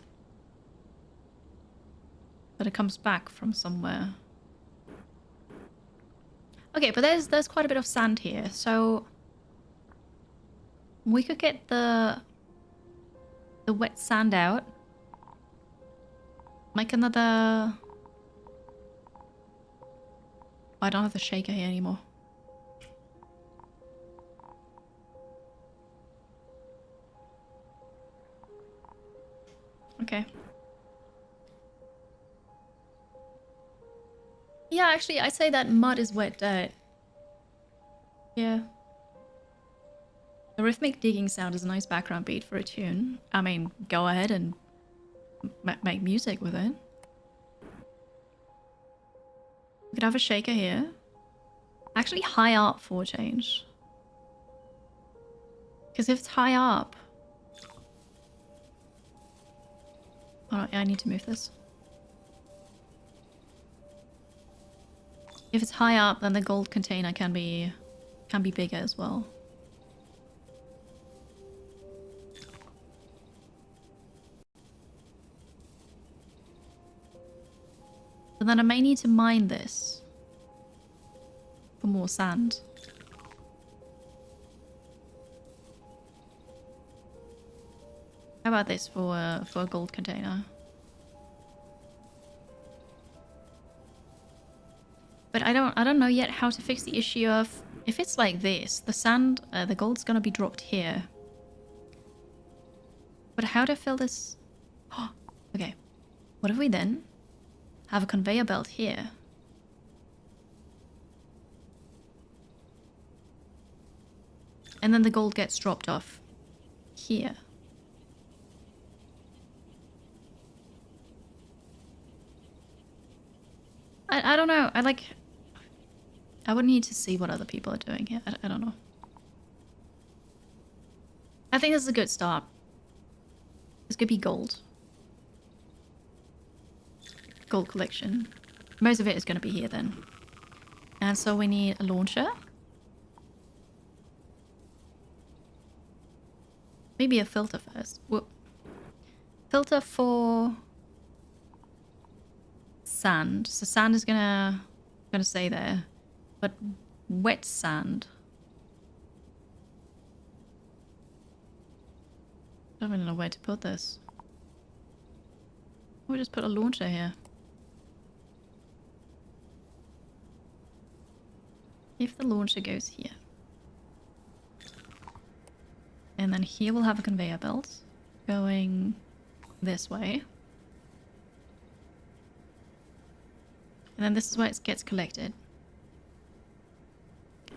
But it comes back from somewhere. Okay, but there's quite a bit of sand here, so we could get the wet sand out. Make another... I don't have the shaker here anymore. Okay. Yeah, actually, I'd say that mud is wet dirt. Yeah. The rhythmic digging sound is a nice background beat for a tune. I mean, go ahead and make music with it. We could have a shaker here. Actually, high up for a change. Because if it's high up... Alright, I need to move this. If it's high up, then the gold container can be bigger as well. But then I may need to mine this for more sand. How about this for a gold container? But I don't know yet how to fix the issue of if it's like this, the sand, the gold's gonna be dropped here. But how to fill this? Oh, okay. What if we then have a conveyor belt here? And then the gold gets dropped off here. I don't know. I would need to see what other people are doing here. I don't know. I think this is a good start. This could be gold. Gold collection. Most of it is going to be here then. And so we need a launcher. Maybe a filter first. Whoop. Filter for sand. So sand is gonna stay there. But wet sand. I don't really know where to put this. We'll just put a launcher here. If the launcher goes here. And then here we'll have a conveyor belt going this way. And then this is where it gets collected.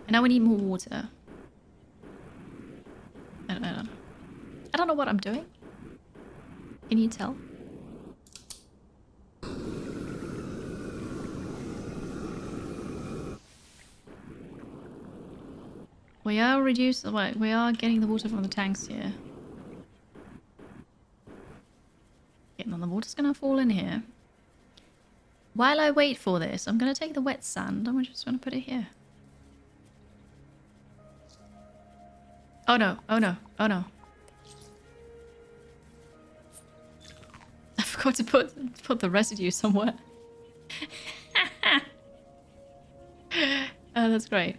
And now we need more water. I don't know what I'm doing. Can you tell? We are we are getting the water from the tanks here. Okay, and then the water's gonna fall in here. While I wait for this, I'm gonna take the wet sand and we're just gonna put it here. Oh no, oh no, oh no. I forgot to put the residue somewhere. Oh, that's great.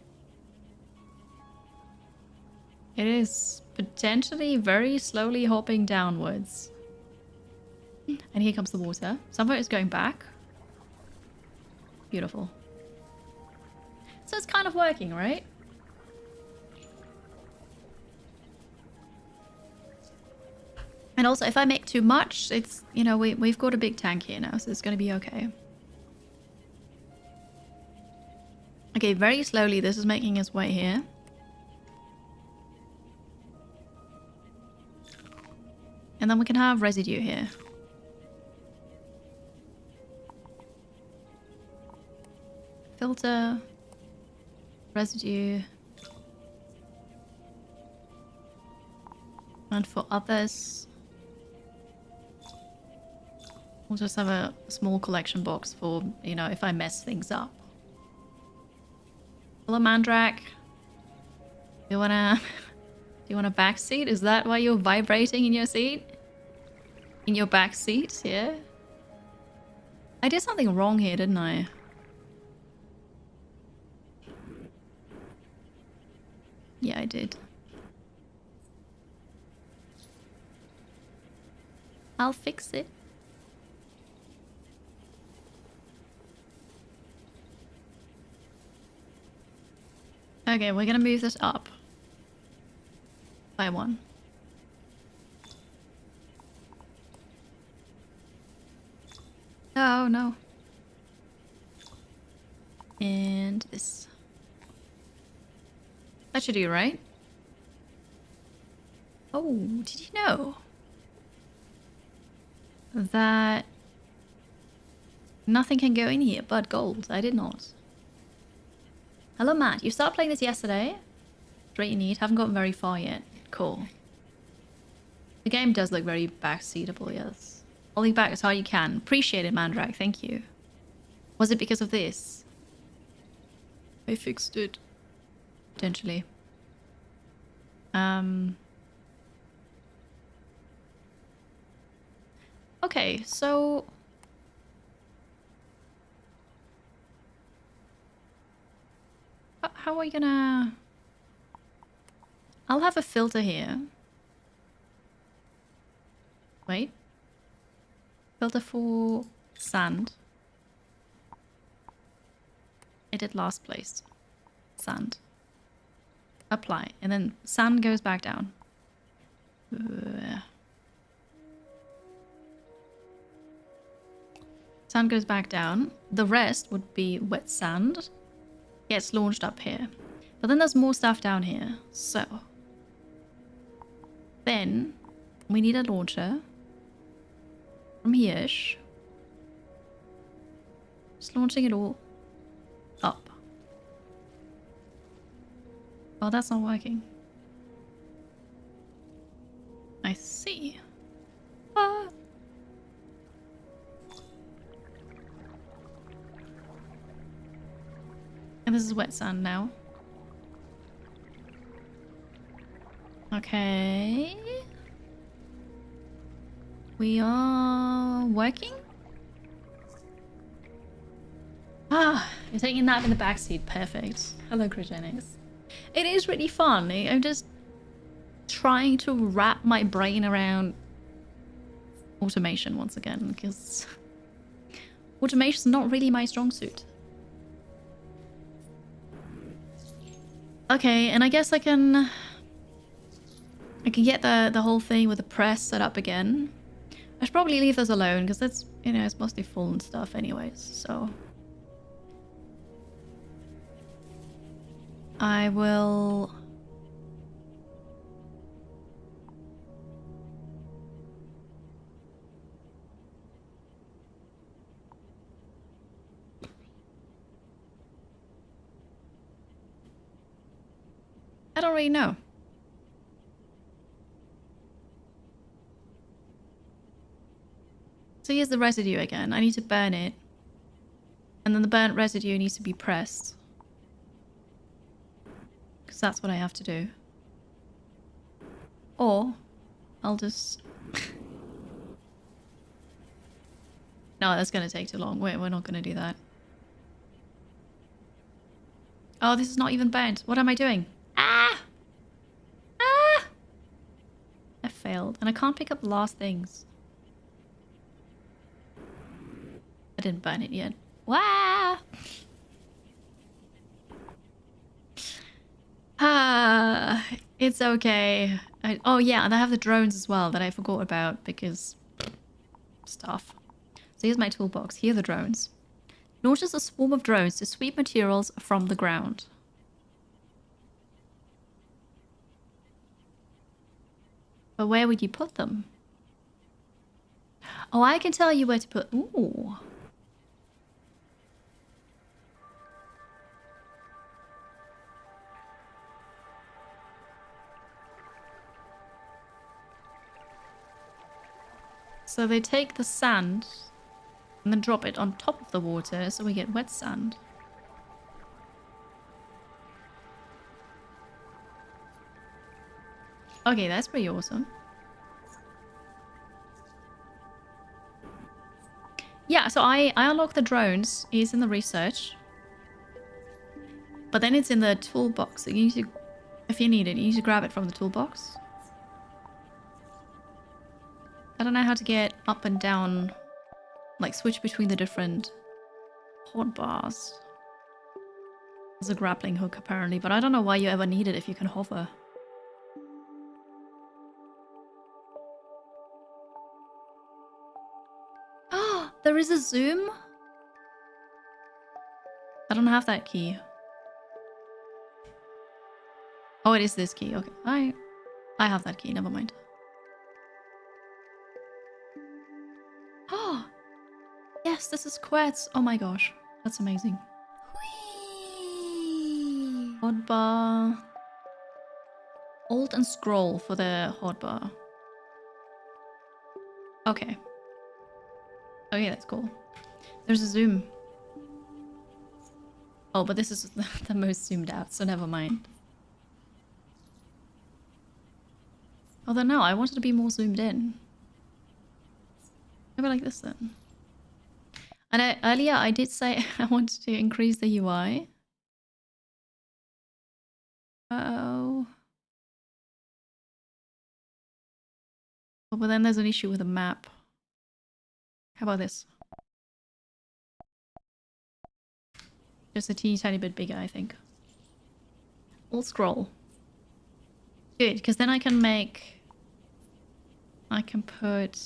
It is potentially very slowly hopping downwards. And here comes the water. Some of it is going back. Beautiful. So it's kind of working, right? And also, if I make too much, it's, you know, we've got a big tank here now, so it's going to be okay. Okay, very slowly this is making its way here. And then we can have residue here. Filter. Residue. And for others, we'll just have a small collection box for, you know, if I mess things up. Hello, Mandrak. Do you wanna... do you want a back seat? Is that why you're vibrating in your seat? In your back seat, yeah? I did something wrong here, didn't I? Yeah, I did. I'll fix it. Okay, we're gonna move this up by 1. Oh no. And this. That should do, right? Oh, did you know that nothing can go in here but gold? I did not. Hello, Matt. You started playing this yesterday. Great, you need. Haven't gotten very far yet. Cool. The game does look very backseatable, yes. Holding back as hard you can. Appreciate it, Mandrak. Thank you. Was it because of this? I fixed it. Potentially. Okay, so... how are we gonna... I'll have a filter here. Wait. Filter for sand. I did last place. Sand. Apply. And then sand goes back down. Sand goes back down. The rest would be wet sand. Gets launched up here. But then there's more stuff down here. So. Then we need a launcher. From here-ish. Just launching it all up. Oh, that's not working. I see. Ah. And this is wet sand now. Okay. We are working? Ah, you're taking a nap in the backseat. Perfect. Hello, Cryogenics. It is really fun. I'm just trying to wrap my brain around automation once again, because automation's not really my strong suit. Okay, and I guess I can get the whole thing with the press set up again. I should probably leave this alone because that's, you know, it's mostly full and stuff anyways, so I will I don't really know. So here's the residue again. I need to burn it. And then the burnt residue needs to be pressed. Because that's what I have to do. Or I'll just... No, that's going to take too long. We're not going to do that. Oh, this is not even burnt. What am I doing? Ah! Ah! I failed. And I can't pick up the last things. I didn't burn it yet. Wow! Ah, it's okay. Oh yeah, and I have the drones as well that I forgot about because stuff. So here's my toolbox. Here are the drones. Launches a swarm of drones to sweep materials from the ground. But where would you put them? Oh, I can tell you where to put... Ooh. So they take the sand and then drop it on top of the water so we get wet sand. Okay, that's pretty awesome. Yeah, so I unlocked the drones. It's in the research. But then it's in the toolbox. So you need to, if you need it, you need to grab it from the toolbox. I don't know how to get up and down, like switch between the different hotbars. There's a grappling hook apparently, but I don't know why you ever need it if you can hover. Oh, there is a zoom? I don't have that key. Oh, it is this key. Okay, I have that key. Never mind. Oh, yes, this is quartz. Oh my gosh, that's amazing. Hotbar. Alt and scroll for the hotbar. Okay. Okay, that's cool. There's a zoom. Oh, but this is the most zoomed out, so never mind. Although no, I wanted to be more zoomed in. Maybe like this then. And earlier I did say I wanted to increase the UI. Uh-oh. Oh, but then there's an issue with the map. How about this? Just a teeny tiny bit bigger, I think. Alt scroll. Good, because then I can put...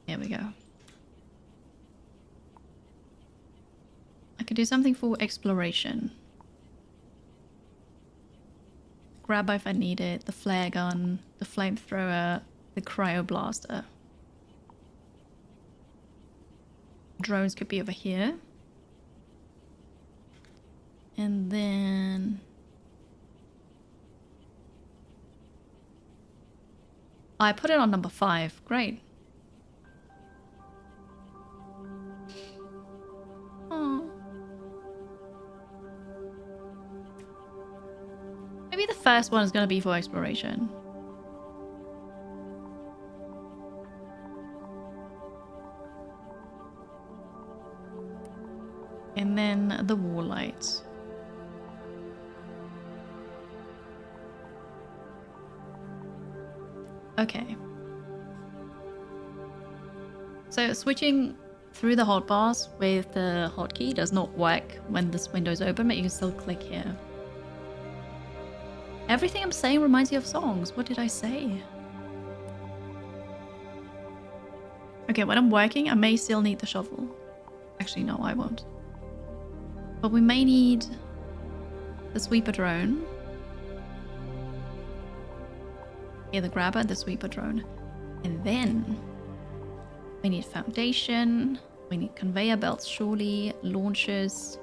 There we go. I can do something for exploration. Grab if I need it, the flare gun, the flamethrower, the cryoblaster. Drones could be over here. And then... I put it on number 5. Great. Oh. Maybe the first one is going to be for exploration. And then the wall light. Okay. So switching through the hotbars with the hotkey does not work when this window is open, but you can still click here. Everything I'm saying reminds you of songs. What did I say? Okay, when I'm working, I may still need the shovel. Actually, no, I won't. But we may need the sweeper drone. Yeah, the grabber, the sweeper drone. And then we need foundation. We need conveyor belts, surely. Launchers.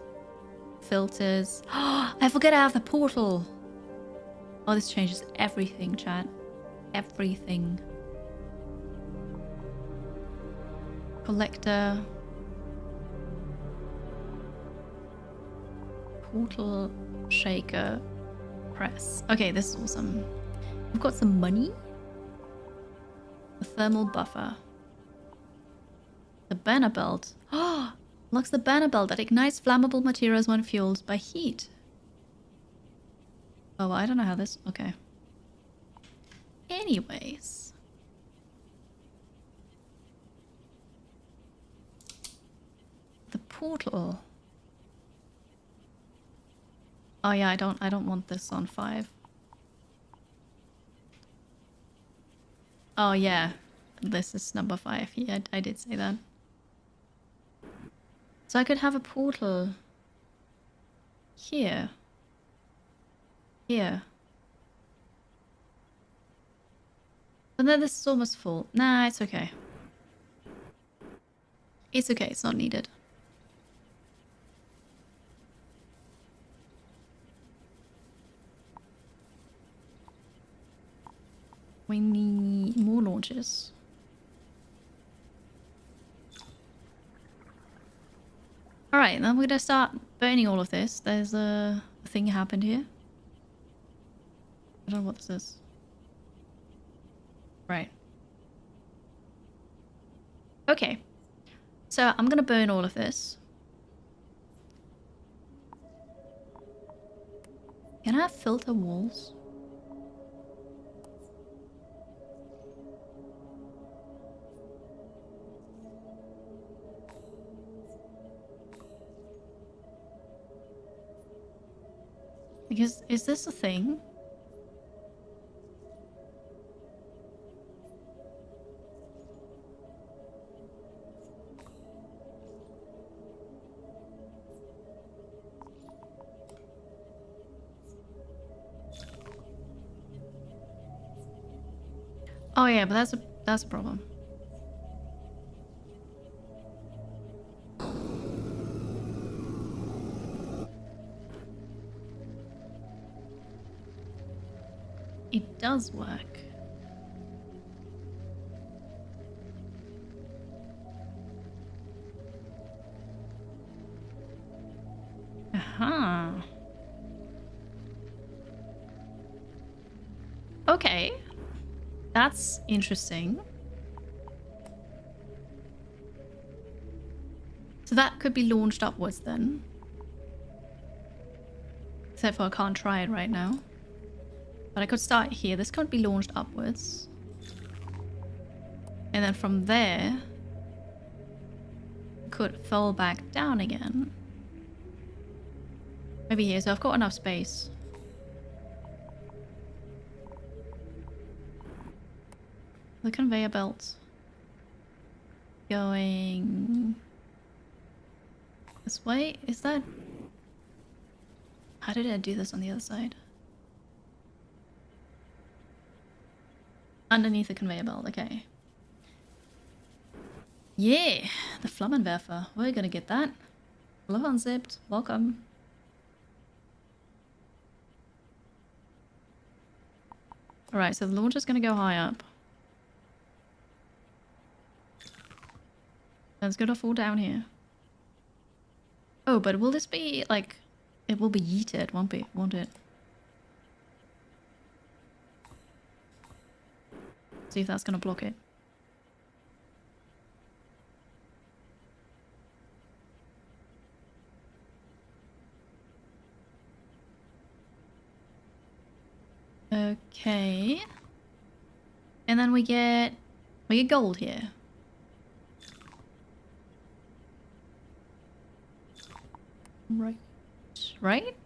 Filters. I forget I have the portal. Oh, this changes everything, chat. Everything. Collector. Portal. Shaker. Press. Okay, this is awesome. We've got some money. The thermal buffer. The banner belt. Oh, locks the banner belt that ignites flammable materials when fueled by heat. Oh, well, I don't know how this... Okay. Anyways. The portal. Oh yeah, I don't want this on 5. Oh yeah, this is number 5. Yeah, I did say that. So I could have a portal here. Here. But then this is almost full. Nah, it's okay. It's okay, it's not needed. We need more launchers. launches. Alright, then we're gonna start burning all of this. There's a thing happened here. I don't know what this is. Right. Okay. So I'm gonna burn all of this. Can I filter walls? Because, is this a thing? Oh yeah, but that's a problem. It does work. Aha. Okay. That's interesting. So that could be launched upwards then. Except for I can't try it right now. But I could start here. This could be launched upwards. And then from there, could fall back down again. Maybe here, so I've got enough space. The conveyor belt going this way. Is that... How did I do this on the other side? Underneath the conveyor belt, okay. Yeah, the Flammenwerfer. We're gonna get that. Hello, Unzipped. Welcome. Alright, so the launcher's gonna go high up. And it's gonna fall down here. Oh, but will this be, like... It will be yeeted, won't it? See if that's gonna block it. Okay. And then we get gold here. Right. Right?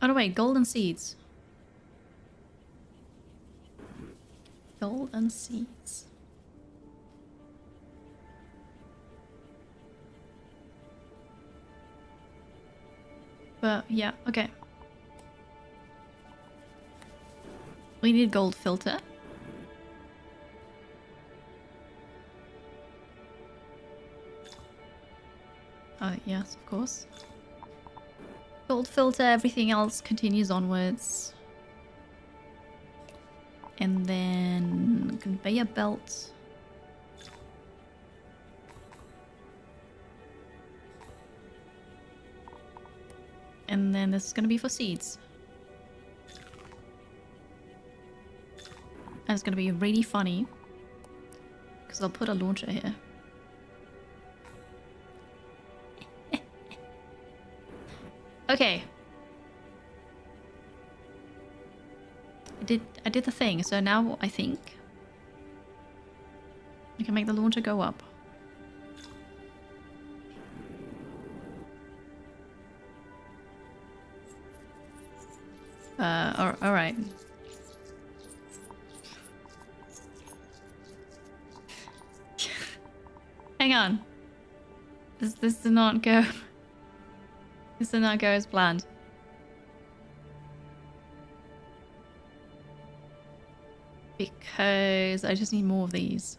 Oh no, wait, golden seeds. Golden seeds. But yeah, okay. We need gold filter. Oh yes, of course. Gold filter, everything else continues onwards. And then conveyor belt. And then this is gonna be for seeds. And it's gonna be really funny. Because I'll put a launcher here. Okay. I did the thing, so now I think I can make the launcher go up. Alright. Hang on. This did not go. This did not go as planned. Because I just need more of these.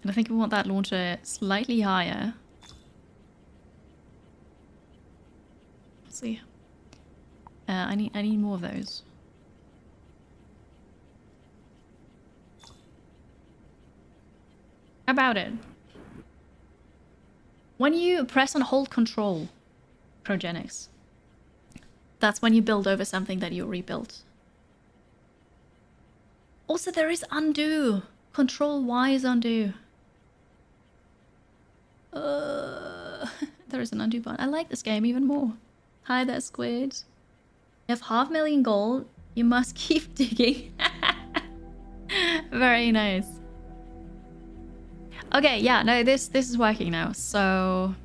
And I think we want that launcher slightly higher. Let's see. I need more of those. How about it? When you press and hold control, Progenics, that's when you build over something that you rebuilt. Also, there is undo. Control Y is undo. There is an undo button. I like this game even more. Hi there, Squid. You have 500,000 gold. You must keep digging. Very nice. Okay, yeah, no, this is working now. So,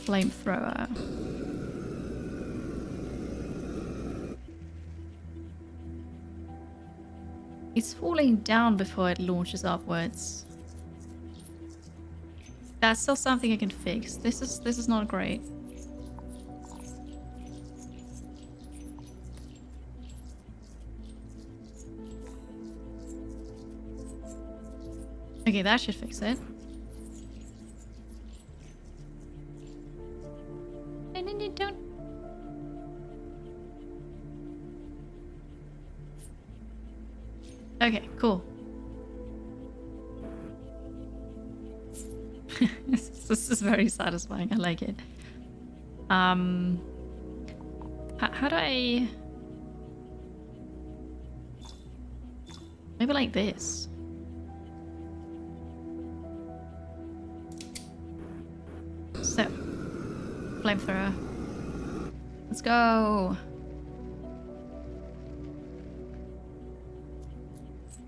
flamethrower. It's falling down before it launches upwards. That's still something I can fix. This is not great. Okay, that should fix it. Don't. Okay, cool. This is very satisfying. I like it. How do I... Maybe like this. So, flamethrower. Let's go.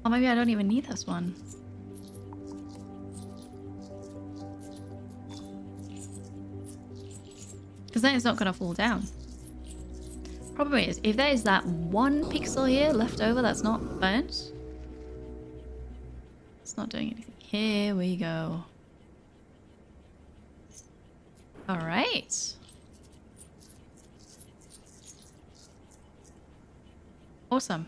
Oh, maybe I don't even need this one. Because then it's not going to fall down. Problem is, if there is that one pixel here left over that's not burnt, it's not doing anything. Here we go. Alright. Awesome.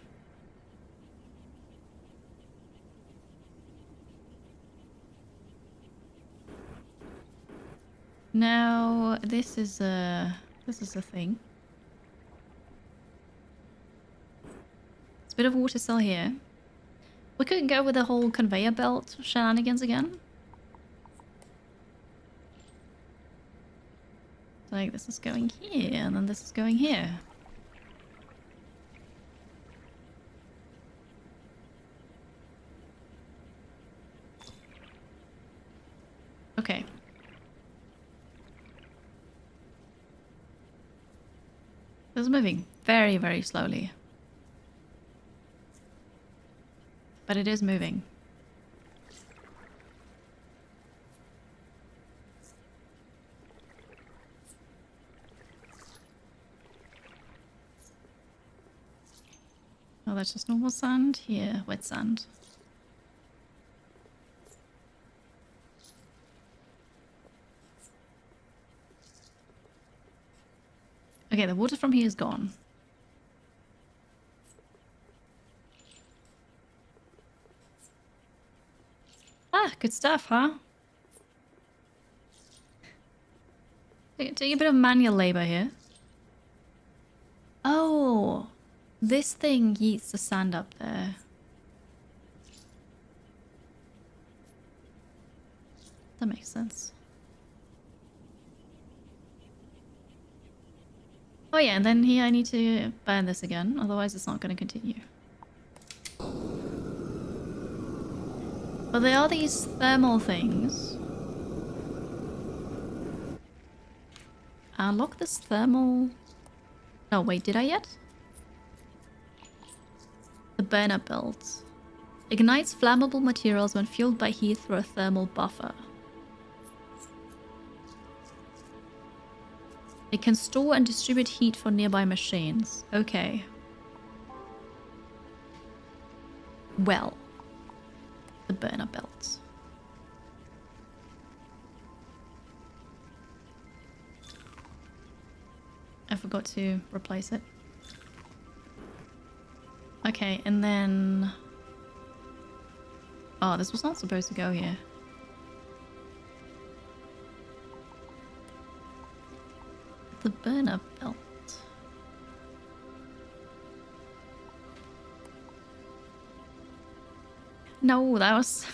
Now, this is a thing. It's a bit of water still here. We could go with the whole conveyor belt shenanigans again. Like, this is going here, and then this is going here. Okay. This is moving very, very slowly. But it is moving. Oh, that's just normal sand. Here, wet sand. Okay, the water from here is gone. Ah, good stuff, huh? Doing a bit of manual labor here. Oh, this thing yeets the sand up there. That makes sense. Oh yeah, and then here I need to burn this again, otherwise it's not going to continue. But there are these thermal things. Unlock this thermal... Oh wait, did I yet? The burner belt. Ignites flammable materials when fueled by heat through a thermal buffer. It can store and distribute heat for nearby machines. Okay. Well. The burner belt. I forgot to replace it. Okay, and then... Oh, this was not supposed to go here. the burner belt. No, that was...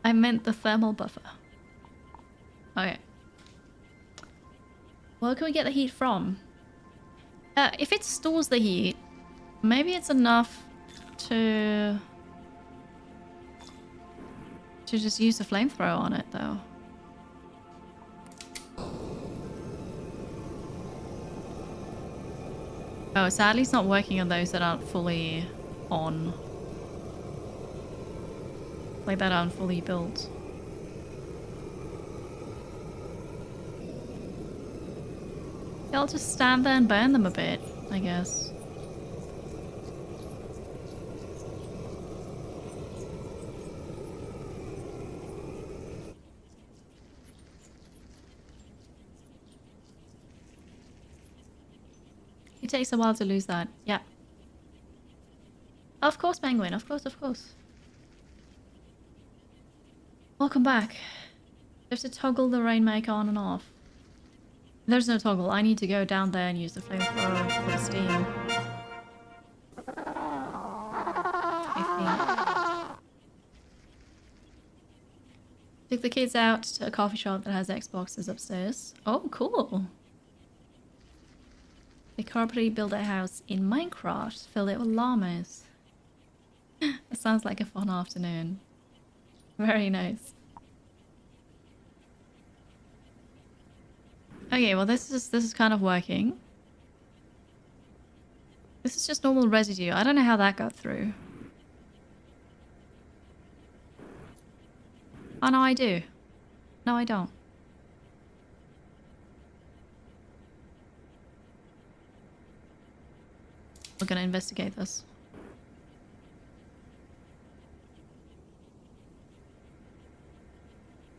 I meant the thermal buffer. Okay. Where can we get the heat from? If it stores the heat, maybe it's enough to just use a flamethrower on it, though. Oh, sadly it's not working on those that aren't fully on. Like that aren't fully built. I'll just stand there and burn them a bit, I guess. It takes a while to lose that. Yeah. Of course, Penguin. Of course, of course. Welcome back. You have to toggle the rainmaker on and off. There's no toggle. I need to go down there and use the flamethrower for the steam. I think. Took the kids out to a coffee shop that has Xboxes upstairs. Oh, cool. They corporately built a house in Minecraft, filled it with llamas. It sounds like a fun afternoon. Very nice. Okay, well this is kind of working. This is just normal residue. I don't know how that got through. Oh no, I do. No, I don't. We're gonna investigate this.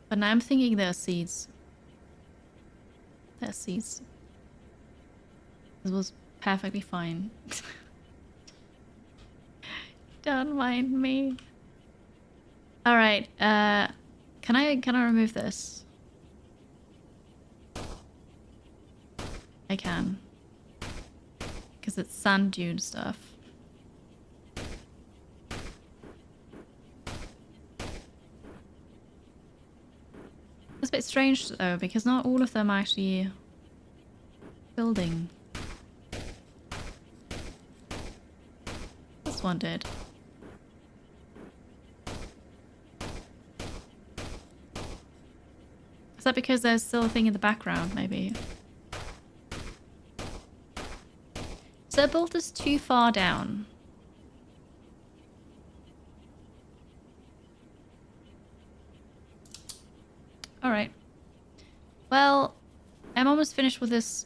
But now I'm thinking there are seeds. There are seeds. This was perfectly fine. Don't mind me. Alright, can I remove this? I can. Because it's sand dune stuff. It's a bit strange though, because not all of them are actually building. This one did. Is that because there's still a thing in the background, maybe? So I built this too far down. Alright. Well, I'm almost finished with this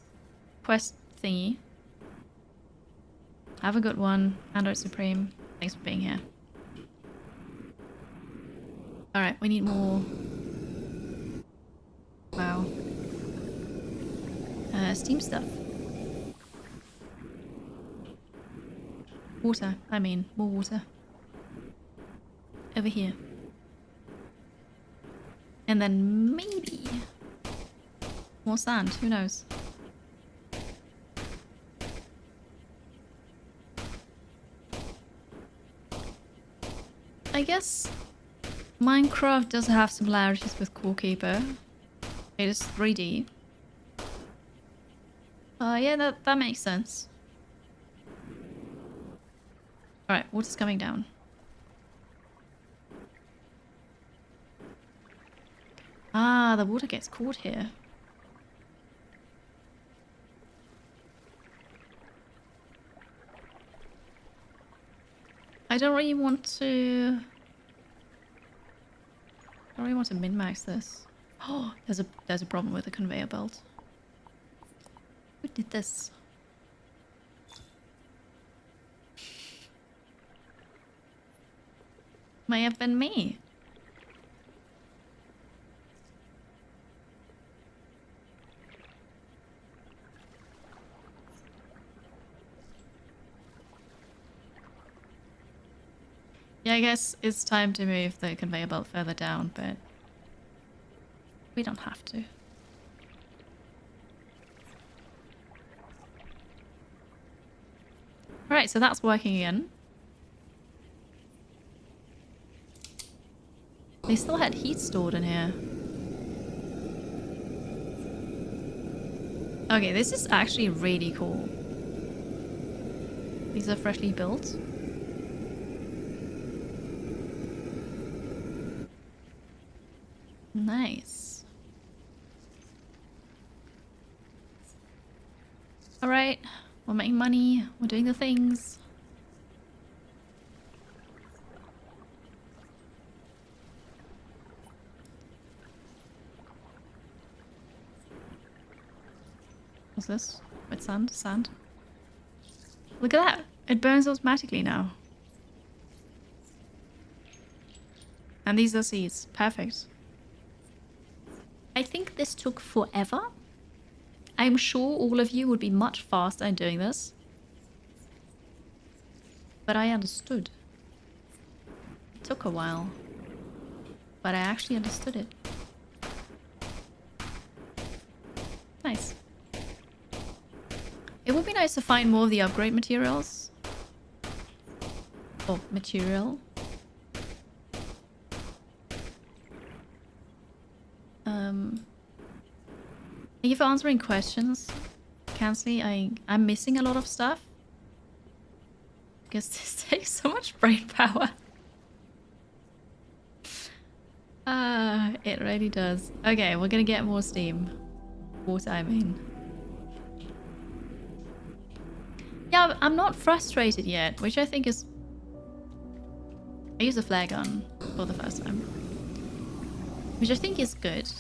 quest thingy. Have a good one, Android Supreme. Thanks for being here. Alright, we need more. Wow. Steam stuff. Water, I mean, more water. Over here. And then maybe more sand, who knows? I guess Minecraft does have similarities with Core Keeper. It is 3D. Yeah, that makes sense. Alright, water's coming down. Ah, the water gets caught here. I don't really want to... I don't really want to min-max this. Oh, there's a problem with the conveyor belt. Who did this? May have been me. Yeah, I guess it's time to move the conveyor belt further down, but we don't have to. Alright, so that's working again. They still had heat stored in here. Okay, this is actually really cool. These are freshly built. Nice. Alright, we're making money, we're doing the things. What's this? Wet sand? Sand? Look at that! It burns automatically now. And these are seeds. Perfect. I think this took forever. I'm sure all of you would be much faster in doing this. But I understood. It took a while. But I actually understood it. Nice. It would be nice to find more of the upgrade materials. Or material. Thank you for answering questions, Kansley. I'm missing a lot of stuff. Because this takes so much brain power. It really does. Okay, we're gonna get more steam. Water, I mean. Yeah, I'm not frustrated yet, which I think is... I used a flare gun for the first time. Which I think is good.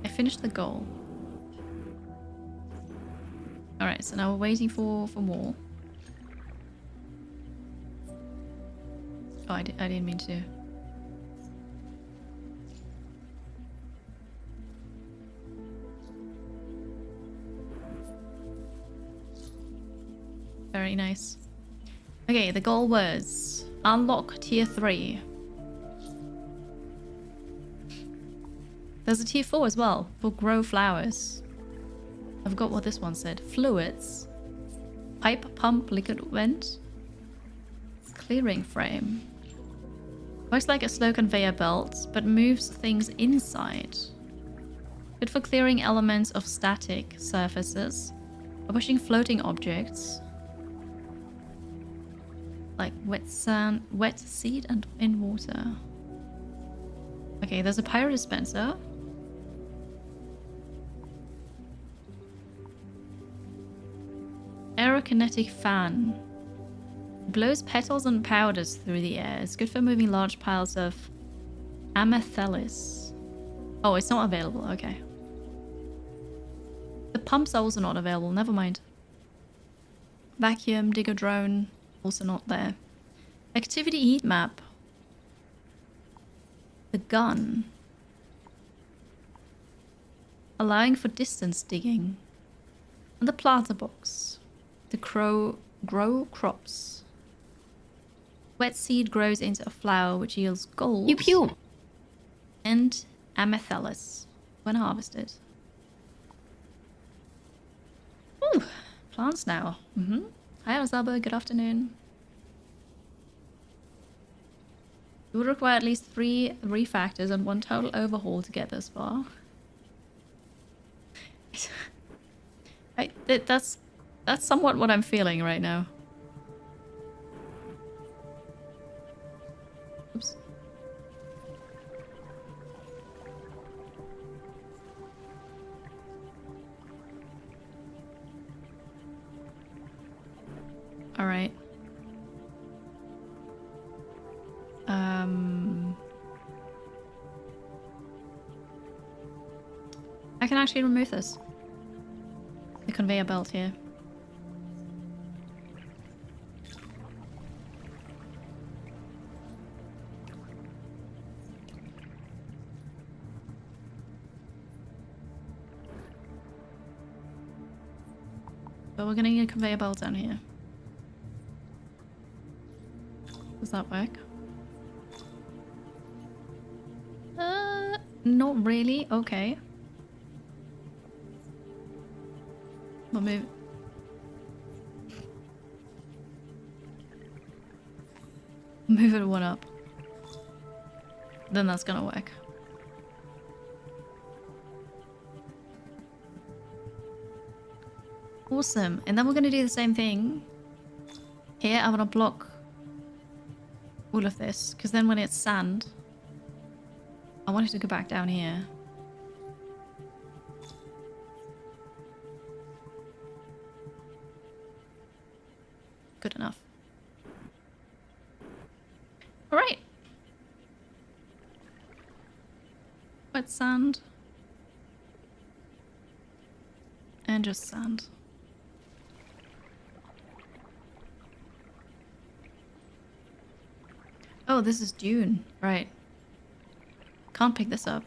I finished the goal. Alright, so now we're waiting for more. Oh, I didn't mean to. Very nice. Okay, the goal was unlock tier 3. There's a tier 4 as well for grow flowers. I forgot what this one said. Fluids. Pipe, pump, liquid vent. Clearing frame. Works like a slow conveyor belt, but moves things inside. Good for clearing elements of static surfaces. Or pushing floating objects. Like wet sand, wet seed and in water. Okay, there's a pyro dispenser. Aerokinetic fan. Blows petals and powders through the air. It's good for moving large piles of amethylis. Oh, it's not available. Okay. The pumps are also not available. Never mind. Vacuum, digger drone. Also not there. Activity heat map. The gun. Allowing for distance digging. And the planter box. The grow crops. Wet seed grows into a flower which yields gold. Pew pew. And amethylis when harvested. Ooh, plants now. Hi, Ozaba. Good afternoon. You would require at least 3 refactors and 1 total overhaul to get this far. That's somewhat what I'm feeling right now. Oops. All right. I can actually remove this. The conveyor belt here. But we're gonna need a conveyor belt down here. Does that work? Not really. Okay. We'll move. Move it one up. Then that's gonna work. Awesome. And then we're gonna do the same thing. Here, I'm gonna block all of this, because then when it's sand, I want it to go back down here. Good enough. Alright. Wet sand. And just sand. Oh, this is dune. Right. Can't pick this up.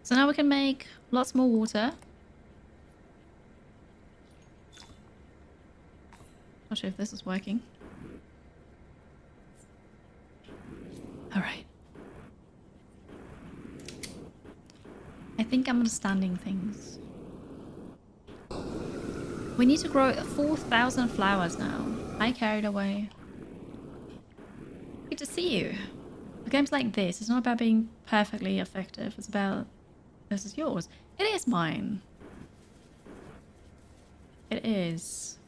So now we can make lots more water. Not sure if this is working. Alright. I think I'm understanding things. We need to grow 4,000 flowers now. I carried away. Good to see you. A games like this, it's not about being perfectly effective. It's about, this is yours. It is mine. It is.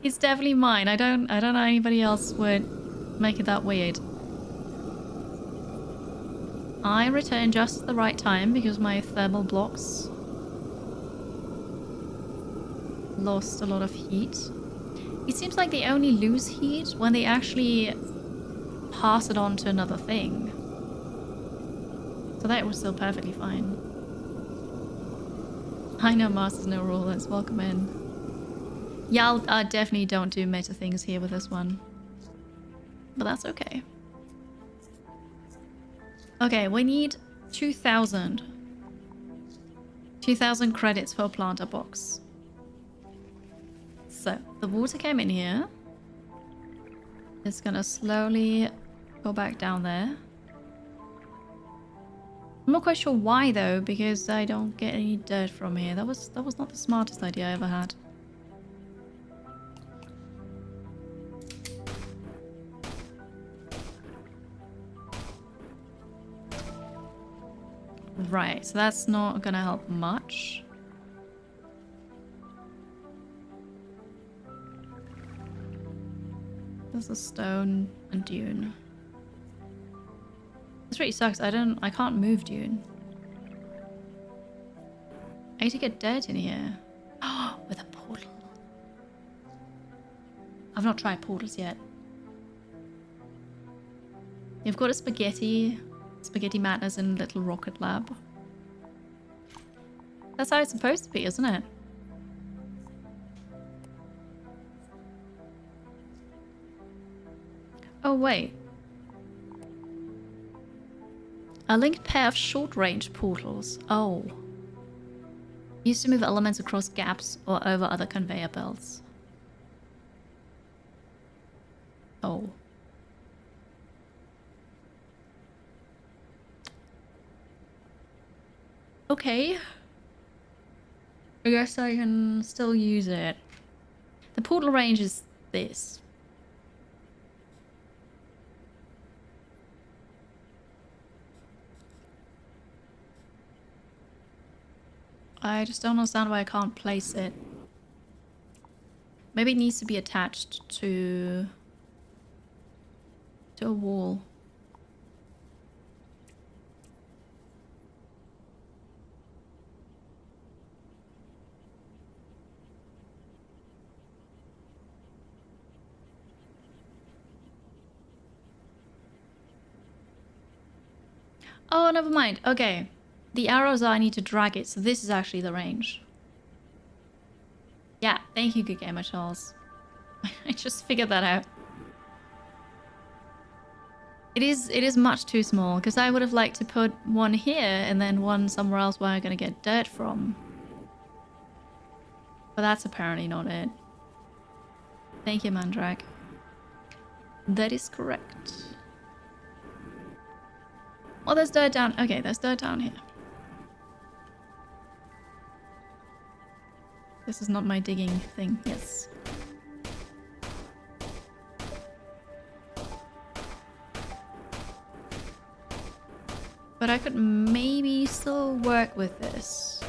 It's definitely mine. I don't know anybody else would make it that weird. I returned just at the right time because my thermal blocks lost a lot of heat. It seems like they only lose heat when they actually pass it on to another thing. So that was still perfectly fine. I know Masters No Rulers. Welcome in. Yeah, I definitely don't do meta things here with this one. But that's okay. Okay, we need 2,000. 2,000 credits for a planter box. So, the water came in here. It's gonna slowly go back down there. I'm not quite sure why though, because I don't get any dirt from here. That was not the smartest idea I ever had. Right, so that's not gonna help much. There's a stone and dune. This really sucks. I can't move dune. I need to get dirt in here. Oh, with a portal. I've not tried portals yet. You've got a spaghetti madness in Little Rocket Lab. That's how it's supposed to be, isn't it? Oh, wait. A linked pair of short-range portals. Oh. Used to move elements across gaps or over other conveyor belts. Oh. Okay. I guess I can still use it. The portal range is this. I just don't understand why I can't place it. Maybe it needs to be attached to a wall. Oh, never mind. Okay. The arrows are I need to drag it, so this is actually the range. Yeah, thank you, Good Gamer Charles. I just figured that out. It is much too small, because I would have liked to put one here and then one somewhere else where I'm going to get dirt from. But that's apparently not it. Thank you, Mandrag. That is correct. Oh, there's dirt down. Okay, there's dirt down here. This is not my digging thing. Yes. But I could maybe still work with this.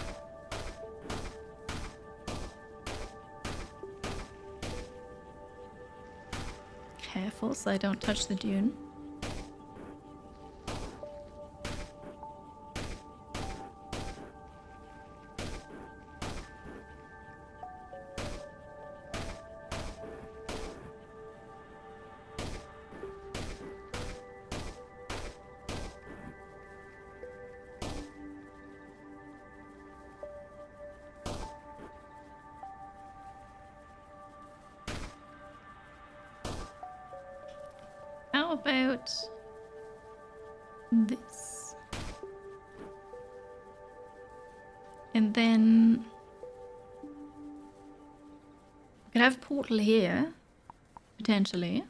Careful so I don't touch the dune. How about this? And then we could have a portal here, potentially.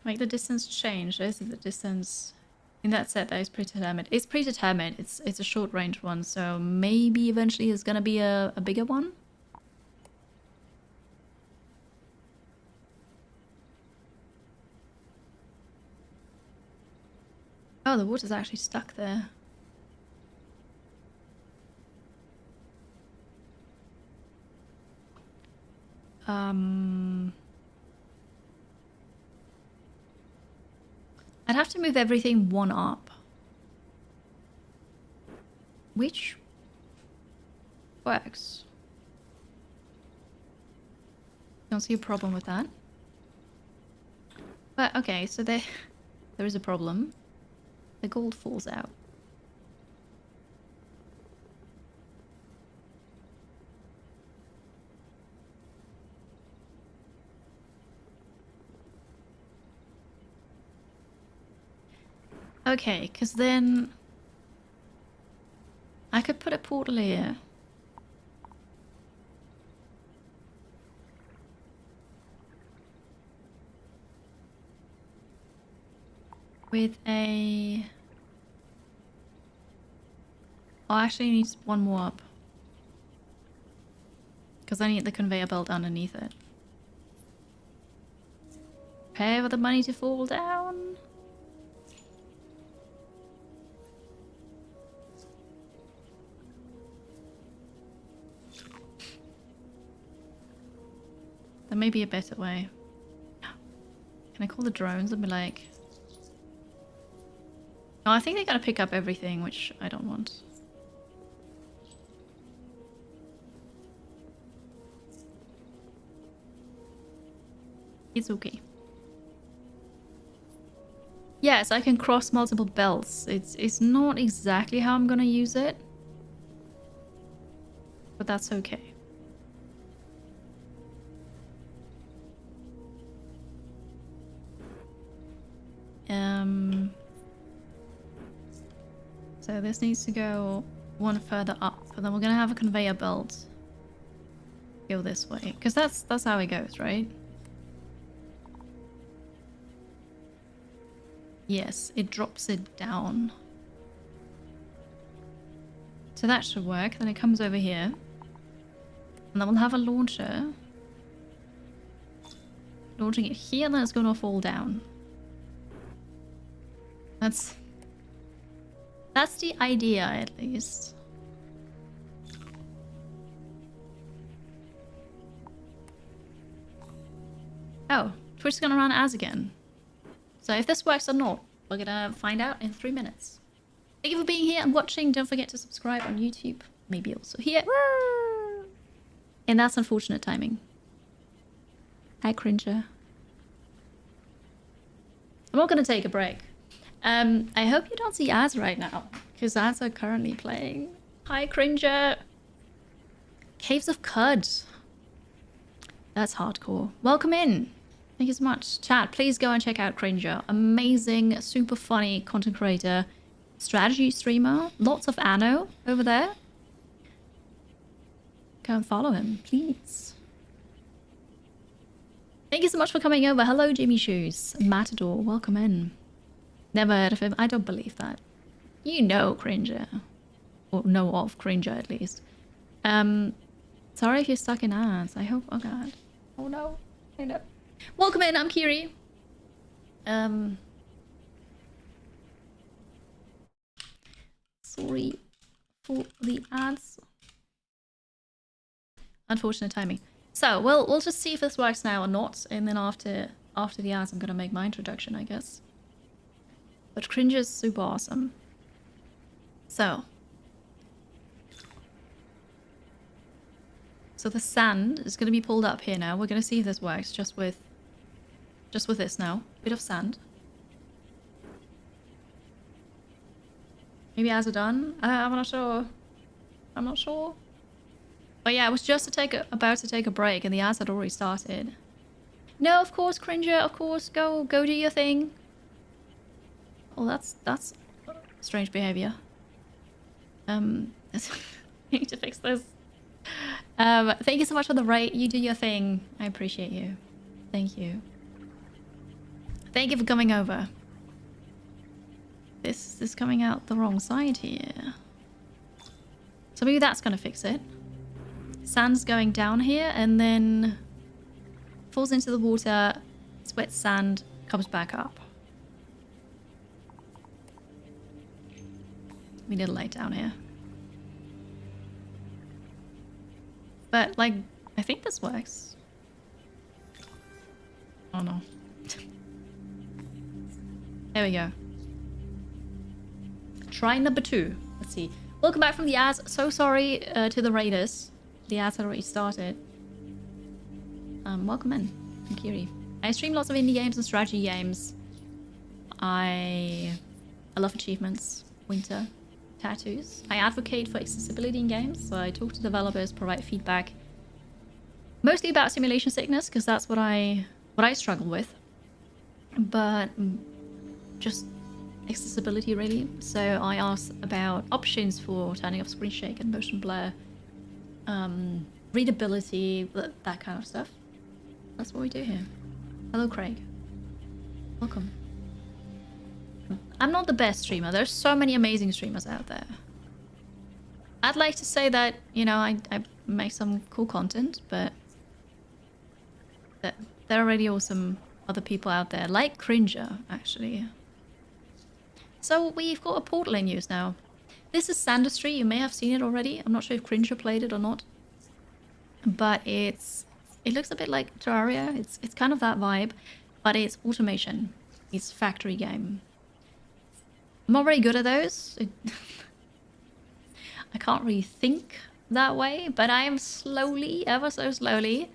Make the distance change. This is the distance in that set that is predetermined. It's predetermined. It's a short range one, so maybe eventually it's gonna be a bigger one. Oh, the water's actually stuck there. I'd have to move everything one up. Which works. Don't see a problem with that. But okay, so there is a problem. The gold falls out. Okay, because then I could put a portal here. With a... Oh, actually, I need one more up. Because I need the conveyor belt underneath it. Prepare for the money to fall down. There may be a better way. Can I call the drones and be like... No, I think they gotta pick up everything, which I don't want. It's okay. Yes, I can cross multiple belts. It's not exactly how I'm gonna use it. But that's okay. So this needs to go one further up, and then we're gonna have a conveyor belt go this way, because that's how it goes, right? Yes, it drops it down. So that should work. Then it comes over here, and then we'll have a launcher launching it here, and then it's gonna fall down. That's the idea, at least. Oh, Twitch is gonna run as again. So if this works or not, we're gonna find out in 3 minutes. Thank you for being here and watching. Don't forget to subscribe on YouTube. Maybe also here. Woo! And that's unfortunate timing. Hi, Cringer. I'm not gonna take a break. I hope you don't see ads right now, because ads are currently playing. Hi, Cringer. Caves of Cud. That's hardcore. Welcome in. Thank you so much. Chat, please go and check out Cringer. Amazing, super funny content creator, strategy streamer. Lots of Anno over there. Go and follow him, please. Thank you so much for coming over. Hello, Jimmy Shoes. Matador, welcome in. Never heard of him. I don't believe that. You know Cringer. Or know of Cringer, at least. Sorry if you're stuck in ads. I hope... Oh, God. Oh, no. I know. Welcome in. I'm Kiri. Sorry for the ads. Unfortunate timing. So, we'll just see if this works now or not. And then after the ads, I'm going to make my introduction, I guess. But Cringer's super awesome. So the sand is going to be pulled up here now. We're going to see if this works just with this now. Bit of sand. Maybe ads are done? I'm not sure. I'm not sure. But yeah, I was just about to take a break and the ads had already started. No, of course, Cringer, of course. Go do your thing. Oh, that's strange behavior. I need to fix this. Thank you so much for the rate. You do your thing. I appreciate you. Thank you. Thank you for coming over. This is coming out the wrong side here. So maybe that's gonna fix it. Sand's going down here and then falls into the water. It's wet sand, comes back up. We need a light down here. But, like, I think this works. Oh no. There we go. Try number 2. Let's see. Welcome back from the ads. So sorry to the raiders. The ads had already started. Welcome in. I'm Kiri. I stream lots of indie games and strategy games. I love achievements. Winter. Tattoos. I advocate for accessibility in games, so I talk to developers, provide feedback, mostly about simulation sickness, because that's what I struggle with, but just accessibility really. So I ask about options for turning off screen shake and motion blur, readability, that kind of stuff. That's what we do here. Hello, Craig. Welcome. I'm not the best streamer. There's so many amazing streamers out there. I'd like to say that, you know, I make some cool content, but there are already awesome other people out there, like Cringer, actually. So we've got a portal in use now. This is Sandustry. You may have seen it already. I'm not sure if Cringer played it or not. But it looks a bit like Terraria. It's kind of that vibe, but it's automation. It's factory game. I'm not very good at those. I can't really think that way, but I am slowly, ever so slowly,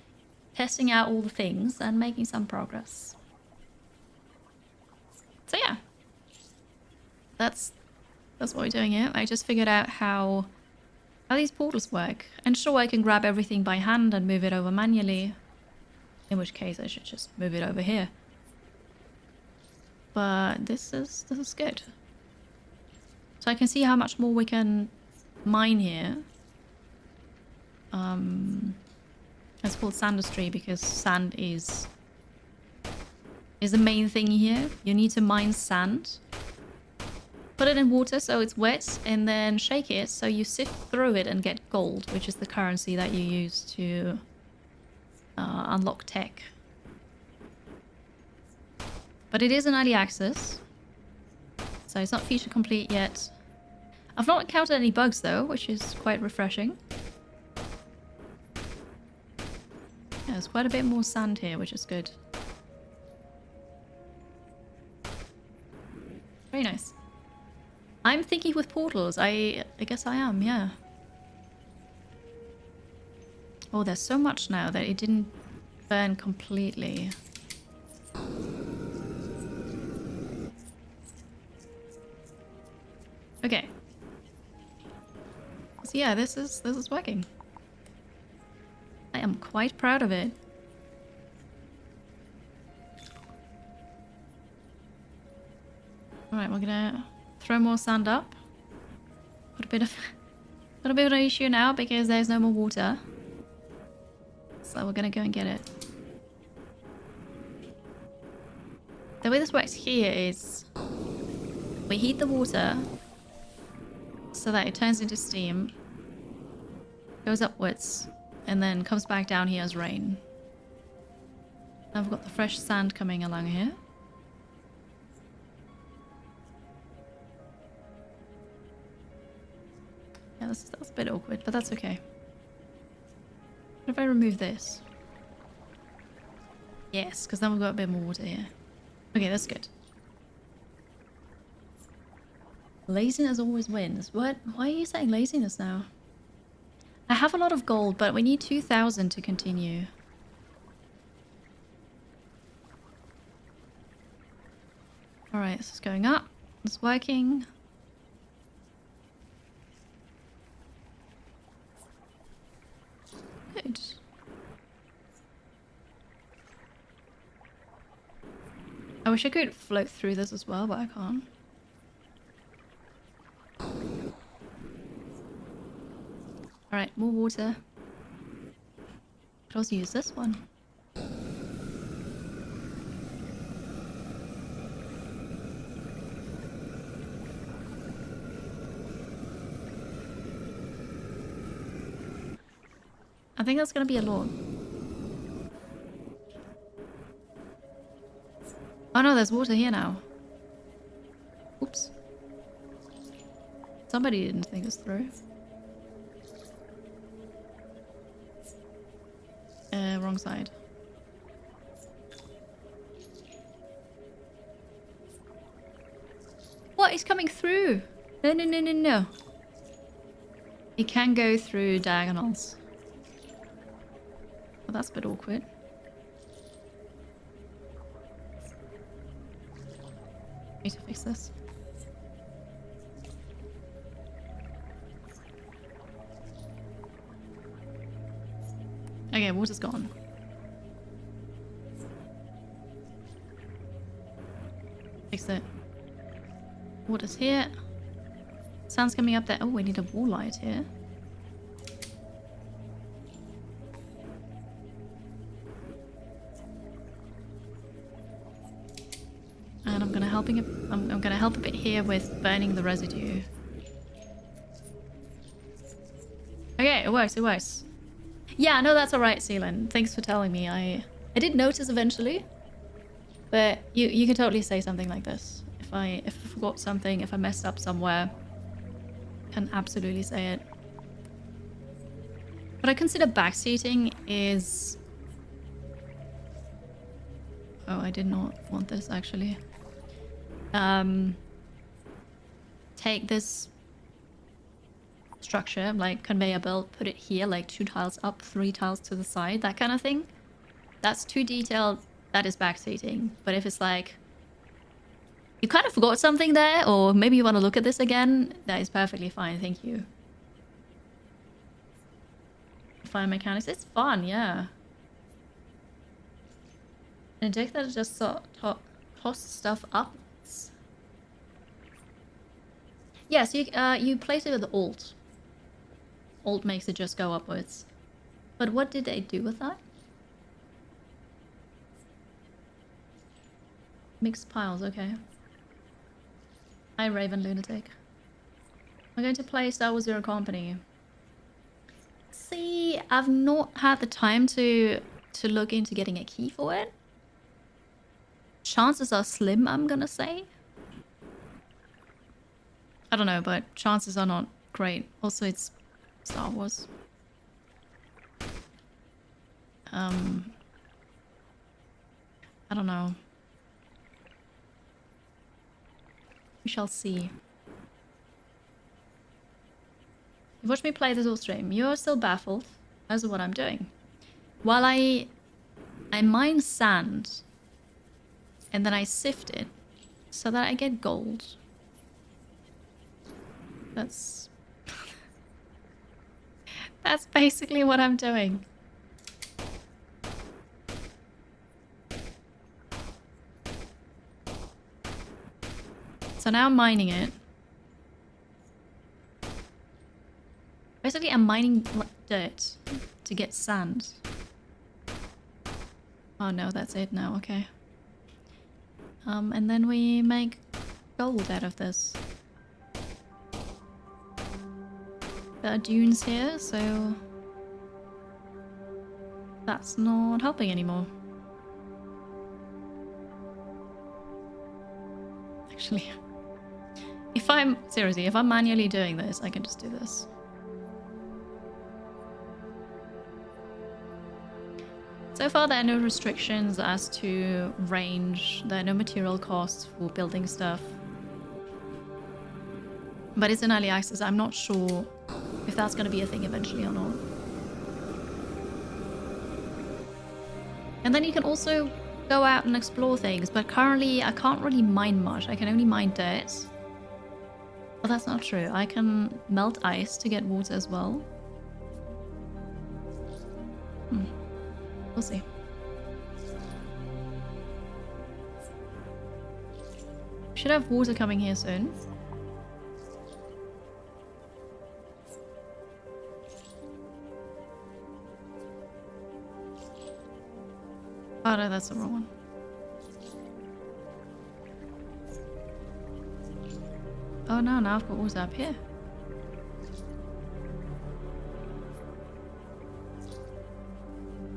testing out all the things and making some progress. So yeah, that's what we're doing here. I just figured out how these portals work. And sure, I can grab everything by hand and move it over manually, in which case I should just move it over here. But this is good. So I can see how much more we can mine here. It's called Sandustry because sand is the main thing here. You need to mine sand. Put it in water so it's wet and then shake it so you sift through it and get gold, which is the currency that you use to unlock tech. But it is an early access, so it's not feature complete yet. I've not encountered any bugs though, which is quite refreshing. Yeah, there's quite a bit more sand here, which is good. Very nice. I'm thinking with portals. I guess I am, yeah. Oh, there's so much now that it didn't burn completely. Okay. So yeah, this is working. I am quite proud of it. Alright, we're gonna throw more sand up. Got a bit of an issue now because there's no more water. So we're gonna go and get it. The way this works here is We heat the water so that it turns into steam, goes upwards, and then comes back down here as rain. Now we've got the fresh sand coming along here. Yeah, that's a bit awkward, but that's okay. What if I remove this? Yes, because then we've got a bit more water here. Okay, that's good. Laziness always wins. What? Why are you saying laziness now? I have a lot of gold, but we need 2,000 to continue. Alright, this is going up. It's working. Good. I wish I could float through this as well, but I can't. Alright, more water. Could also use this one. I think that's gonna be a lot. Oh no, there's water here now. Oops. Somebody didn't think this through. Wrong side. What is coming through? No, no, no, no, no. It can go through diagonals. Well, that's a bit awkward. Need to fix this. Okay, water's gone. Fix it. Water's here. Sun's coming up there. Oh, we need a wall light here. And I'm gonna I'm gonna help a bit here with burning the residue. Okay, it works, it works. Yeah, no, that's alright, Sealand. Thanks for telling me. I did notice eventually. But you can totally say something like this. If I forgot something, if I messed up somewhere, I can absolutely say it. What I consider backseating is... Oh, I did not want this actually. Take this structure, like conveyor belt, put it here, like 2 tiles up, 3 tiles to the side, that kind of thing. That's too detailed. That is backseating. But if it's like you kind of forgot something there, or maybe you want to look at this again, that is perfectly fine. Thank you. Fire mechanics, it's fun, yeah. An deck that just toss stuff upwards. Yeah, so you place it with Alt. Alt makes it just go upwards. But what did they do with that? Mixed piles, okay. Hi, Raven Lunatic. I'm going to play Star Wars Zero Company. See, I've not had the time to look into getting a key for it. Chances are slim, I'm gonna say. I don't know, but chances are not great. Also, it's Star Wars. I don't know. We shall see. You watch me play this whole stream. You're still baffled as to what I'm doing. While I mine sand and then I sift it so that I get gold. That's that's basically what I'm doing. So now I'm mining it. Basically, I'm mining dirt to get sand. Oh no, that's it now, okay. And then we make gold out of this. There are dunes here, so that's not helping anymore. Actually, if I'm manually doing this, I can just do this. So far, there are no restrictions as to range. There are no material costs for building stuff. But it's in early access. I'm not sure if that's going to be a thing eventually or not. And then you can also go out and explore things. But currently, I can't really mine much. I can only mine dirt. But that's not true. I can melt ice to get water as well. We'll see. Should have water coming here soon. Oh no, that's the wrong one. Oh no, now I've got water up here.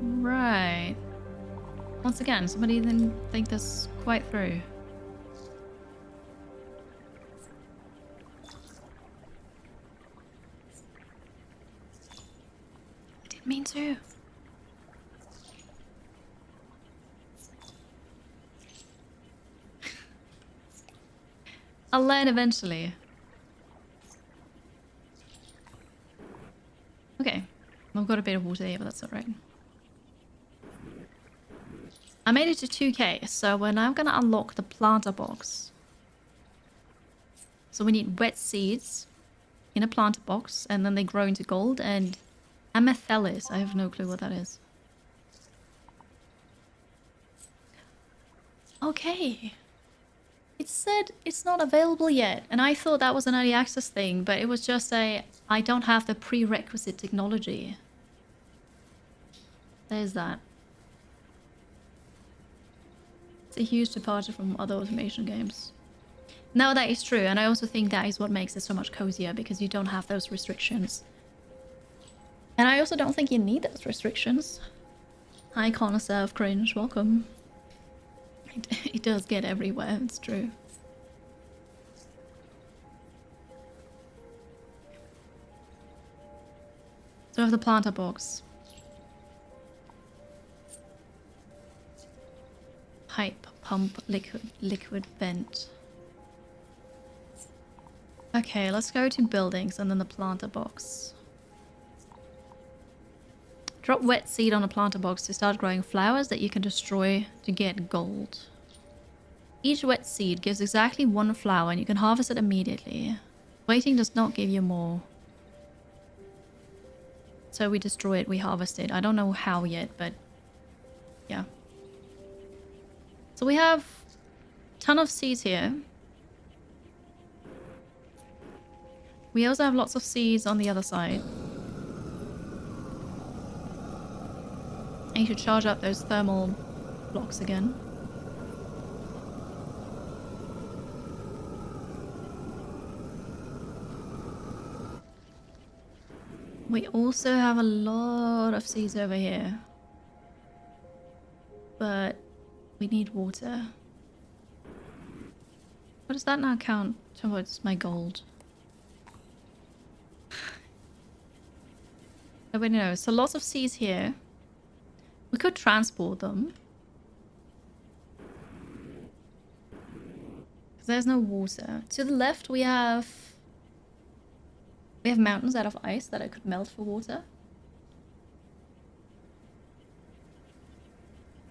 Right. Once again, somebody didn't think this quite through. I didn't mean to. I'll learn eventually. Okay. I've got a bit of water here, but that's alright. I made it to 2k, so we're now gonna unlock the planter box. So we need wet seeds in a planter box, and then they grow into gold, and amethylis. I have no clue what that is. Okay. It said it's not available yet, and I thought that was an early access thing, but it was just a, I don't have the prerequisite technology. There's that. It's a huge departure from other automation games. No, that is true, and I also think that is what makes it so much cozier, because you don't have those restrictions. And I also don't think you need those restrictions. Hi, Connoisseur Cringe, welcome. It does get everywhere, it's true. So I have the planter box. Pipe, pump, liquid vent. Okay, let's go to buildings and then the planter box. Drop wet seed on a planter box to start growing flowers that you can destroy to get gold. Each wet seed gives exactly one flower and you can harvest it immediately. Waiting does not give you more. So we destroy it, we harvest it. I don't know how yet, but yeah. So we have a ton of seeds here. We also have lots of seeds on the other side. I need to charge up those thermal blocks again. We also have a lot of seeds over here. But we need water. What does that now count towards my gold? Nobody knows. So lots of seeds here. We could transport them. Because there's no water. To the left we have mountains out of ice that I could melt for water.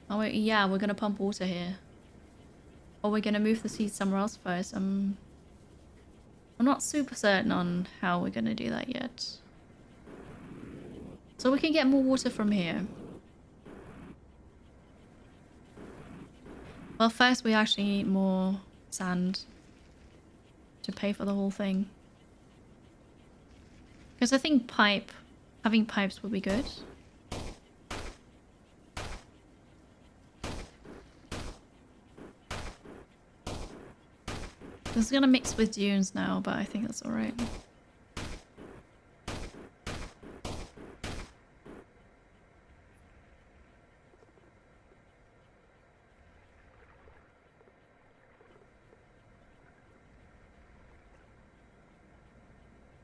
Oh wait, yeah, we're gonna pump water here. Or we're gonna move the seeds somewhere else first. I'm not super certain on how we're gonna do that yet. So we can get more water from here. Well, first we actually need more sand to pay for the whole thing. Because I think having pipes would be good. This is gonna mix with dunes now, but I think that's alright.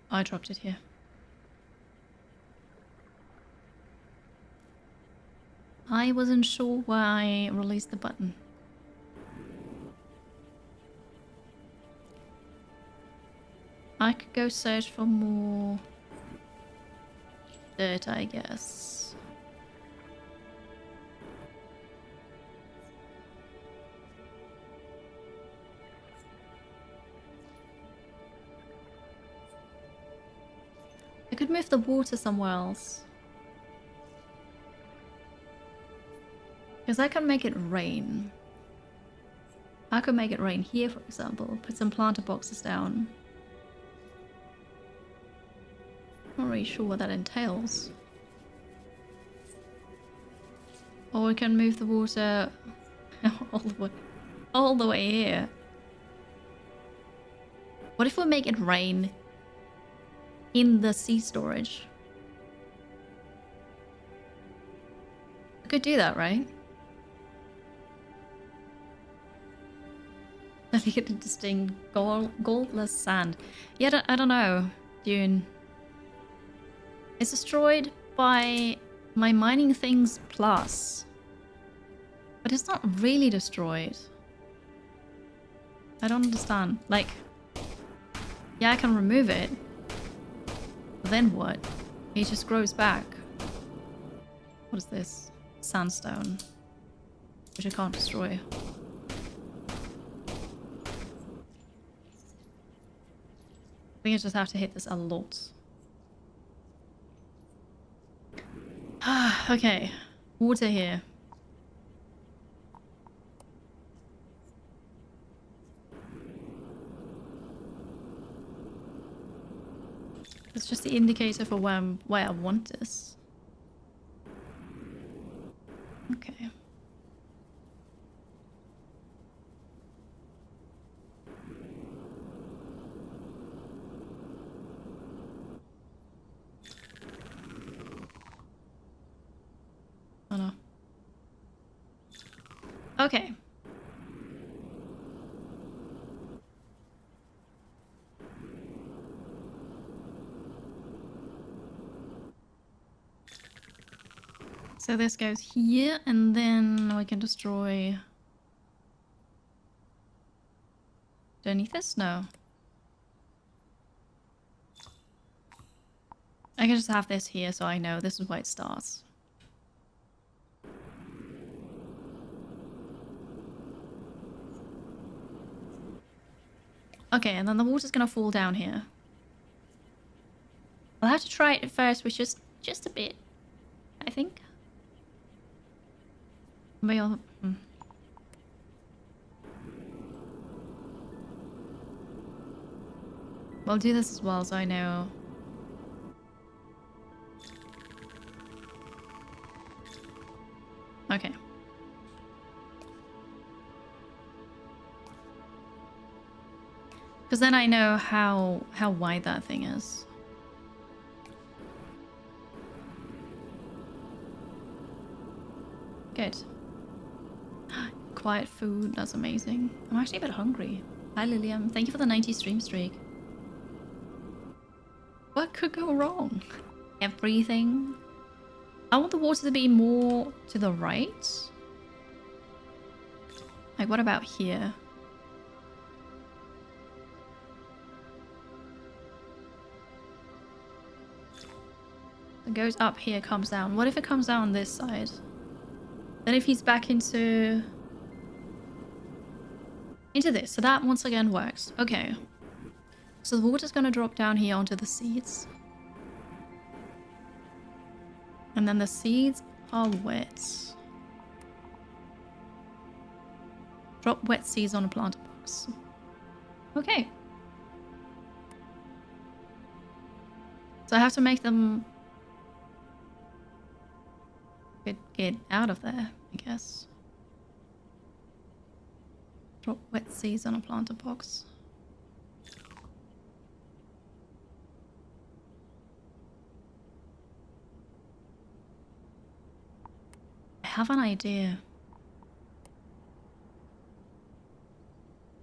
I dropped it here. I wasn't sure why I released the button. I could go search for more dirt, I guess. I could move the water somewhere else. Because I can make it rain. I could make it rain here, for example. Put some planter boxes down. Not really sure what that entails. Or we can move the water all the way here. What if we make it rain in the sea storage? We could do that, right? I think it distinct goldless sand. Yeah, I don't know, Dune. It's destroyed by my mining things plus. But it's not really destroyed. I don't understand. Like, yeah, I can remove it. But then what? It just grows back. What is this? Sandstone. Which I can't destroy. I think I just have to hit this a lot. Okay. Water here. It's just the indicator for where I want this. Okay. Oh no. Okay. So this goes here, and then we can destroy... Underneath this? No. I can just have this here so I know this is where it starts. Okay, and then the water's gonna fall down here. I'll have to try it first with just a bit, I think. Maybe I'll... I'll do this as well so I know. Okay. Because then I know how wide that thing is. Good. Quiet food, that's amazing. I'm actually a bit hungry. Hi Lilium, thank you for the 90 stream streak. What could go wrong? Everything. I want the water to be more to the right. Like, what about here? It goes up here, comes down. What if it comes down this side? Then if he's back into this. So that once again works. Okay. So the water's gonna drop down here onto the seeds. And then the seeds are wet. Drop wet seeds on a planter box. Okay. So I have to make them get out of there, I guess. Drop wet seeds on a planter box. have an idea.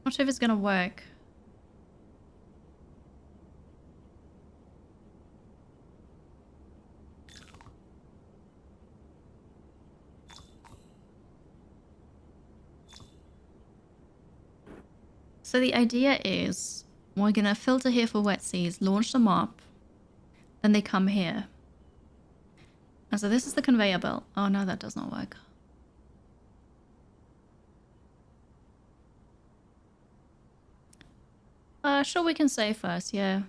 Not sure if it's gonna work. So the idea is we're gonna filter here for wet seeds, launch them up, then they come here. And so this is the conveyor belt. Oh no, that does not work. Sure, we can save first, yeah.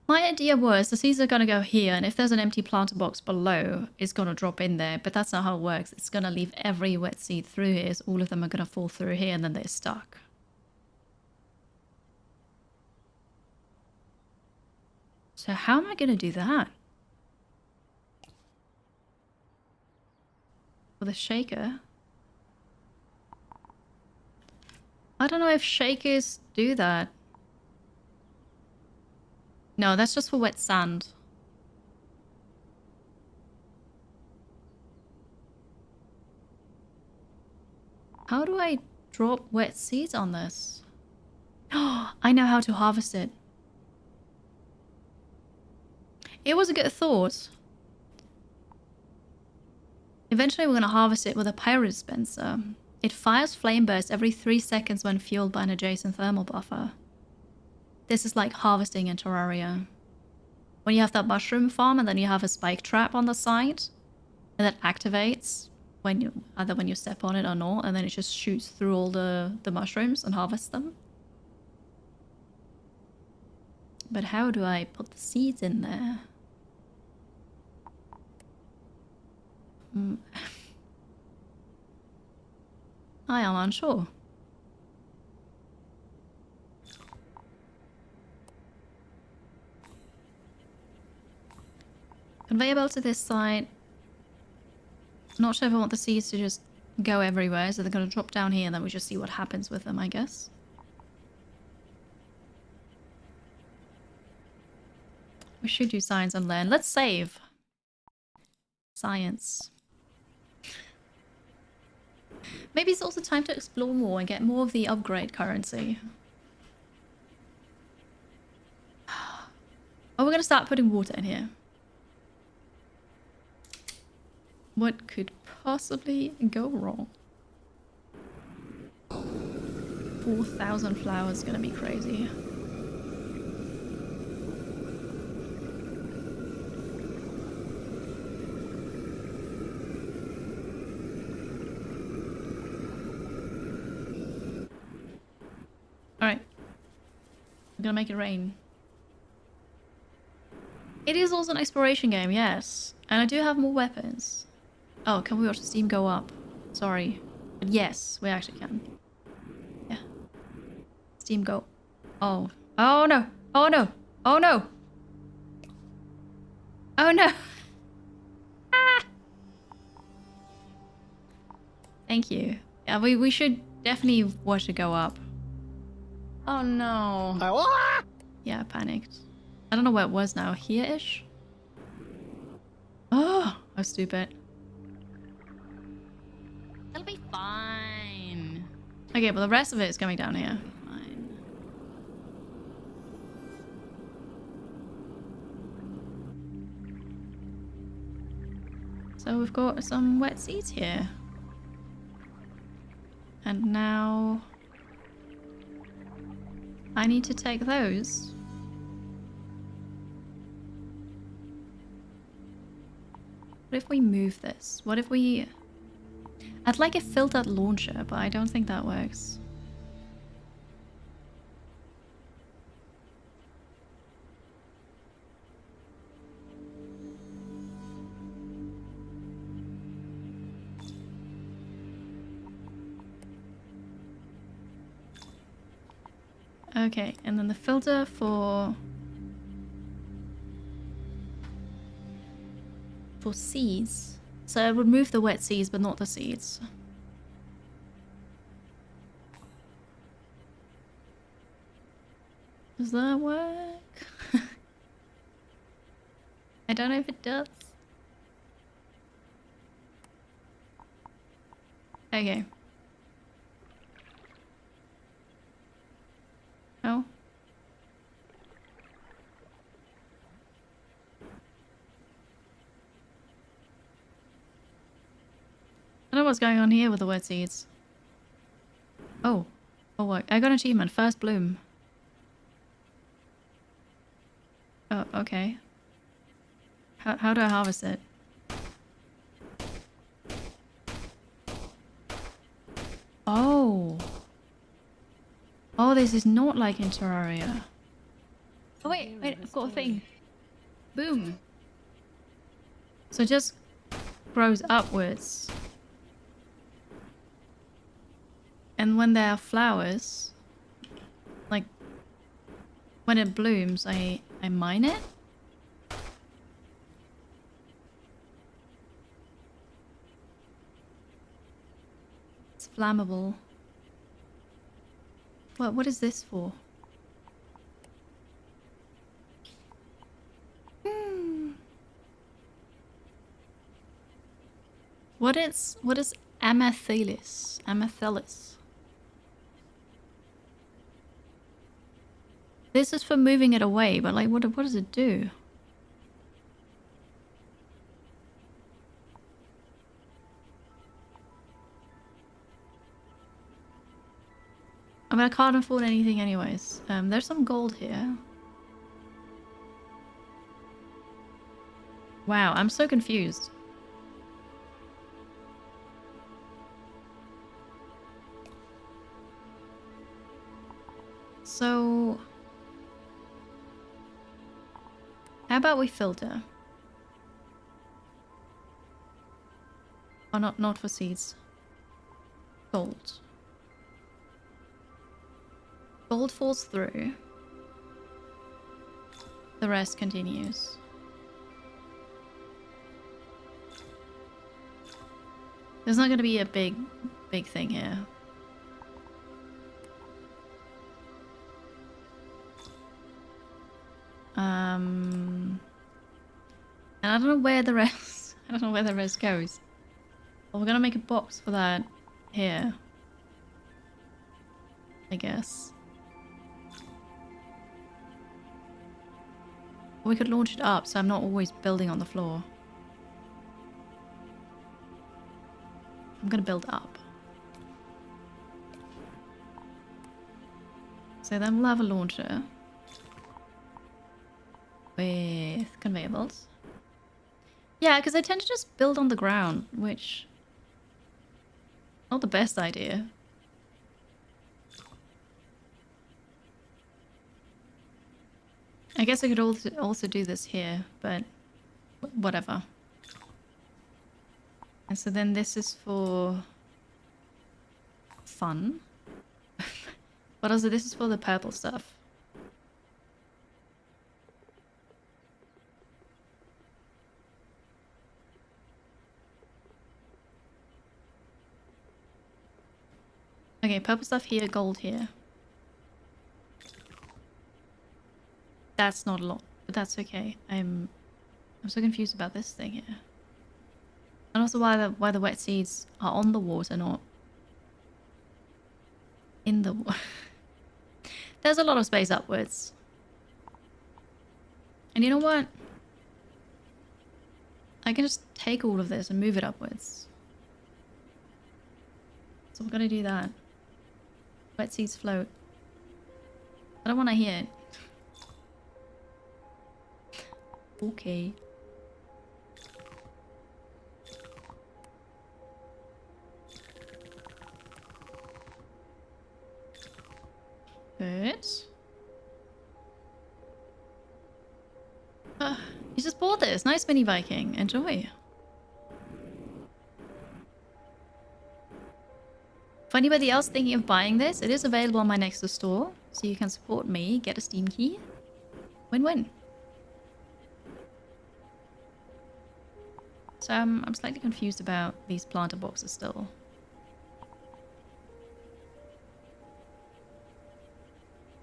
My idea was the seeds are gonna go here, and if there's an empty planter box below, it's gonna drop in there, but that's not how it works. It's gonna leave every wet seed through here, so all of them are gonna fall through here, and then they're stuck. So how am I gonna do that? With a shaker? I don't know if shakers do that. No, that's just for wet sand. How do I drop wet seeds on this? Oh, I know how to harvest it. It was a good thought. Eventually we're going to harvest it with a pyro dispenser. It fires flame bursts every 3 seconds when fueled by an adjacent thermal buffer. This is like harvesting in Terraria. When you have that mushroom farm and then you have a spike trap on the side, and that activates when you either when you step on it or not, and then it just shoots through all the mushrooms and harvests them. But how do I put the seeds in there? I am unsure. Conveyor belt to this side. Not sure if I want the seeds to just go everywhere, so they're going to drop down here and then we just see what happens with them, I guess. We should do science and learn. Let's save. Science. Maybe it's also time to explore more and get more of the upgrade currency. Oh, we're going to start putting water in here. What could possibly go wrong? 4,000 flowers is gonna be crazy. Alright. I'm gonna make it rain. It is also an exploration game, yes. And I do have more weapons. Oh, can we watch the steam go up? Sorry. But yes, we actually can. Yeah. Steam go. Oh. Oh no! Oh no! Oh no! Oh no! Ah! Thank you. Yeah, we should definitely watch it go up. Oh no. Yeah, I panicked. I don't know where it was now. Here-ish? Oh, how stupid. It'll be fine. Okay, but the rest of it is coming down here. Fine. So we've got some wet seeds here. And now I need to take those. What if we move this? What if we... I'd like a filtered launcher, but I don't think that works. Okay, and then the filter for seeds. So I would remove the wet seeds, but not the seeds. Does that work? I don't know if it does. Okay. Oh. I don't know what's going on here with the wet seeds. Oh. Oh, what? I got an achievement. First bloom. Oh, okay. How do I harvest it? Oh. Oh, this is not like in Terraria. Oh, wait. I've got a thing. Boom. So it just grows upwards. And when there are flowers, like when it blooms, I mine it. It's flammable. What is this for? What is amethylis? Amethylis. This is for moving it away, but like what does it do? I mean, I can't afford anything anyways. There's some gold here. Wow, I'm so confused. So... how about we filter? Oh, not for seeds. Gold. Gold falls through. The rest continues. There's not going to be a big thing here. And I don't know where the rest... I don't know where the rest goes. Well, we're gonna make a box for that here. I guess. Or we could launch it up so I'm not always building on the floor. I'm gonna build up. So then we'll have a launcher. With conveyor belts. Yeah, because I tend to just build on the ground, which... not the best idea. I guess I could also do this here, but whatever. And so then this is for fun. But also this is for the purple stuff. Okay, purple stuff here, gold here. That's not a lot, but that's okay. I'm so confused about this thing here. And also why the wet seeds are on the water, not in the water. There's a lot of space upwards. And you know what? I can just take all of this and move it upwards. So we're gonna do that. Wet seeds float. I don't want to hear it. Okay. Good. You just bought this. Nice mini Viking. Enjoy. For anybody else thinking of buying this, it is available on my Nexus store, so you can support me, get a Steam key. Win-win. So I'm slightly confused about these planter boxes still.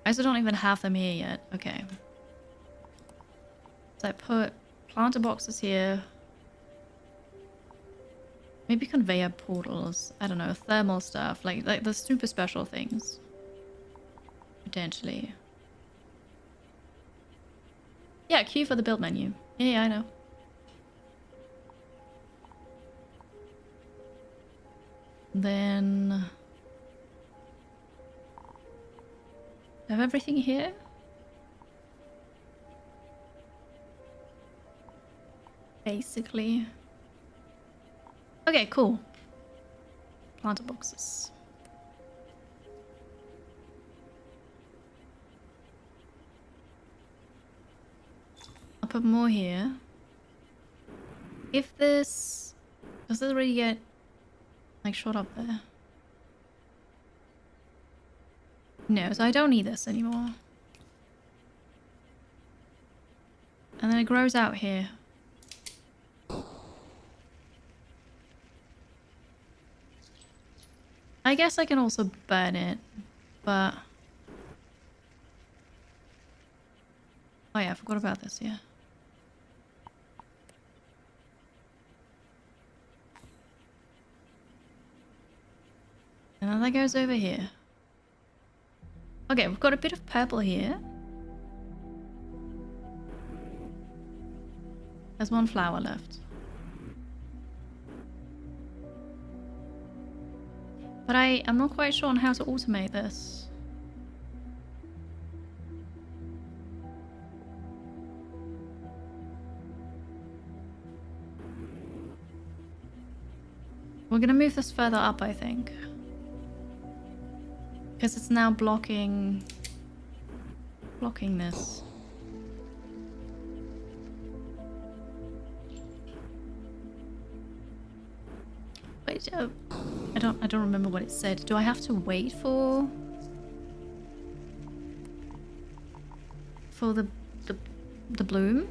I also don't even have them here yet. Okay. So I put planter boxes here. Maybe conveyor portals. I don't know, thermal stuff, like the super special things. Potentially. Yeah, Q for the build menu. Yeah, I know. Then have everything here. Basically. Okay, cool. Planter boxes. I'll put more here. If this... Does this already get, like, shot up there? No, so I don't need this anymore. And then it grows out here. I guess I can also burn it, but... Oh yeah, I forgot about this, yeah. And then that goes over here. Okay, we've got a bit of purple here. There's one flower left. But I'm not quite sure on how to automate this. We're gonna move this further up, I think. Because it's now blocking this. Wait, I don't remember what it said. Do I have to wait for the bloom?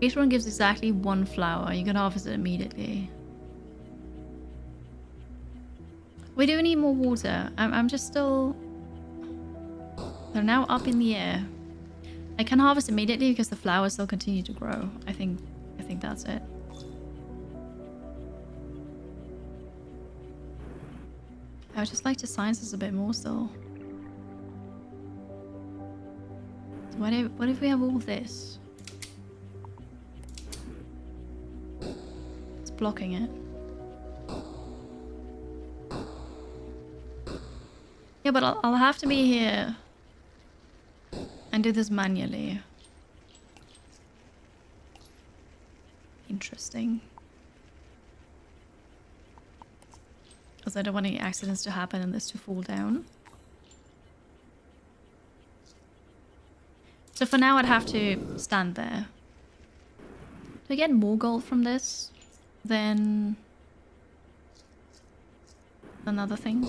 Each one gives exactly one flower. You can harvest it immediately. We do need more water. I'm just still... They're now up in the air. I can harvest immediately because the flowers still continue to grow. I think that's it. I would just like to science this a bit more still. So what if we have all this? It's blocking it. Yeah, but I'll have to be here and do this manually. Interesting. Because I don't want any accidents to happen and this to fall down. So for now I'd have to stand there. Do I get more gold from this than other things?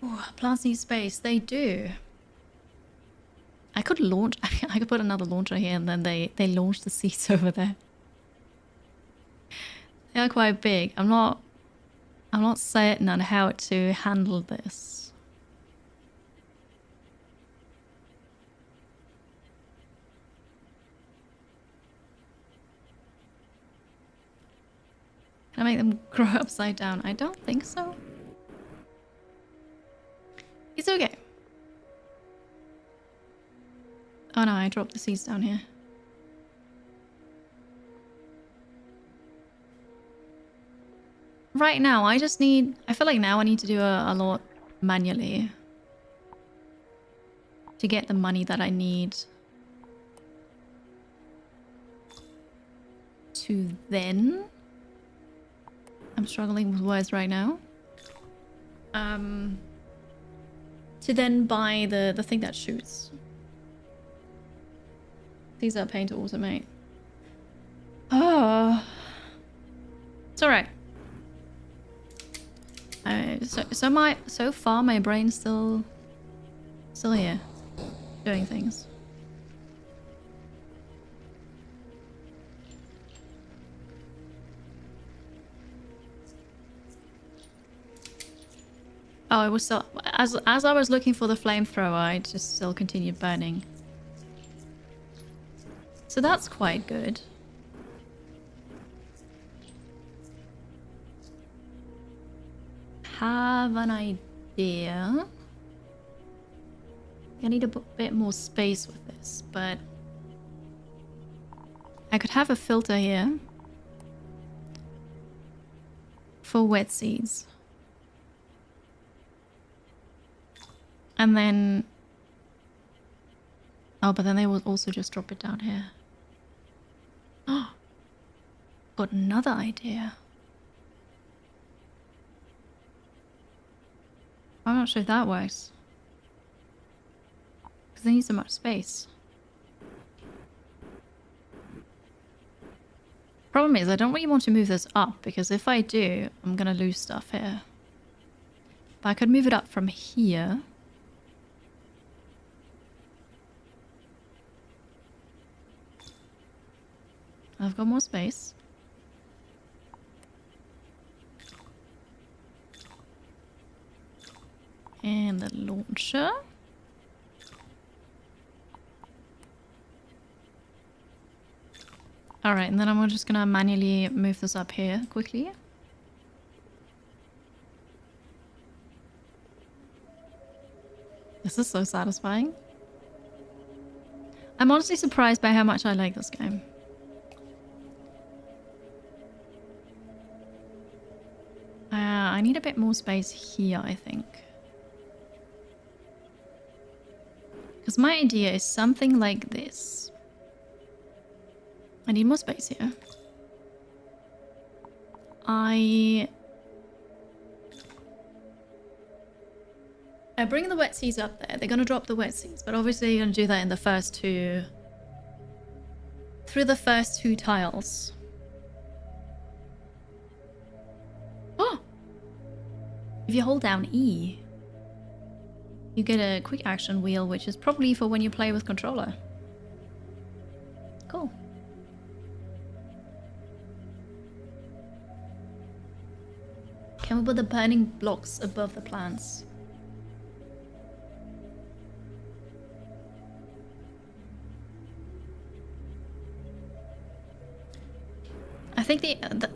Oh, plants need space. They do. I could launch... I could put another launcher here and then they launch the seeds over there. They are quite big. I'm not certain on how to handle this. Can I make them grow upside down? I don't think so. It's okay. Oh no, I dropped the seeds down here. Right now, I feel like now I need to do a lot manually to get the money that I need to then... I'm struggling with words right now. To then buy the thing that shoots. These are a pain to automate. Oh. It's alright. So far my brain's still here. Doing things. Oh, it was still... As I was looking for the flamethrower, it just still continued burning. So that's quite good. Have an idea. I need a bit more space with this, but... I could have a filter here. For wet seeds. And then... Oh, but then they will also just drop it down here. Oh! Got another idea. I'm not sure if that works. Because they need so much space. Problem is, I don't really want to move this up, because if I do, I'm gonna lose stuff here. But I could move it up from here. I've got more space. And the launcher. Alright, and then I'm just gonna manually move this up here quickly. This is so satisfying. I'm honestly surprised by how much I like this game. I need a bit more space here, I think. Because my idea is something like this. I need more space here. I bring the wet seeds up there. They're going to drop the wet seeds, but obviously you're going to do that in the first two... through the first two tiles. Oh! If you hold down E, you get a quick action wheel, which is probably for when you play with controller. Cool. Can we put the burning blocks above the plants? I think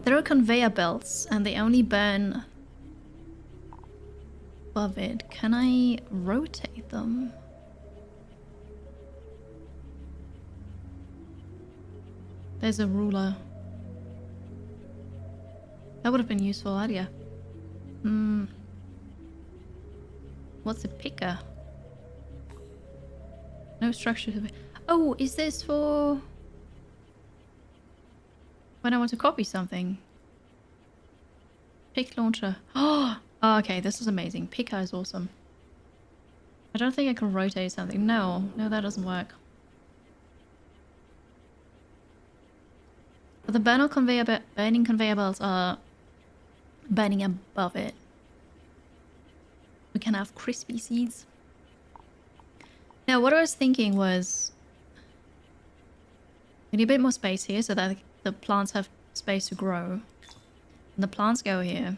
there are conveyor belts and they only burn above it. Can I rotate them? There's a ruler. That would have been useful earlier. What's a picker? No structure to be... Oh, is this for... when I want to copy something? Pick launcher. Oh, okay, this is amazing. Picker is awesome. I don't think I can rotate something. No, that doesn't work. But the burning conveyor belts are burning above it. We can have crispy seeds. Now, what I was thinking was... we need a bit more space here so that the plants have space to grow. And the plants go here.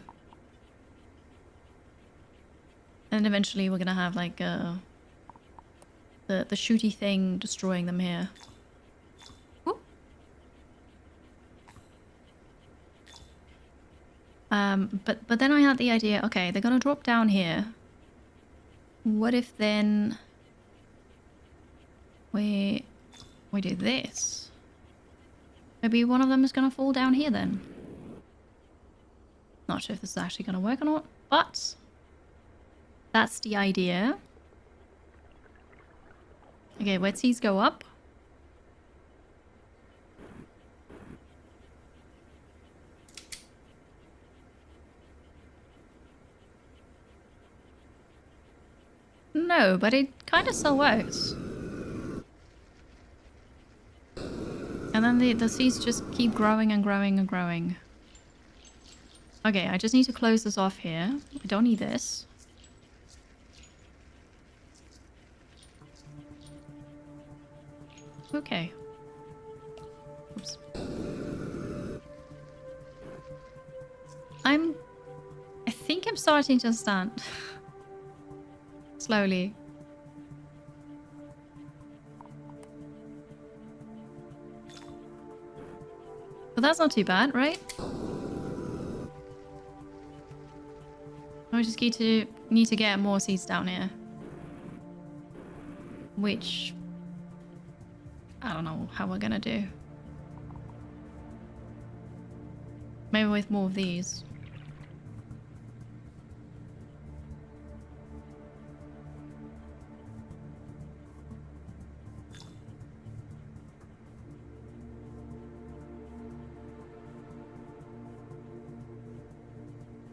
And eventually we're gonna have like the shooty thing destroying them here. Ooh. But then I had the idea, okay, they're gonna drop down here. What if then we do this? Maybe one of them is gonna fall down here then. Not sure if this is actually gonna work or not, but that's the idea. Okay, wet seeds go up. No, but it kind of still works. And then the seeds just keep growing and growing and growing. Okay, I just need to close this off here. I don't need this. Okay. Oops. I think I'm starting to understand. Slowly. But that's not too bad, right? We just need to get more seeds down here. Which I don't know how we're gonna do. Maybe with more of these.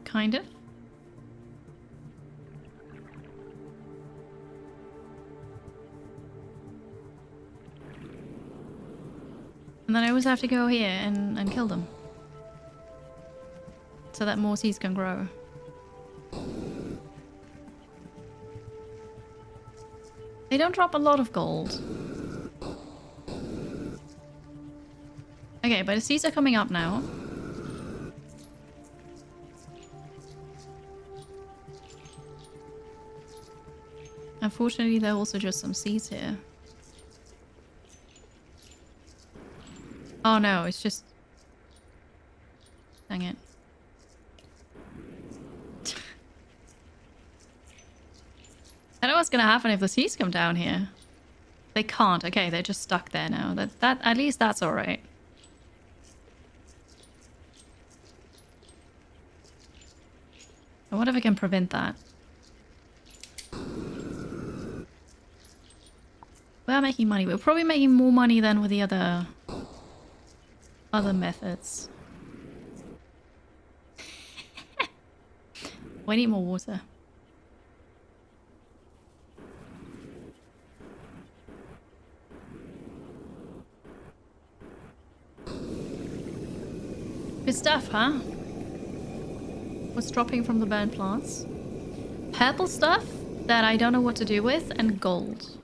Kind of. And then I always have to go here and kill them. So that more seeds can grow. They don't drop a lot of gold. Okay, but the seeds are coming up now. Unfortunately, there are also just some seeds here. Oh no, it's just... Dang it. I know what's gonna happen if the seeds come down here. They can't. Okay, they're just stuck there now. That at least that's alright. I wonder if I can prevent that. We're making money. We're probably making more money than with the other methods. We need more water. Good stuff, huh? What's dropping from the burnt plants? Purple stuff that I don't know what to do with, and gold.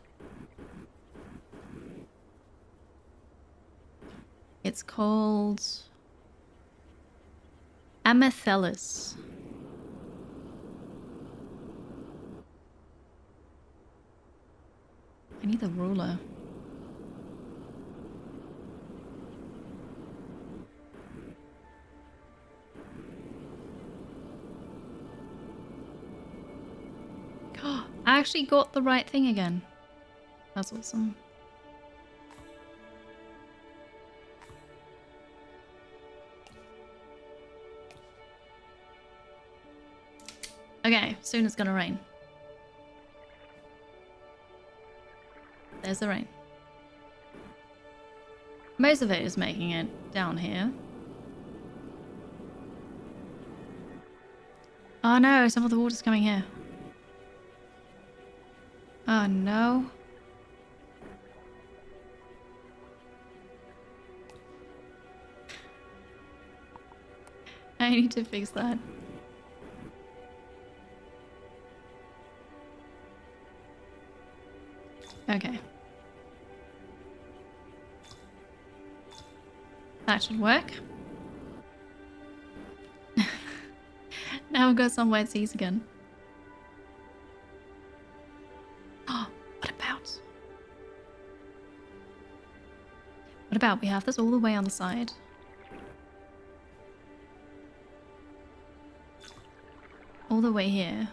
It's called Amethyllus. I need the ruler. I actually got the right thing again. That's awesome. Okay, soon it's gonna rain. There's the rain. Most of it is making it down here. Oh no, some of the water's coming here. Oh no. I need to fix that. Okay. That should work. Now we've got some wet seas again. Oh, what about? What about we have this all the way on the side? All the way here.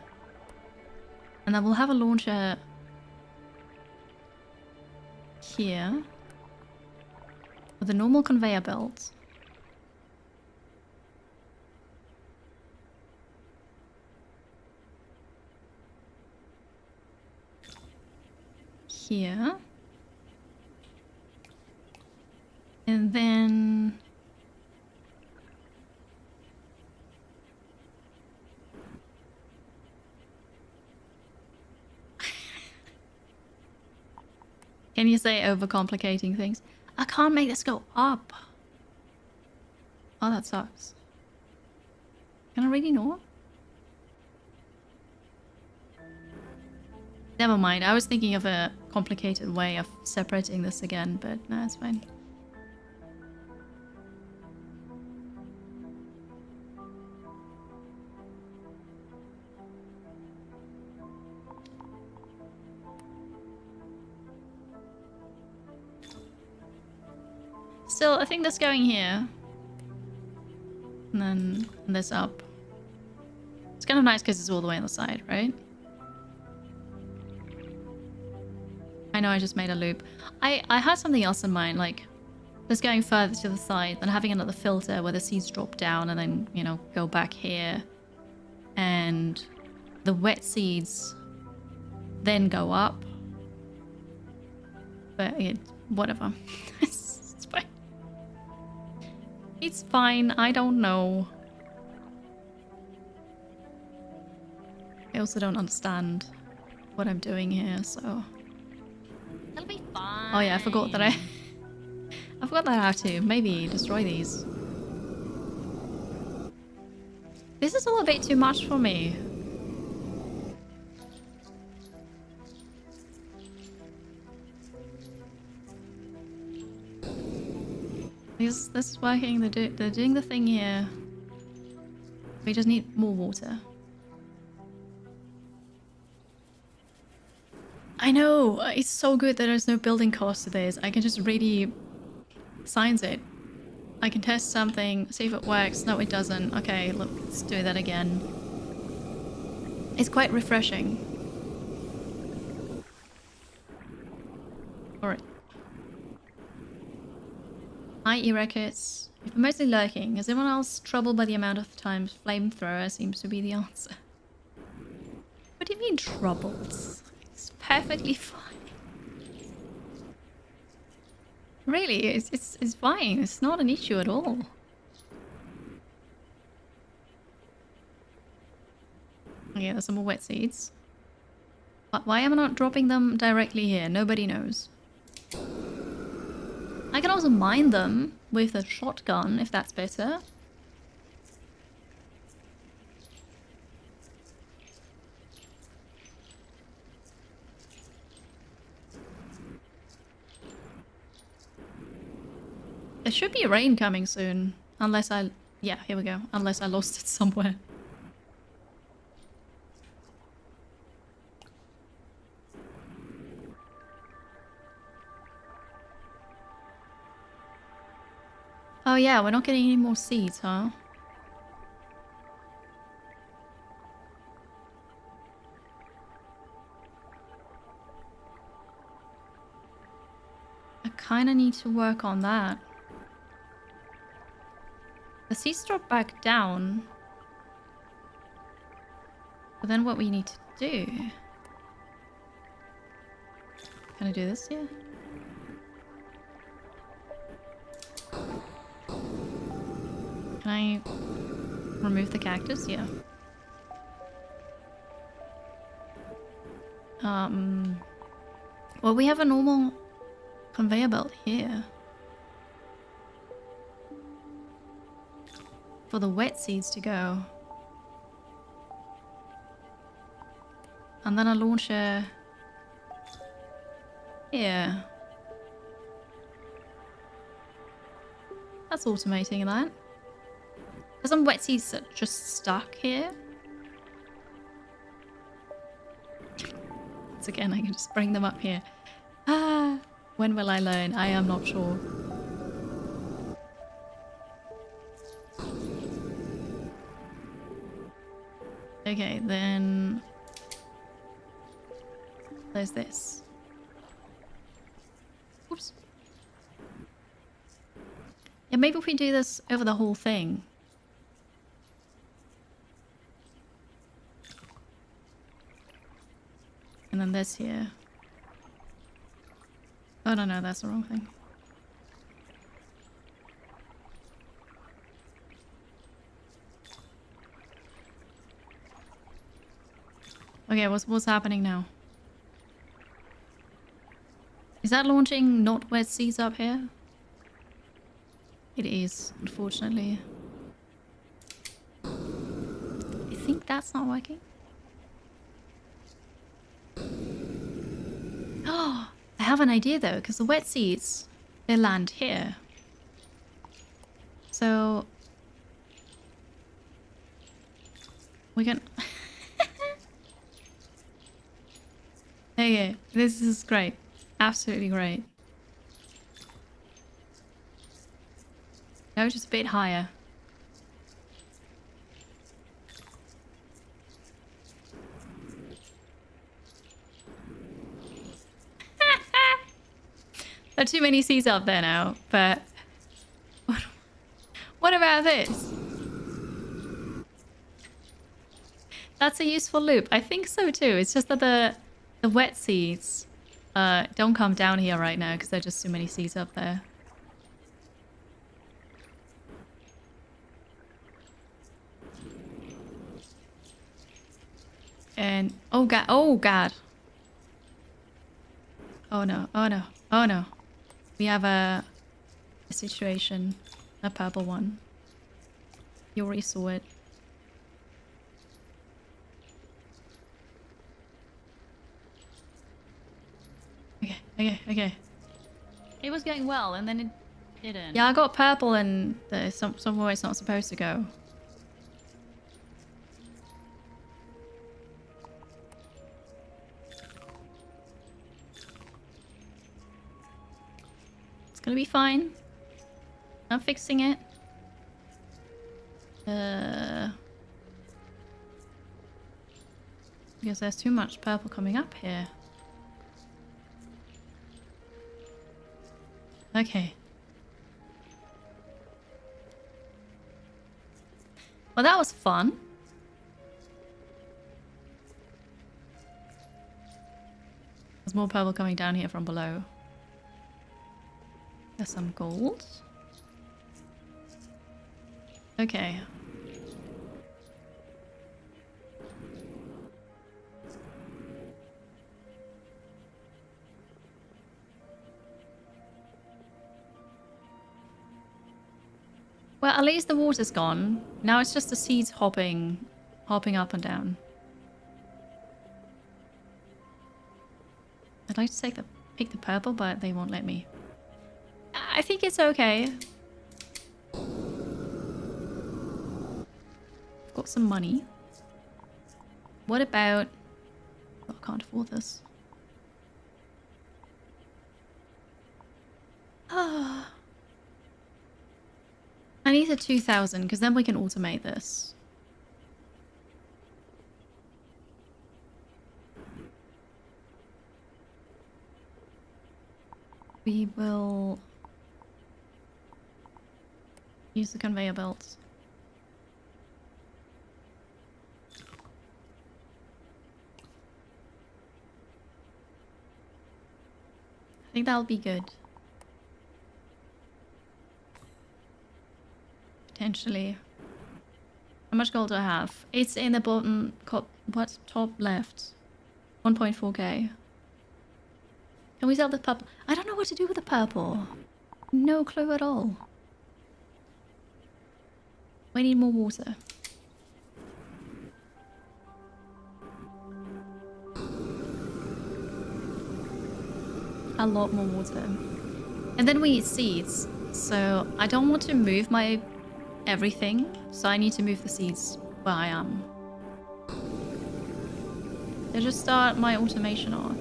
And then we'll have a launcher here with a normal conveyor belt. Here. And then can you say overcomplicating things? I can't make this go up. Oh, that sucks. Can I really not? Never mind. I was thinking of a complicated way of separating this again, but no, it's fine. Still, I think this going here. And then this up. It's kind of nice because it's all the way on the side, right? I know I just made a loop. I had something else in mind, like this going further to the side, then having another filter where the seeds drop down and then, you know, go back here. And the wet seeds then go up. But whatever. It's fine. It's fine. I don't know. I also don't understand what I'm doing here, so... It'll be fine. Oh yeah, I forgot that I forgot that I have to maybe destroy these. This is all a bit too much for me. This is working. They're doing the thing here. We just need more water. I know, it's so good that there's no building cost to this. I can just really science it. I can test something, see if it works. No, it doesn't. Okay, look, let's do that again. It's quite refreshing. Alright. Hi, E-Records. If I'm mostly lurking, is anyone else troubled by the amount of times flamethrower seems to be the answer? What do you mean troubled? It's perfectly fine. Really, it's fine. It's not an issue at all. Okay, there's some more wet seeds. But why am I not dropping them directly here? Nobody knows. I can also mine them with a shotgun if that's better. There should be rain coming soon. Unless I... Yeah, here we go. Unless I lost it somewhere. Oh yeah, we're not getting any more seeds, huh? I kinda need to work on that. The seeds drop back down. But then what we need to do... Can I do this here? Can I remove the cactus? Yeah. Well, we have a normal conveyor belt here. For the wet seeds to go. And then a launcher here. That's automating that. There's some wet seeds that are just stuck here. Once again, I can just bring them up here. Ah, when will I learn? I am not sure. Okay, then there's this. Oops. Yeah, maybe if we do this over the whole thing. And then this here. Oh, no, that's the wrong thing. Okay, what's happening now? Is that launching not wet seeds up here? It is, unfortunately. I think that's not working. Oh, I have an idea though, because the wet seeds, they land here. So we can... Okay, this is great. Absolutely great. No, just a bit higher. There are too many seeds up there now, but what about this? That's a useful loop. I think so too. It's just that the wet seeds don't come down here right now because there are just too many seeds up there. And oh god, oh god. Oh no, oh no, oh no. We have a situation, a purple one. You already saw it. Okay, okay, okay. It was going well, and then it didn't. Yeah, I got purple and there's somewhere it's not supposed to go. It's gonna be fine. I'm fixing it. Because there's too much purple coming up here. Okay. Well, that was fun. There's more purple coming down here from below. There's some gold. Okay. Well, at least the water's gone. Now it's just the seeds hopping up and down. I'd like to pick the purple, but they won't let me. I think it's okay. I've got some money. What about... Oh, I can't afford this. Ah. I need a 2,000 because then we can automate this. We will use the conveyor belts. I think that'll be good. Potentially. How much gold do I have? It's in the bottom, top left. 1.4k. Can we sell the purple? I don't know what to do with the purple. No clue at all. We need more water. A lot more water. And then we need seeds. So I don't want to move my everything. So I need to move the seeds where I am. I just start my automation arc.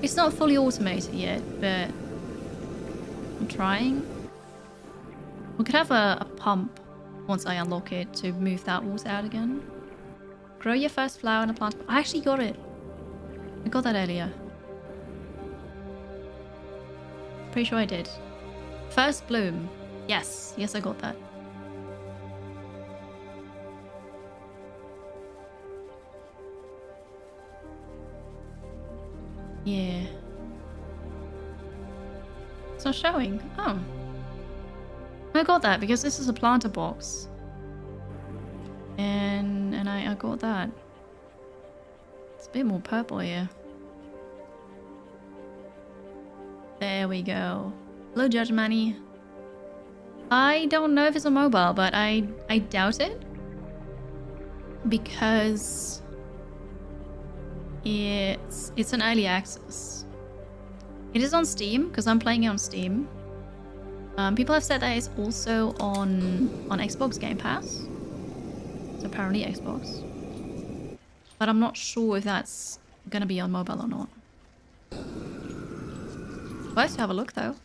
It's not fully automated yet, but I'm trying. We could have a pump once I unlock it to move that water out again. Grow your first flower in a plant. I actually got it. I got that earlier. Pretty sure I did. First bloom. Yes. Yes, I got that. Yeah. It's not showing. Oh. I got that because this is a planter box. And I got that. It's a bit more purple here. There we go. Hello, Judge Manny. I don't know if it's on mobile, but I doubt it. Because it's an early access. It is on Steam, because I'm playing it on Steam. People have said that it's also on Xbox Game Pass. It's apparently Xbox. But I'm not sure if that's gonna be on mobile or not. Worth to have a look though.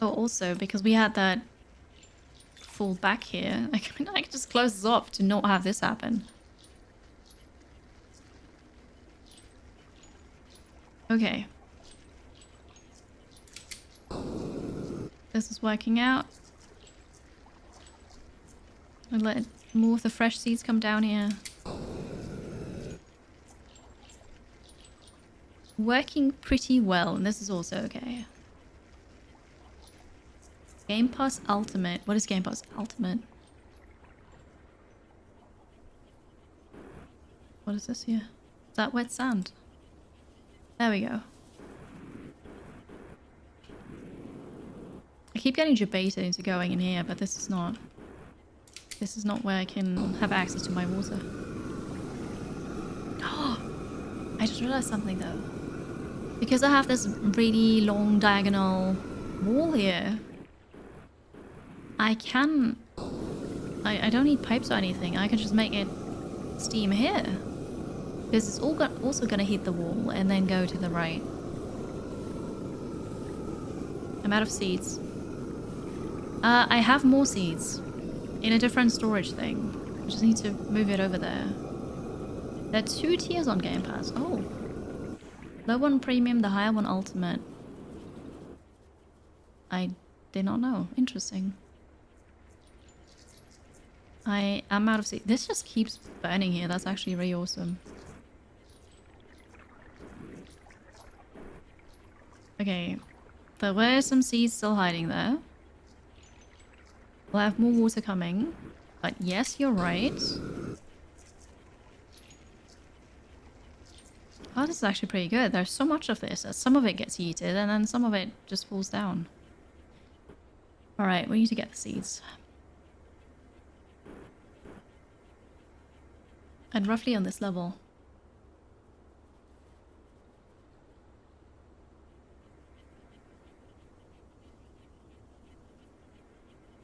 Oh, also, because we had that fall back here, I can just close this off to not have this happen. Okay. This is working out. I'll let more of the fresh seeds come down here. Working pretty well, and this is also okay. Game Pass Ultimate. What is Game Pass Ultimate? What is this here? Is that wet sand? There we go. I keep getting debated into going in here, but this is not where I can have access to my water. Oh, I just realized something though. Because I have this really long diagonal wall here, I don't need pipes or anything. I can just make it steam here. Because it's also gonna hit the wall and then go to the right. I'm out of seeds. I have more seeds in a different storage thing. I just need to move it over there. There are 2 tiers on Game Pass. Oh. Low one premium, the higher one ultimate. I did not know. Interesting. I am out of seeds. This just keeps burning here. That's actually really awesome. Okay. There were some seeds still hiding there. We'll have more water coming. But yes, you're right. Oh, this is actually pretty good. There's so much of this. Some of it gets yeeted and then some of it just falls down. Alright, we need to get the seeds. And roughly on this level.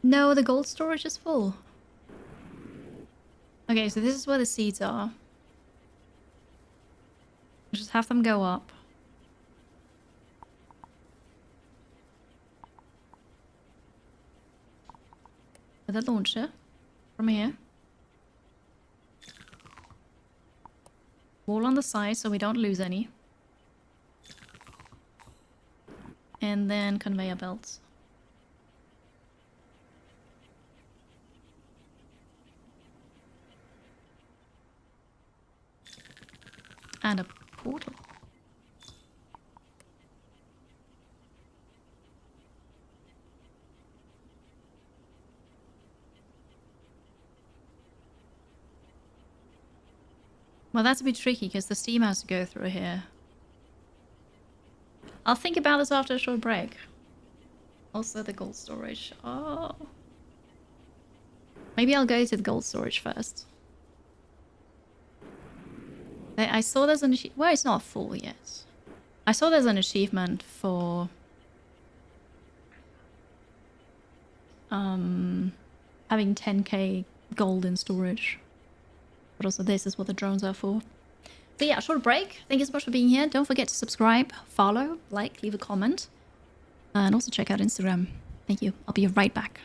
No, the gold storage is full. Okay, so this is where the seeds are. Just have them go up. With a launcher from here. Wall on the side so we don't lose any. And then conveyor belts. And a portal. Well, that's a bit tricky because the steam has to go through here. I'll think about this after a short break. Also the gold storage. Oh. Maybe I'll go to the gold storage first. I saw there's an achievement. Well, it's not full yet. I saw there's an achievement for having 10k gold in storage. But also this is what the drones are for. So yeah, short break. Thank you so much for being here. Don't forget to subscribe, follow, like, leave a comment. And also check out Instagram. Thank you. I'll be right back.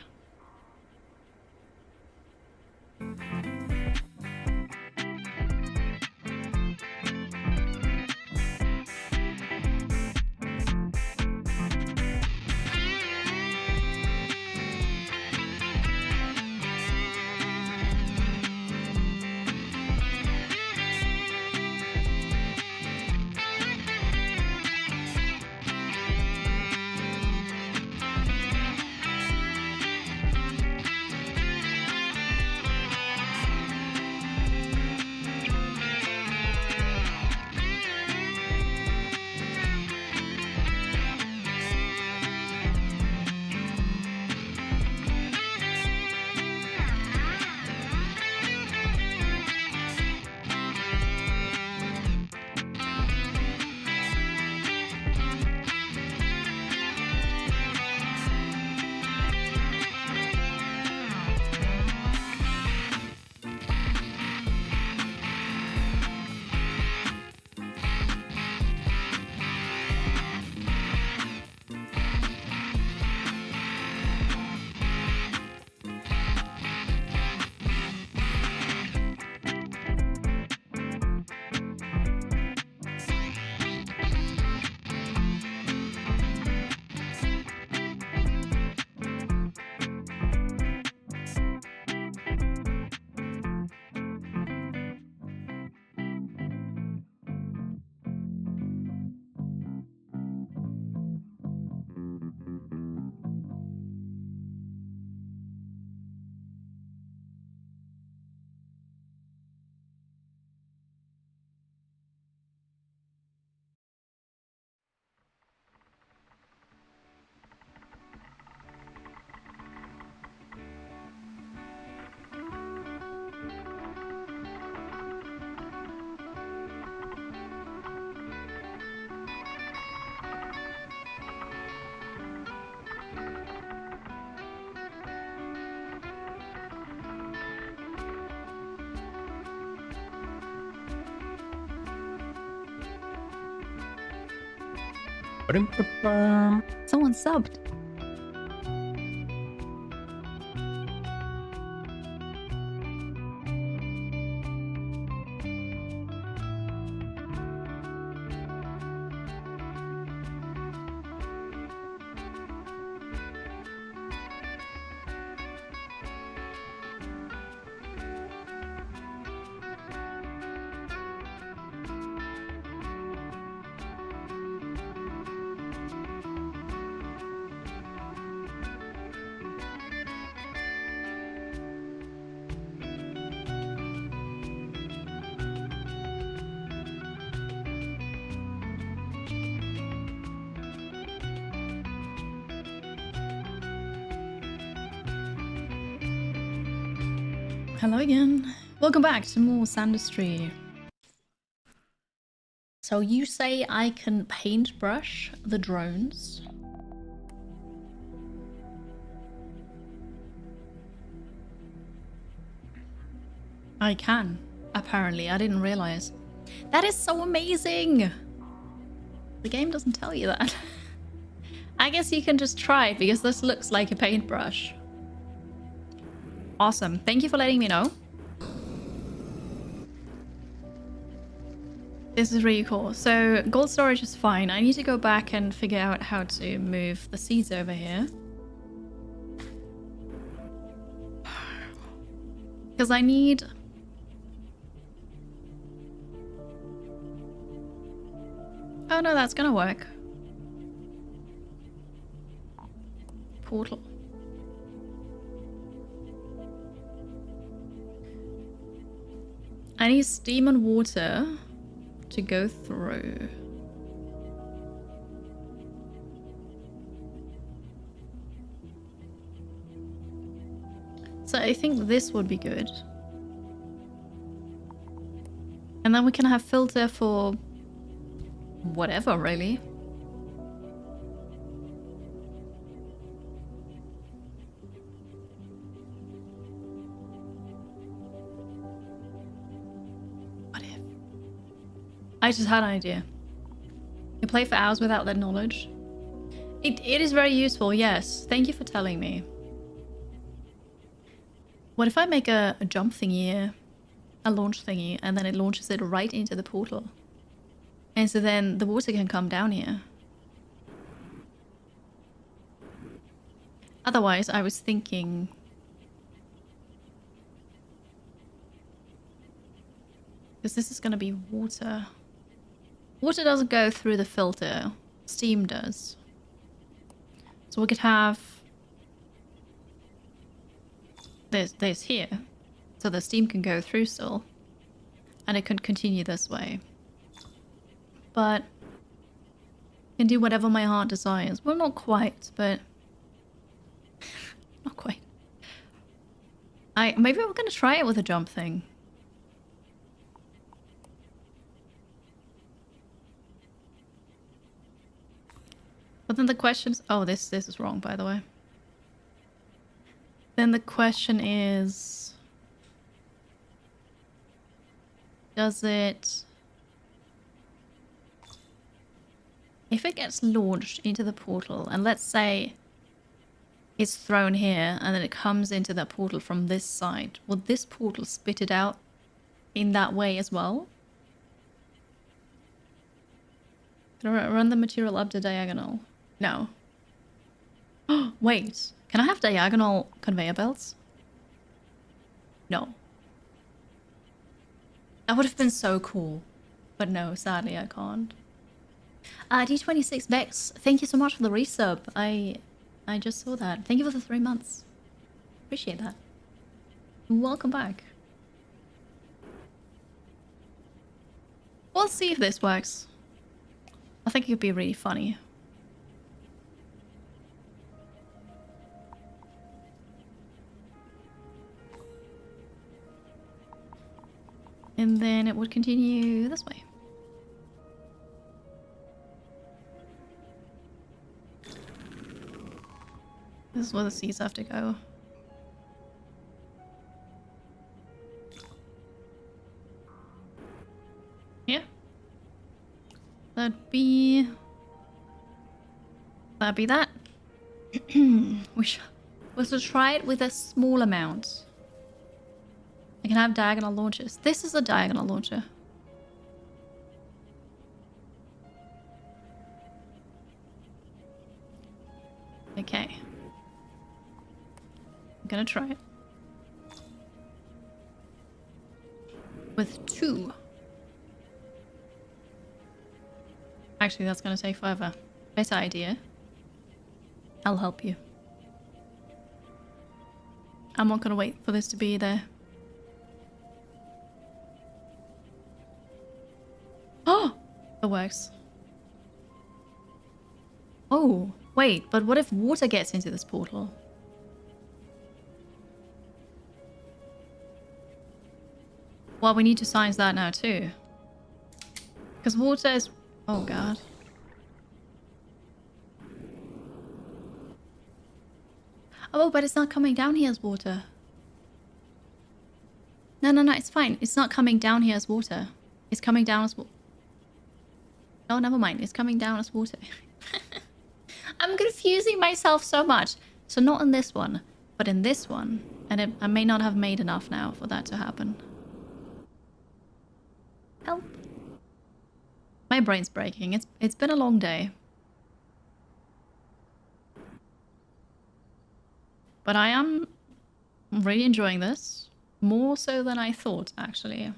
Someone subbed. Hello again. Welcome back to more Sandustry. So you say I can paintbrush the drones? I can, apparently. I didn't realize. That is so amazing! The game doesn't tell you that. I guess you can just try it because this looks like a paintbrush. Awesome. Thank you for letting me know. This is really cool. So gold storage is fine. I need to go back and figure out how to move the seeds over here. Because I need... Oh no, that's gonna work. Portal. I need steam and water to go through. So I think this would be good. And then we can have filter for whatever, really. I just had an idea. You play for hours without that knowledge. It is very useful, yes. Thank you for telling me. What if I make a jump thingy here? A launch thingy, and then it launches it right into the portal. And so then the water can come down here. Otherwise, I was thinking... Because this is going to be water. Water doesn't go through the filter. Steam does. So we could have... There's here. So the steam can go through still. And it can continue this way. But... can do whatever my heart desires. Well, not quite, but... not quite. Maybe we're going to try it with a jump thing. But then the question is... oh, this is wrong, by the way. Then the question is... does it... if it gets launched into the portal, and let's say it's thrown here, and then it comes into the portal from this side, will this portal spit it out in that way as well? Run the material up the diagonal. No. Oh, wait. Can I have diagonal conveyor belts? No. That would have been so cool. But no, sadly I can't. D26 Vex, thank you so much for the resub. I just saw that. Thank you for the 3 months. Appreciate that. Welcome back. We'll see if this works. I think it could be really funny. And then it would continue this way. This is where the seeds have to go. Yeah. That'd be That'd be that. We should try it with a small amount. I can have diagonal launchers. This is a diagonal launcher. Okay. I'm gonna try it. With 2. Actually, that's gonna take forever. Better idea. I'll help you. I'm not gonna wait for this to be there. Oh! It works. Oh, wait, but what if water gets into this portal? Well, we need to science that now too. Because water is... Oh god. Oh, but it's not coming down here as water. No, it's fine. It's not coming down here as water. It's coming down as... Oh, never mind. It's coming down as water. I'm confusing myself so much. So not in this one, but in this one. And I may not have made enough now for that to happen. Help. My brain's breaking. It's been a long day. But I am really enjoying this. More so than I thought, actually.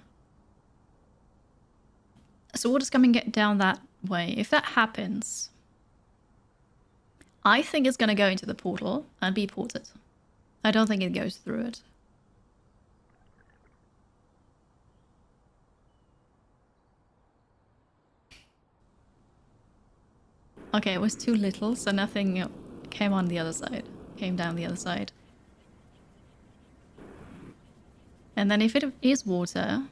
So water's coming down that way. If that happens, I think it's going to go into the portal and be ported. I don't think it goes through it. Okay, it was too little, so nothing came on the other side. Came down the other side. And then if it is water...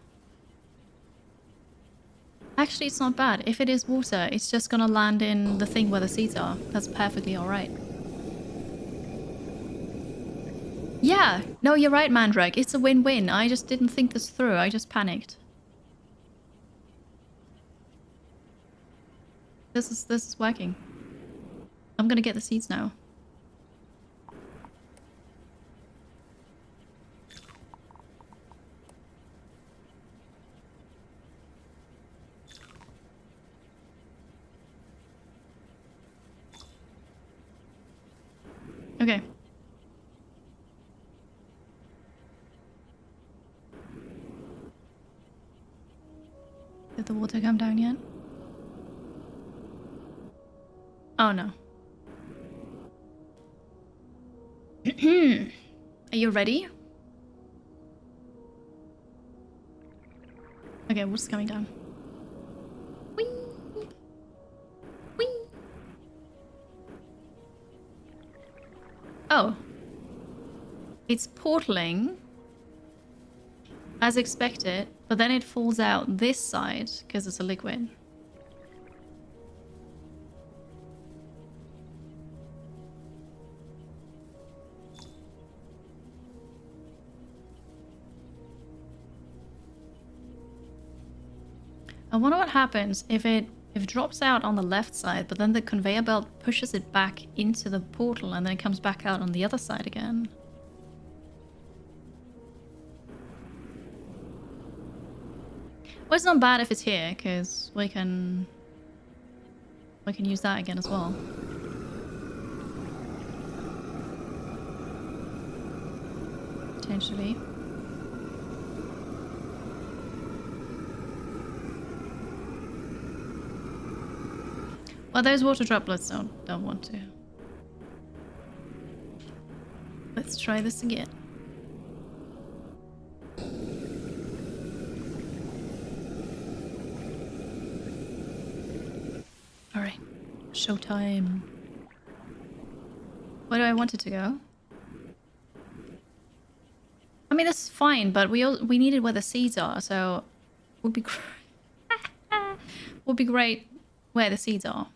Actually, it's not bad. If it is water, it's just gonna land in the thing where the seeds are. That's perfectly alright. Yeah! No, you're right, Mandrake. It's a win-win. I just didn't think this through. I just panicked. This is working. I'm gonna get the seeds now. Okay. Did the water come down yet? Oh no. Are you ready? Okay, water's coming down. Whee! Whee! Oh. It's portaling as expected, but then it falls out this side because it's a liquid. I wonder what happens if it drops out on the left side, but then the conveyor belt pushes it back into the portal and then it comes back out on the other side again. Well, it's not bad if it's here, because we can use that again as well. Potentially. Well, those water droplets don't want to. Let's try this again. Alright. Showtime. Where do I want it to go? I mean, that's fine, but we needed where the seeds are, so would be great. Would be great where the seeds are.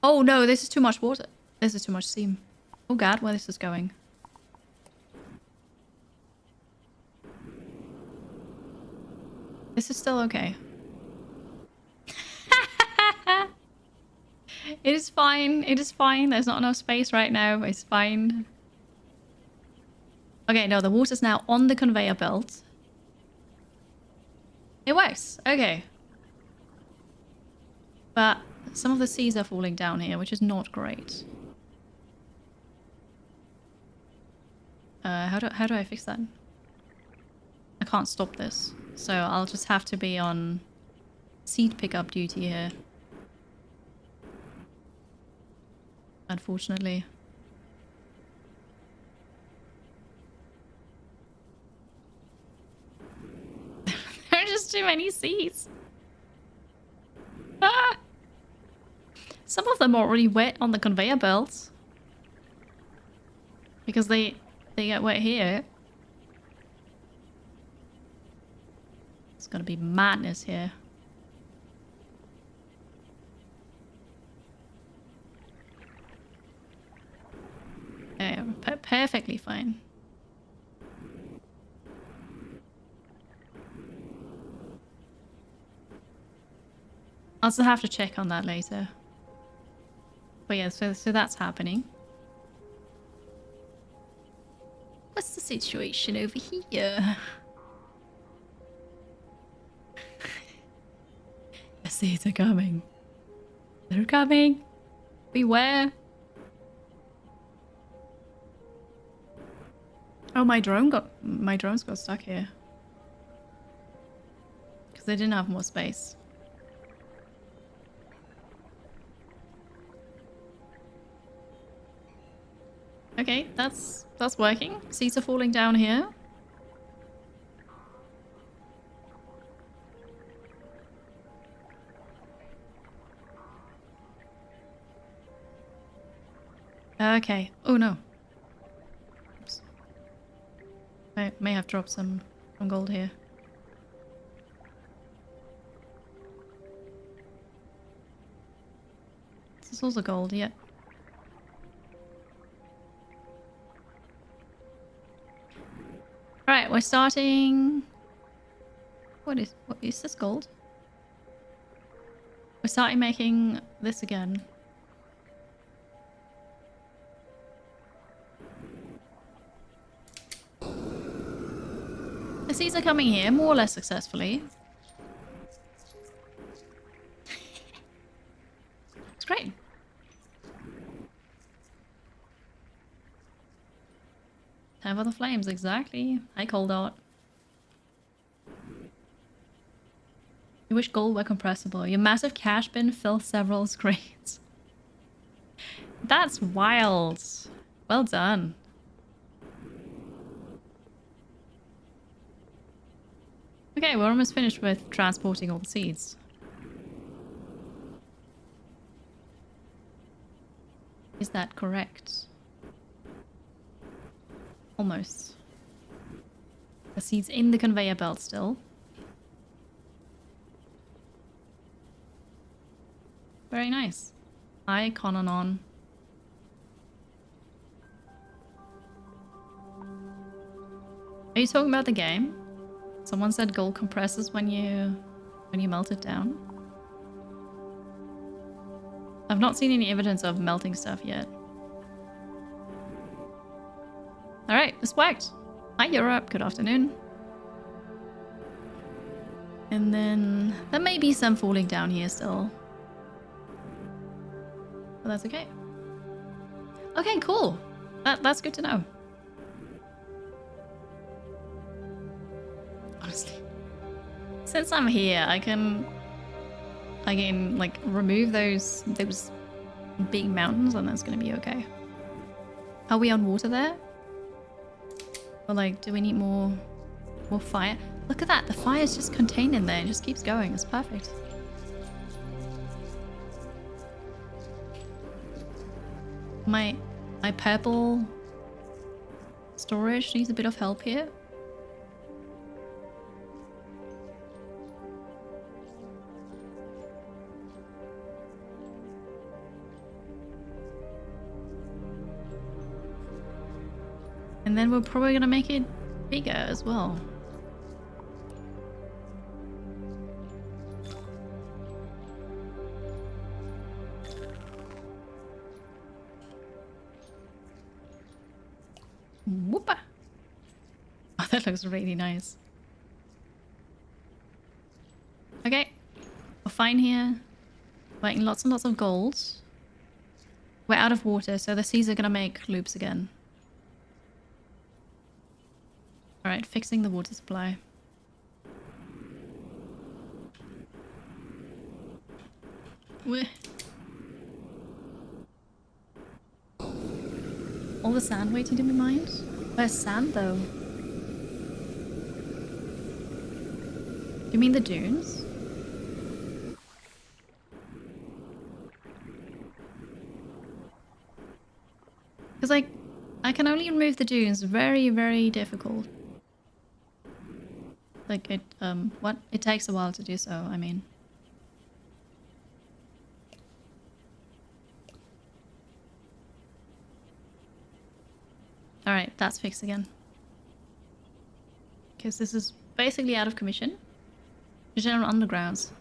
Oh no, this is too much water. This is too much steam. Oh god, where this is going. This is still okay. It is fine. It is fine. There's not enough space right now. It's fine. Okay, no, the water's now on the conveyor belt. It works. Okay. But some of the seeds are falling down here, which is not great. How do I fix that? I can't stop this. So I'll just have to be on seed pickup duty here. Unfortunately. There are just too many seeds. Ah! Some of them are already wet on the conveyor belts. Because they get wet here. It's gonna be madness here. Yeah, perfectly fine. I'll still have to check on that later. But yeah, so that's happening. What's the situation over here? The seeds are coming. They're coming. Beware. Oh, my drones got stuck here. Because they didn't have more space. Okay, that's working. Seeds are falling down here. Okay. Oh no. Oops. I may have dropped some gold here. This is also gold, yeah. Alright, we're starting... What is this gold? We're starting making this again. The seeds are coming here, more or less successfully. It's great. Time for the flames, exactly. Hi, Cold Art. You wish gold were compressible. Your massive cash bin fills several screens. That's wild. Well done. Okay, we're almost finished with transporting all the seeds. Is that correct? Almost. The seeds in the conveyor belt still. Very nice. Hi, Conanon. Are you talking about the game? Someone said gold compresses when you melt it down. I've not seen any evidence of melting stuff yet. Alright, this worked. Hi Europe, good afternoon. And then there may be some falling down here still. But that's okay. Okay, cool. That's good to know. Honestly. Since I'm here, I can like remove those big mountains and that's gonna be okay. Are we on water there? Or like, do we need more fire? Look at that, the fire's just contained in there. It just keeps going. It's perfect. My purple storage needs a bit of help here. And then we're probably gonna make it bigger as well. Whoopa. Oh, that looks really nice. Okay. We're fine here. We're getting lots and lots of gold. We're out of water, so the seas are gonna make loops again. Alright, fixing the water supply. Weh. All the sand waiting to be mined? Where's sand though? You mean the dunes? Because I can only remove the dunes. Very, very difficult. Like it, what? It takes a while to do so, I mean. Alright, that's fixed again. Because this is basically out of commission. General undergrounds.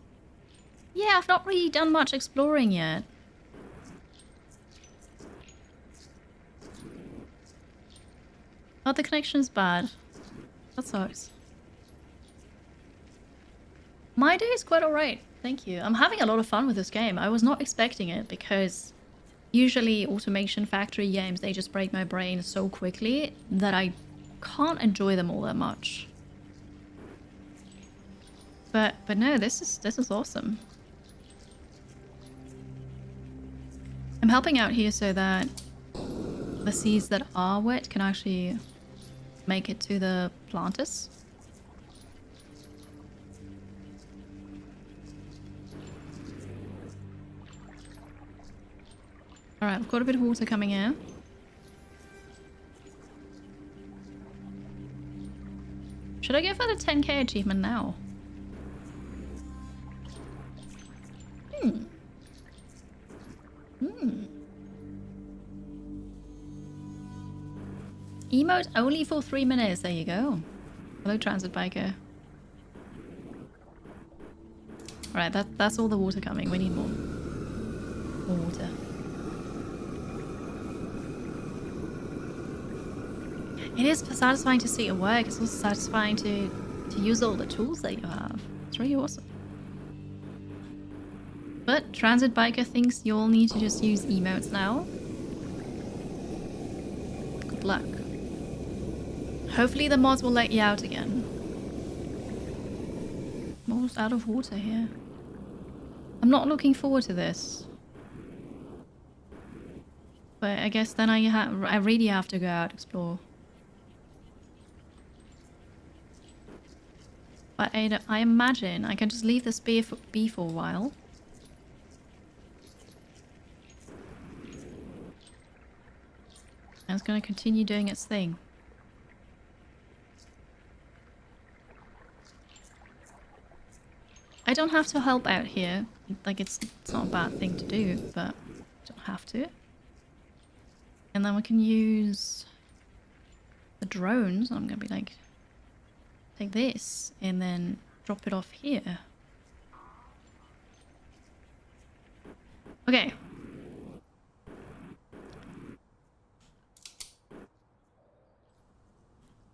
Yeah, I've not really done much exploring yet. Oh, the connection's bad. That sucks. My day is quite alright, thank you. I'm having a lot of fun with this game. I was not expecting it because usually automation factory games, they just break my brain so quickly that I can't enjoy them all that much. But no, this is awesome. I'm helping out here so that the seas that are wet can actually make it to the planters. Alright, I've got a bit of water coming in. Should I go for the 10k achievement now? Emote only for 3 minutes. There you go. Hello, transit biker. Alright, that's all the water coming. We need more. More water. It is satisfying to see it work. It's also satisfying to use all the tools that you have. It's really awesome. But transit biker thinks you all need to just use emotes now. Good luck. Hopefully the mods will let you out again. I'm almost out of water here. I'm not looking forward to this. But I guess then I really have to go out explore. But I imagine I can just leave this be for a while. And it's going to continue doing its thing. I don't have to help out here. Like, it's not a bad thing to do, but I don't have to. And then we can use the drones. I'm going to be like, take this and then drop it off here. Okay.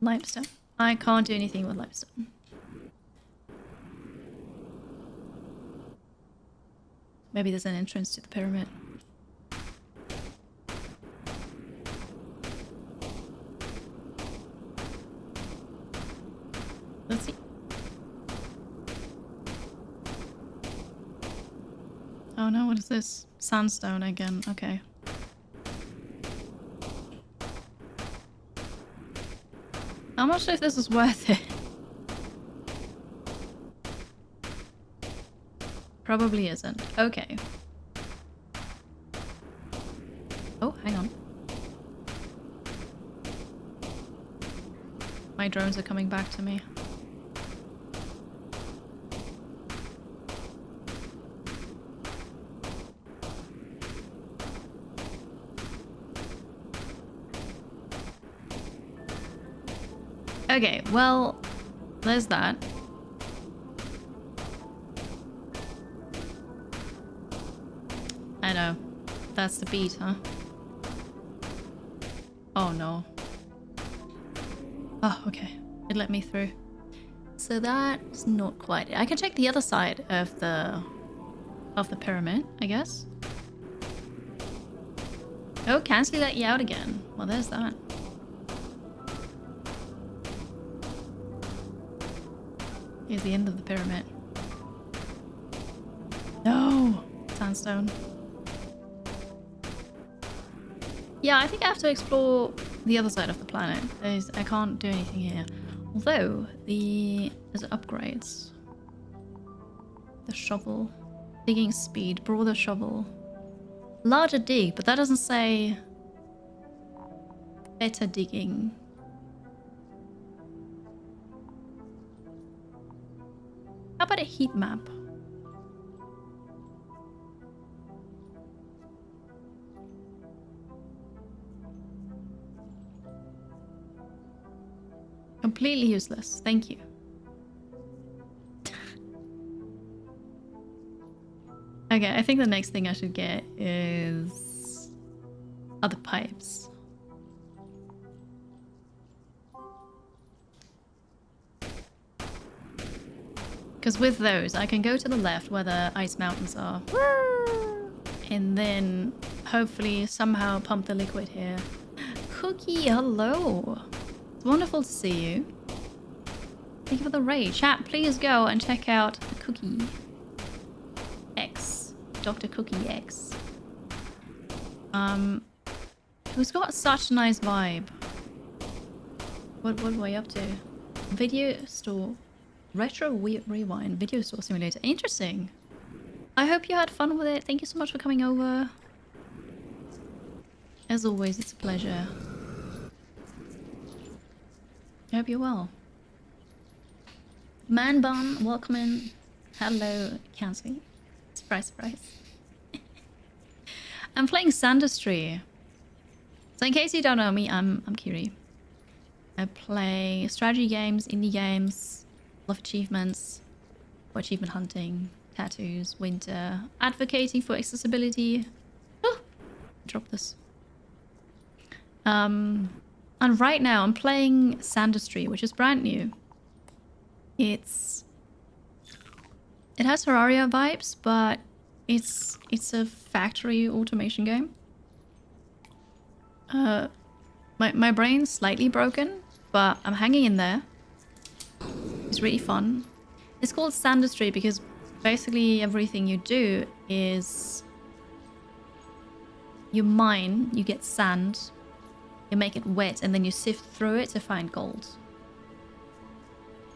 Limestone. I can't do anything with limestone. Maybe there's an entrance to the pyramid. Let's see. Oh no, what is this? Sandstone again. Okay. I'm not sure if this is worth it. Probably isn't. Okay. Oh, hang on. My drones are coming back to me. Okay, well, there's that. I know. That's the beat, huh? Oh no. Oh, okay. It let me through. So that's not quite it. I can check the other side of the pyramid, I guess. Oh, cancel let you out again. Well, there's that. Here's the end of the pyramid. No! Sandstone. Yeah, I think I have to explore the other side of the planet. I can't do anything here. Although, there's upgrades. The shovel. Digging speed. Broader shovel. Larger dig, but that doesn't say better digging. How about a heat map? Completely useless. Thank you. Okay, I think the next thing I should get is other pipes. Because with those, I can go to the left where the ice mountains are. And then hopefully somehow pump the liquid here. Cookie, hello. It's wonderful to see you. Thank you for the raid. Chat, please go and check out the Cookie X. Dr. Cookie X. Who's got such a nice vibe. What were you up to? Video store. Retro Rewind. Video store simulator. Interesting. I hope you had fun with it. Thank you so much for coming over. As always, it's a pleasure. I hope you're well. Man Bun, welcome in. Hello, Cansley. Surprise, surprise. I'm playing Sandustry. So in case you don't know me, I'm Kiri. I play strategy games, indie games, love achievements, for achievement hunting, tattoos, winter, advocating for accessibility. Oh, drop this. And right now I'm playing Sandustry, which is brand new. It has Terraria vibes, but it's a factory automation game. My brain's slightly broken, but I'm hanging in there. It's really fun. It's called Sandustry because basically everything you do is you mine, you get sand, you make it wet, and then you sift through it to find gold.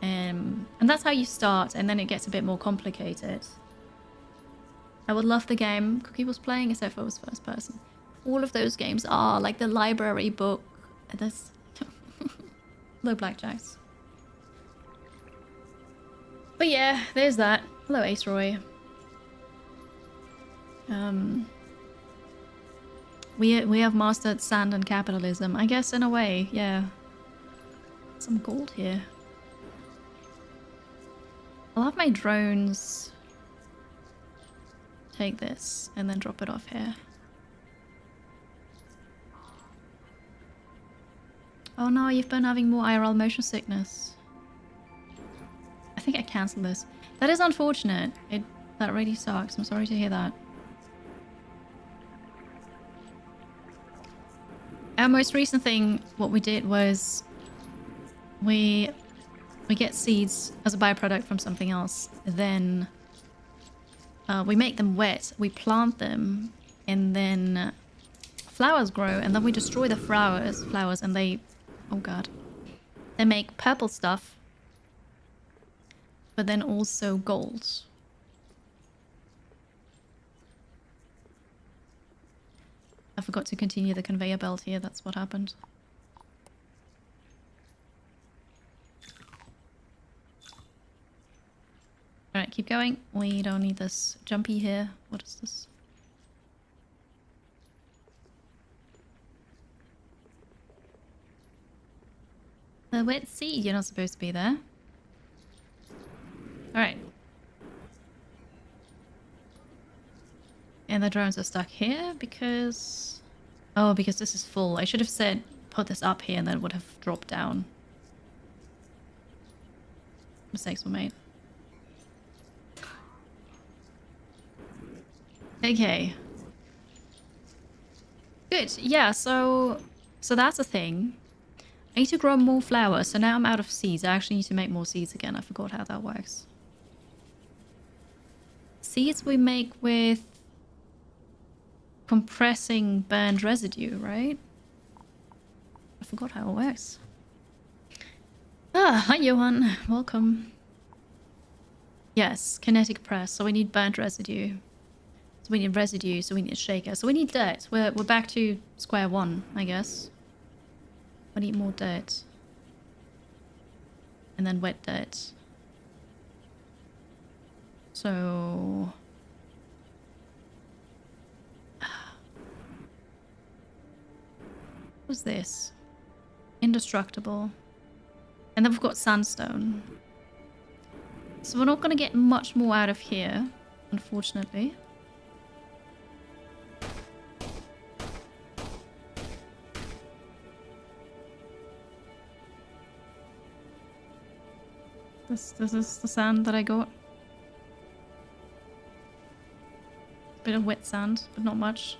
And that's how you start, and then it gets a bit more complicated. I would love the game Cookie was playing, except for it was first person. All of those games are like the library book. There's low blackjacks. But yeah, there's that. Hello, Ace Roy. We have mastered sand and capitalism. I guess in a way, yeah. Some gold here. I'll have my drones take this and then drop it off here. Oh no, you've been having more IRL motion sickness. I think I cancelled this. That is unfortunate. That really sucks. I'm sorry to hear that. Our most recent thing, what we did was we get seeds as a byproduct from something else. Then we make them wet, we plant them, and then flowers grow, and then we destroy the flowers and they, oh god, they make purple stuff, but then also gold. I forgot to continue the conveyor belt here, that's what happened. Alright, keep going. We don't need this jumpy here. What is this? The wet seed, you're not supposed to be there. Alright. And the drones are stuck here because... Oh, because this is full. I should have said put this up here and then it would have dropped down. Mistakes were made. Okay. Good. Yeah, so that's a thing. I need to grow more flowers, so now I'm out of seeds. I actually need to make more seeds again. I forgot how that works. Seeds we make with compressing burned residue, right? I forgot how it works. Ah, hi Johan. Welcome. Yes, kinetic press. So we need burnt residue. So we need residue, so we need a shaker. So we need dirt. We're back to square one, I guess. I need more dirt. And then wet dirt. So... what's this? Indestructible. And then we've got sandstone. So we're not going to get much more out of here, unfortunately. This is the sand that I got. Bit of wet sand, but not much.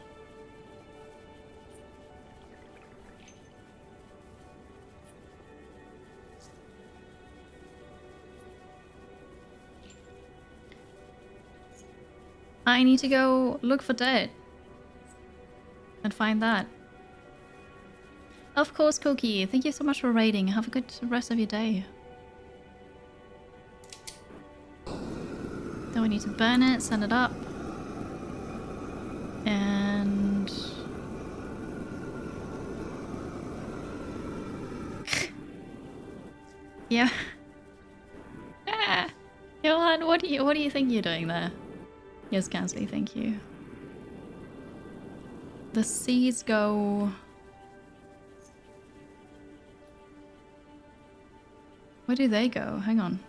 I need to go look for dirt and find that. Of course, Cookie. Thank you so much for raiding. Have a good rest of your day. Then we need to burn it, send it up. And... yeah. Ah, Johan, what do you think you're doing there? Yes, Gansley, thank you. The seeds go... where do they go? Hang on.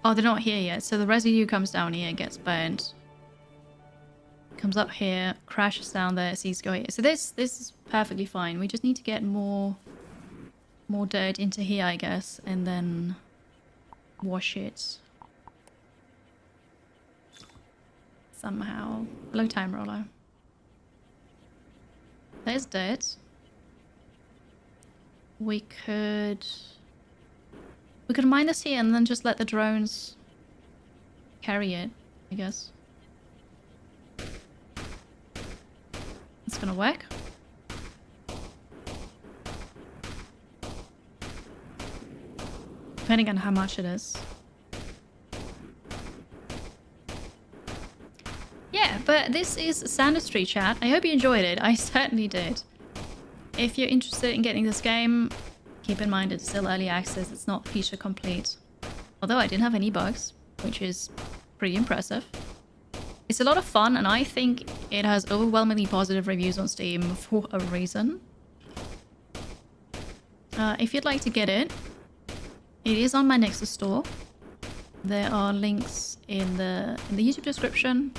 Oh, they're not here yet. So the residue comes down here, gets burnt. Comes up here, crashes down there, seeds go here. So this is perfectly fine. We just need to get more dirt into here, I guess, and then wash it. Somehow. Hello, time roller. There's dirt. We could mine this here and then just let the drones carry it, I guess. It's gonna work. Depending on how much it is. Yeah, but this is Sandustry, chat. I hope you enjoyed it. I certainly did. If you're interested in getting this game, keep in mind it's still early access. It's not feature complete. Although I didn't have any bugs, which is pretty impressive. It's a lot of fun, and I think it has overwhelmingly positive reviews on Steam for a reason. If you'd like to get it, it is on my Nexus store. There are links in the YouTube description.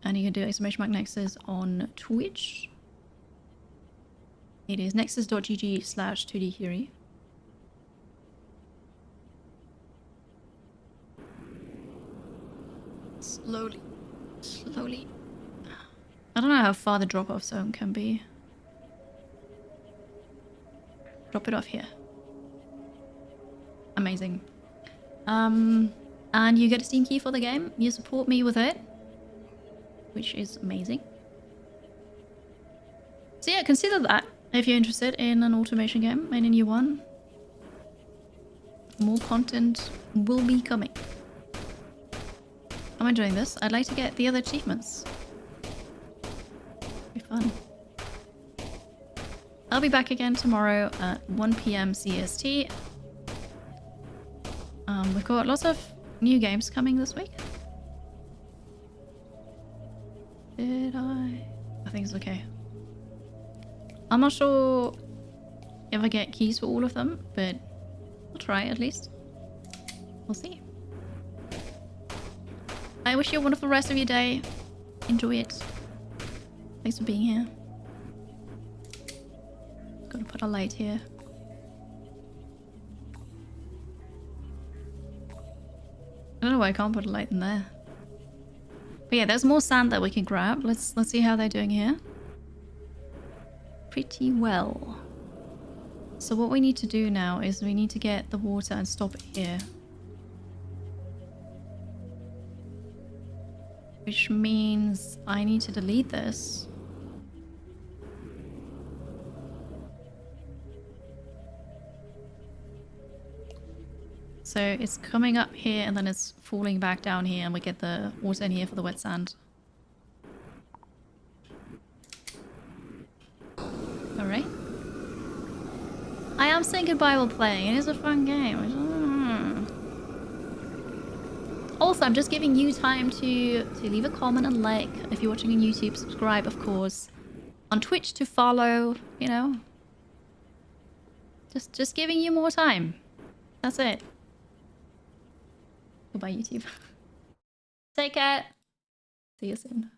And you can do !Nexus on Twitch. It is nexus.gg/2dhiri. Slowly. I don't know how far the drop-off zone can be. Drop it off here. Amazing. And you get a Steam key for the game. You support me with it, which is amazing. So yeah, consider that if you're interested in an automation game, in a new one. More content will be coming. I'm enjoying this. I'd like to get the other achievements. Be fun. I'll be back again tomorrow at 1 PM CST. We've got lots of new games coming this week. Did I think it's okay. I'm not sure if I get keys for all of them, but I'll try at least. We'll see. I wish you a wonderful rest of your day. Enjoy it. Thanks for being here. Gonna put a light here. I don't know why I can't put a light in there. But yeah, there's more sand that we can grab. Let's see how they're doing here. Pretty well. So what we need to do now is we need to get the water and stop it here. Which means I need to delete this. So it's coming up here and then it's falling back down here and we get the water in here for the wet sand. Alright. I am saying goodbye while playing. It is a fun game. Also, I'm just giving you time to leave a comment and like. If you're watching on YouTube, subscribe, of course. On Twitch to follow, you know. Just giving you more time. That's it. Goodbye, YouTube. Take care. See you soon.